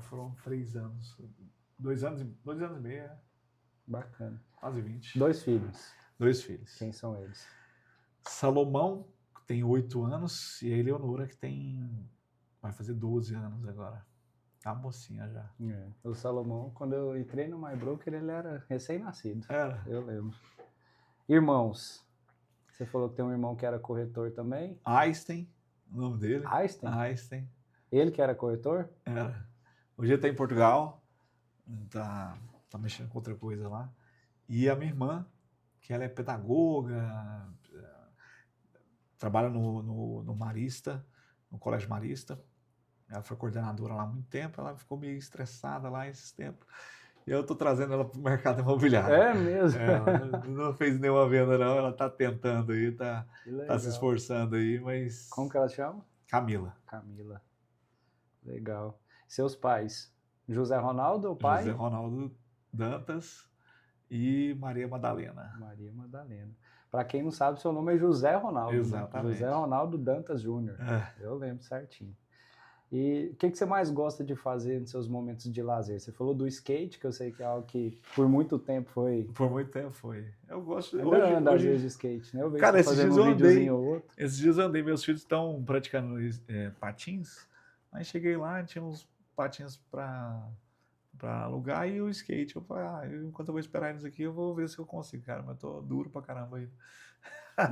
Foram 3 anos. 2 anos e meio, Bacana. Quase 20. 2 filhos. 2 filhos. Quem são eles? Salomão, que tem 8 anos, e a Eleonora, que vai fazer 12 anos agora. A mocinha já. O Salomão, quando eu entrei no MyBroker, ele era recém-nascido. Era? Eu lembro. Irmãos. Você falou que tem um irmão que era corretor também. Einstein, o nome dele. Einstein? Ele que era corretor? Era. Hoje ele está em Portugal. Tá mexendo com outra coisa lá. E a minha irmã, que ela é pedagoga, trabalha no Marista, no Colégio Marista. Ela foi coordenadora lá há muito tempo, ela ficou meio estressada lá esses tempos. E eu estou trazendo ela para o mercado imobiliário. É mesmo? Ela não fez nenhuma venda, não. Ela está tentando aí, está se esforçando aí, mas... Como que ela chama? Camila. Camila. Legal. Seus pais? José Ronaldo, o pai? José Ronaldo Dantas e Maria Madalena. Maria Madalena. Para quem não sabe, seu nome é José Ronaldo. Exatamente. Né? José Ronaldo Dantas Júnior. Eu lembro certinho. E o que você mais gosta de fazer nos seus momentos de lazer? Você falou do skate, que eu sei que é algo que por muito tempo foi... Por muito tempo foi. Eu gosto... Hoje às vezes de skate, né? Eu vejo cara, você fazendo um videozinho ou outro. Esses dias eu andei, meus filhos estão praticando patins. Aí cheguei lá, tinha uns patins para alugar e o skate. Eu falei, enquanto eu vou esperar eles aqui, eu vou ver se eu consigo, cara. Mas eu tô duro pra caramba ainda.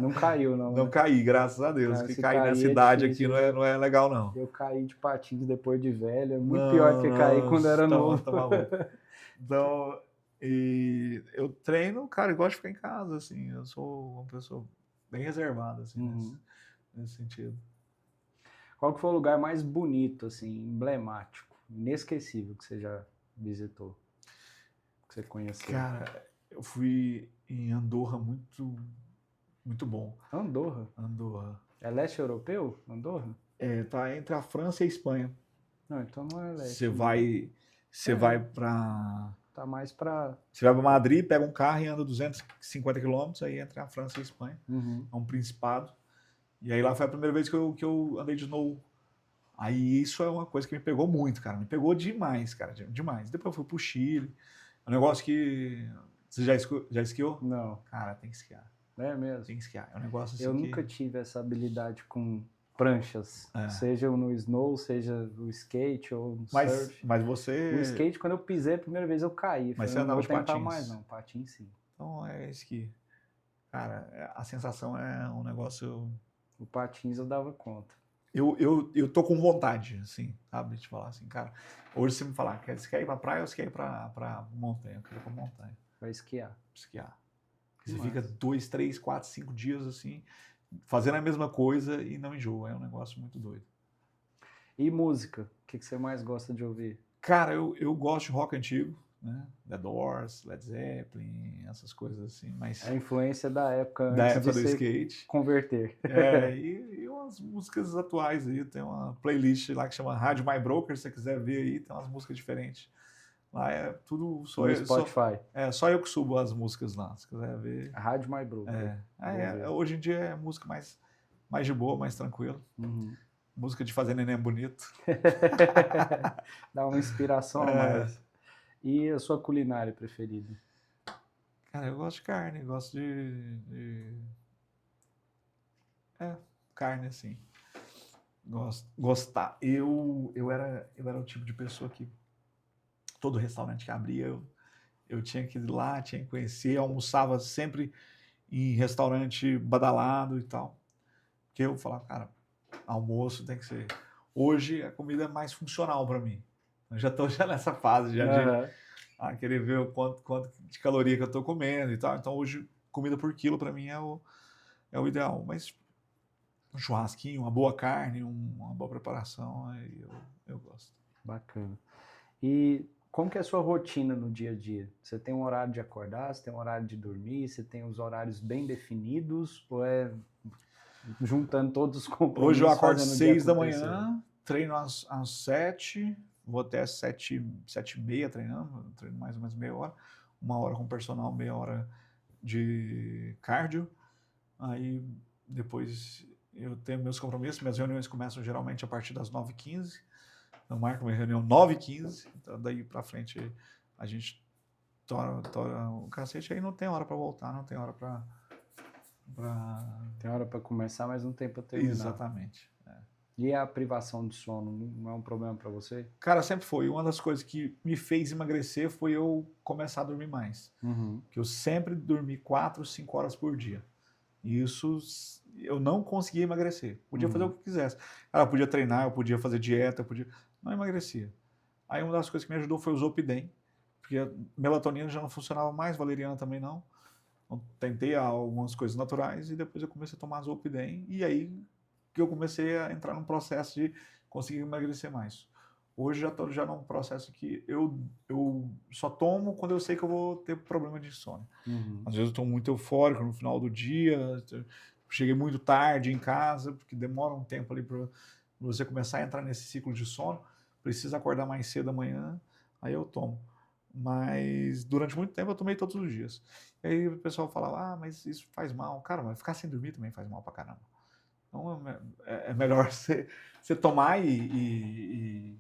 Não caiu, não. Não, né? Caí, graças a Deus. Que cair na cidade aqui não é legal, não. Eu caí de patins depois de velho. É muito pior que cair quando era novo. Tá maluco. Então, eu treino, cara, eu gosto de ficar em casa, assim. Eu sou uma pessoa bem reservada, assim, nesse sentido. Qual que foi o lugar mais bonito, assim, emblemático, inesquecível que você já visitou? Que você conheceu? Cara, eu fui em Andorra muito bom. Andorra? É leste europeu, Andorra? Tá entre a França e a Espanha. Não, então não é leste. Você vai para... Tá mais para... Você vai para Madrid, pega um carro e anda 250 quilômetros, aí entra a França e a Espanha. É um principado. E aí lá foi a primeira vez que eu andei de snow. Aí isso é uma coisa que me pegou muito, cara. Me pegou demais, cara, demais. Depois eu fui pro Chile, um negócio que... Você já esquiou? Não, Cara, tem que esquiar. é mesmo. Tem que esquiar. É um negócio assim Eu que... nunca tive essa habilidade com pranchas, É. seja no snow, seja no skate ou no surf. Mas O você... skate, quando eu pisei a primeira vez, eu caí. Mas Falei, você não andava vou de tentar patins. mais não, patins sim. Então é esqui. Cara, a sensação é um negócio... O patins eu dava conta. Eu tô com vontade, assim, sabe? De falar assim, cara, hoje você me falar, você quer ir pra praia ou você quer ir pra montanha? Eu quero ir pra montanha, Vai esquiar. esquiar. Que Você massa. fica 2, 3, 4, 5 dias assim, fazendo a mesma coisa e não enjoa. É um negócio muito doido. E música? O que você mais gosta de ouvir? Cara, eu gosto de rock antigo, né? The Doors, Led Zeppelin, essas coisas assim, mas A influência da época da antes época de do você skate. converter. E umas músicas atuais aí, tem uma playlist lá que chama Rádio My Broker, se você quiser ver aí, tem umas músicas diferentes. Lá é tudo No Spotify. só eu que subo as músicas lá, se quiser ver. A Rádio My Broker. Hoje em dia é música mais de boa, mais tranquila. Uhum. Música de fazer neném bonito. Dá uma inspiração a mais. E a sua culinária preferida? Cara, eu gosto de carne, gosto carne, assim. Gostar. Eu era o tipo de pessoa que todo restaurante que abria, eu tinha que ir lá, tinha que conhecer, almoçava sempre em restaurante badalado e tal. Porque eu falava, cara, almoço tem que ser... Hoje a comida é mais funcional para mim. Eu já estou nessa fase de querer ver o quanto de caloria que eu estou comendo e tal. Então hoje comida por quilo para mim é o ideal. Mas um churrasquinho, uma boa carne, uma boa preparação, aí eu gosto. Bacana. E como que é a sua rotina no dia a dia? Você tem um horário de acordar, você tem um horário de dormir, você tem os horários bem definidos, ou é juntando todos os compromissos? Hoje eu acordo fazendo o 6 dia da acontecer? manhã, treino às 7, vou até 7h30 treinando, treino mais ou menos meia hora, 1 hora com personal, meia hora de cardio. Aí depois eu tenho meus compromissos, minhas reuniões começam geralmente a partir das 9h15. Eu marco minha reunião 9h15, então daí pra frente a gente tora o cacete, aí não tem hora pra voltar, não tem hora pra... Tem hora para começar, mas não tem para terminar. Exatamente. E a privação de sono não é um problema para você? Cara, sempre foi. Uma das coisas que me fez emagrecer foi eu começar a dormir mais. Uhum. Que eu sempre dormi 4, 5 horas por dia. E isso eu não conseguia emagrecer. Podia fazer o que quisesse. Cara, eu podia treinar, eu podia fazer dieta, não emagrecia. Aí uma das coisas que me ajudou foi o Zolpidem, porque a melatonina já não funcionava mais, valeriana também não. Então, tentei algumas coisas naturais e depois eu comecei a tomar Zolpidem e aí que eu comecei a entrar num processo de conseguir emagrecer mais. Hoje já estou num processo que eu só tomo quando eu sei que eu vou ter problema de sono. Às vezes eu estou muito eufórico no final do dia, cheguei muito tarde em casa, porque demora um tempo ali para você começar a entrar nesse ciclo de sono, precisa acordar mais cedo amanhã, aí eu tomo. Mas durante muito tempo eu tomei todos os dias. E aí o pessoal falava, mas isso faz mal. Cara, mas ficar sem dormir também faz mal pra caramba. Então é melhor você tomar e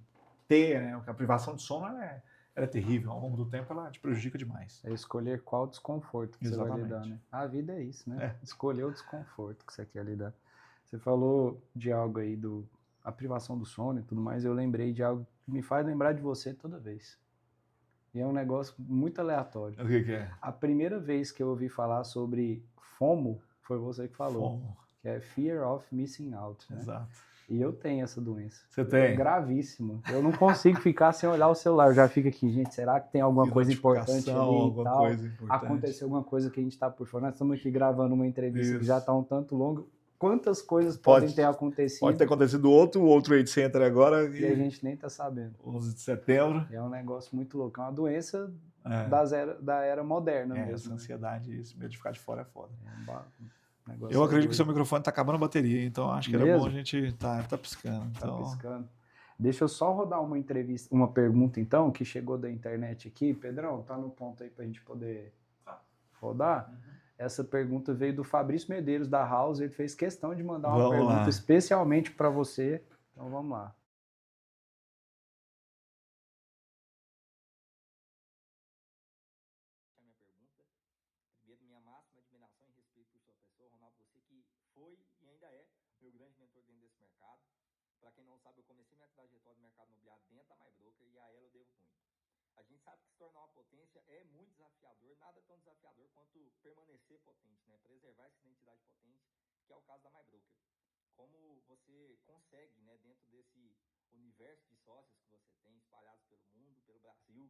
ter, né? Porque a privação de sono ela é terrível. Ao longo do tempo ela te prejudica demais. É escolher qual desconforto que você vai lidar, né? A vida é isso, né? Escolher o desconforto que você quer lidar. Você falou de algo aí a privação do sono e tudo mais, eu lembrei de algo que me faz lembrar de você toda vez. E é um negócio muito aleatório. O que é? A primeira vez que eu ouvi falar sobre FOMO foi você que falou. FOMO. Que é Fear of Missing Out, né? Exato. E eu tenho essa doença. Você tem? É gravíssimo. Eu não consigo ficar sem olhar o celular. Eu já fico aqui, gente, será que tem alguma coisa importante ali e tal? Aconteceu alguma coisa que a gente está por fora. Nós estamos aqui gravando uma entrevista que já está um tanto longa. Quantas coisas podem ter acontecido? Pode ter acontecido outro Trade Center agora. E a gente nem está sabendo. 11 de setembro. É um negócio muito louco. É uma doença da era moderna mesmo. Essa ansiedade, esse medo de ficar de fora é foda. Eu acredito que o seu microfone está acabando a bateria, então acho que era bom a gente... Tá piscando. Então... Tá piscando. Deixa eu só rodar uma pergunta então, que chegou da internet aqui. Pedrão, tá no ponto aí pra gente poder rodar? Essa pergunta veio do Fabrício Medeiros, da House. Ele fez questão de mandar uma pergunta especialmente para você. Então vamos lá. máxima admiração e respeito por sua pessoa, Ronaldo, você que foi e ainda é meu grande mentor dentro desse mercado. Para quem não sabe, eu comecei minha trajetória no mercado imobiliário dentro da MyBroker e a ela eu devo muito. A gente sabe que se tornar uma potência é muito desafiador, nada tão desafiador quanto permanecer potente, né? Preservar essa identidade potente, que é o caso da MyBroker. Como você consegue, né, dentro desse universo de sócios que você tem espalhados pelo mundo, pelo Brasil,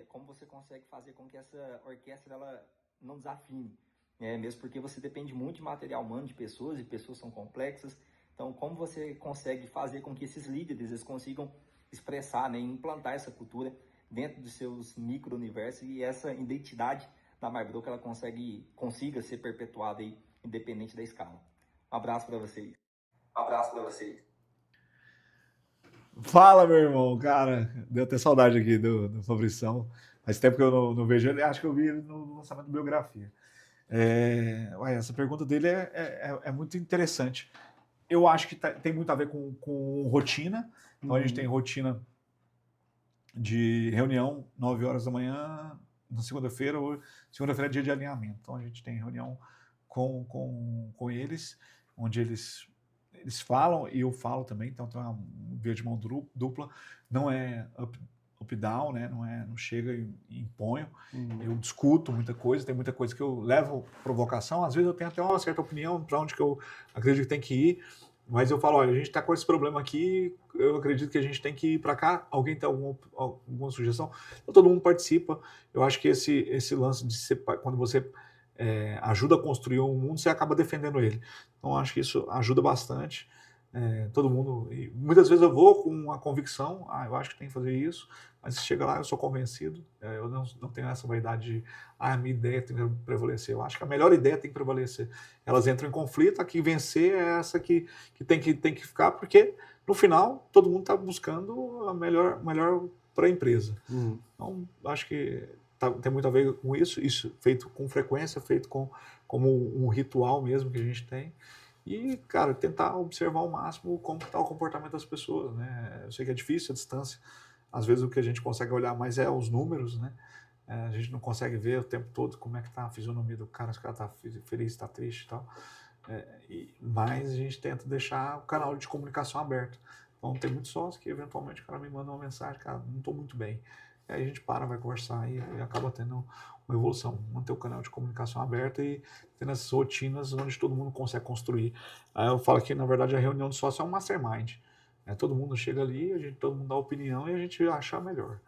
como você consegue fazer com que essa orquestra ela não desafine, mesmo porque você depende muito de material humano, de pessoas, e pessoas são complexas. Então, como você consegue fazer com que esses líderes eles consigam expressar, né, implantar essa cultura dentro dos seus micro-universos e essa identidade da MyBroker ela consiga ser perpetuada aí, independente da escala. Um abraço para vocês. Fala, meu irmão, cara, deu até saudade aqui do Fabrição. Faz tempo que eu não vejo ele, acho que eu vi ele no lançamento do Biografia. Essa pergunta dele é muito interessante. Eu acho que tem muito a ver com rotina. Então a gente tem rotina de reunião 9 horas da manhã na segunda-feira, ou segunda-feira é dia de alinhamento. Então a gente tem reunião com eles, onde eles falam e eu falo também, então tem uma via de mão dupla, não é up-down, né? Não chega e imponho. Eu discuto muita coisa, tem muita coisa que eu levo provocação, às vezes eu tenho até uma certa opinião para onde que eu acredito que tem que ir, mas eu falo, olha, a gente está com esse problema aqui, eu acredito que a gente tem que ir para cá, alguém tem alguma sugestão? Então, todo mundo participa. Eu acho que esse lance de ser, quando você ajuda a construir um mundo, você acaba defendendo ele. Então, acho que isso ajuda bastante. Todo mundo, e muitas vezes eu vou com uma convicção, eu acho que tem que fazer isso, mas chega lá, eu sou convencido, eu não tenho essa vaidade de, a minha ideia tem que prevalecer. Eu acho que a melhor ideia tem que prevalecer. Elas entram em conflito, a que vencer é essa que tem que ficar, porque no final todo mundo está buscando a melhor para a empresa. Então, acho que tem muito a ver com isso feito com frequência, feito como um ritual mesmo que a gente tem. E, cara, tentar observar ao máximo como está o comportamento das pessoas, né? Eu sei que é difícil a distância. Às vezes o que a gente consegue olhar mais é os números, né? A gente não consegue ver o tempo todo como é que está a fisionomia do cara, se o cara está feliz, está triste e tal. Mas a gente tenta deixar o canal de comunicação aberto. Então tem muitos sócios que eventualmente o cara me manda uma mensagem, cara, não estou muito bem. Aí a gente vai conversar e acaba tendo uma evolução. Manter o canal de comunicação aberto e tendo essas rotinas onde todo mundo consegue construir. Aí eu falo que, na verdade, a reunião de sócio é um mastermind. Todo mundo chega ali, todo mundo dá opinião e a gente acha melhor.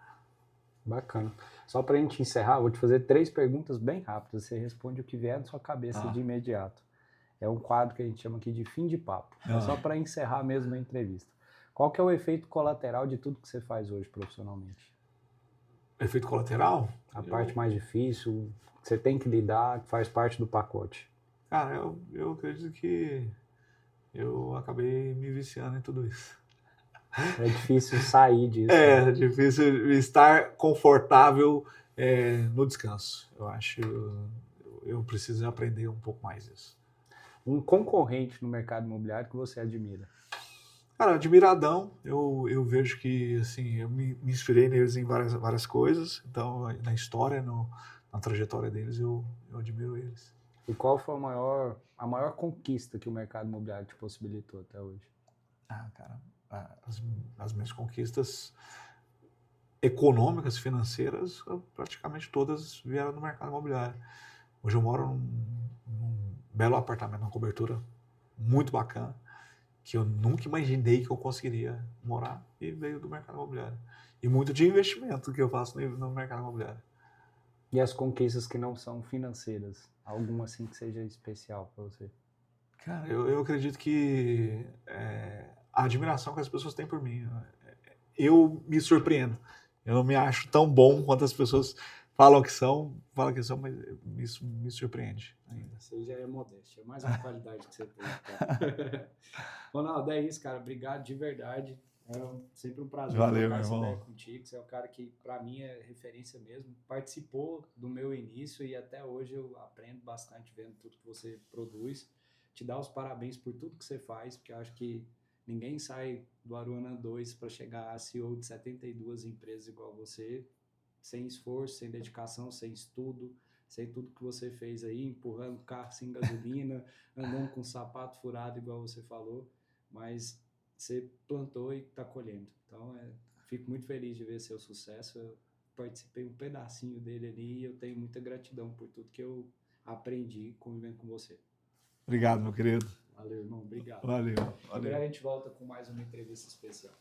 Bacana. Só para a gente encerrar, vou te fazer 3 perguntas bem rápidas. Você responde o que vier na sua cabeça de imediato. É um quadro que a gente chama aqui de fim de papo. É só para encerrar mesmo a entrevista. Qual que é o efeito colateral de tudo que você faz hoje profissionalmente? Efeito colateral? A parte mais difícil, que você tem que lidar, que faz parte do pacote. Cara, eu acredito que eu acabei me viciando em tudo isso. É difícil sair disso. É difícil estar confortável no descanso. Eu acho eu preciso aprender um pouco mais isso. Um concorrente no mercado imobiliário que você admira? Cara, admiradão. Eu vejo que assim, eu me inspirei neles em várias coisas. Então, na história, na trajetória deles, eu admiro eles. E qual foi a maior conquista que o mercado imobiliário te possibilitou até hoje? Cara, as minhas conquistas econômicas, financeiras, praticamente todas vieram do mercado imobiliário. Hoje eu moro num belo apartamento, uma cobertura muito bacana, que eu nunca imaginei que eu conseguiria morar, e veio do mercado imobiliário. E muito de investimento que eu faço no mercado imobiliário. E as conquistas que não são financeiras? Alguma assim que seja especial para você? Cara, eu acredito que a admiração que as pessoas têm por mim, eu me surpreendo. Eu não me acho tão bom quanto as pessoas falam que são, mas isso me surpreende ainda. Isso aí já é modéstia, é mais uma qualidade que você tem. Então. Ronaldo, é isso, cara. Obrigado de verdade. É sempre um prazer trocar essa ideia contigo. Você é um cara que, para mim, é referência mesmo. Participou do meu início e até hoje eu aprendo bastante vendo tudo que você produz. Te dar os parabéns por tudo que você faz, porque eu acho que ninguém sai do Aruana 2 para chegar a CEO de 72 empresas igual você, sem esforço, sem dedicação, sem estudo, sei tudo que você fez aí, empurrando carro sem gasolina, andando com sapato furado, igual você falou, mas você plantou e está colhendo. Então, fico muito feliz de ver seu sucesso. Eu participei um pedacinho dele ali e eu tenho muita gratidão por tudo que eu aprendi convivendo com você. Obrigado, meu querido. Valeu, irmão. Obrigado. Valeu. Em breve a gente volta com mais uma entrevista especial.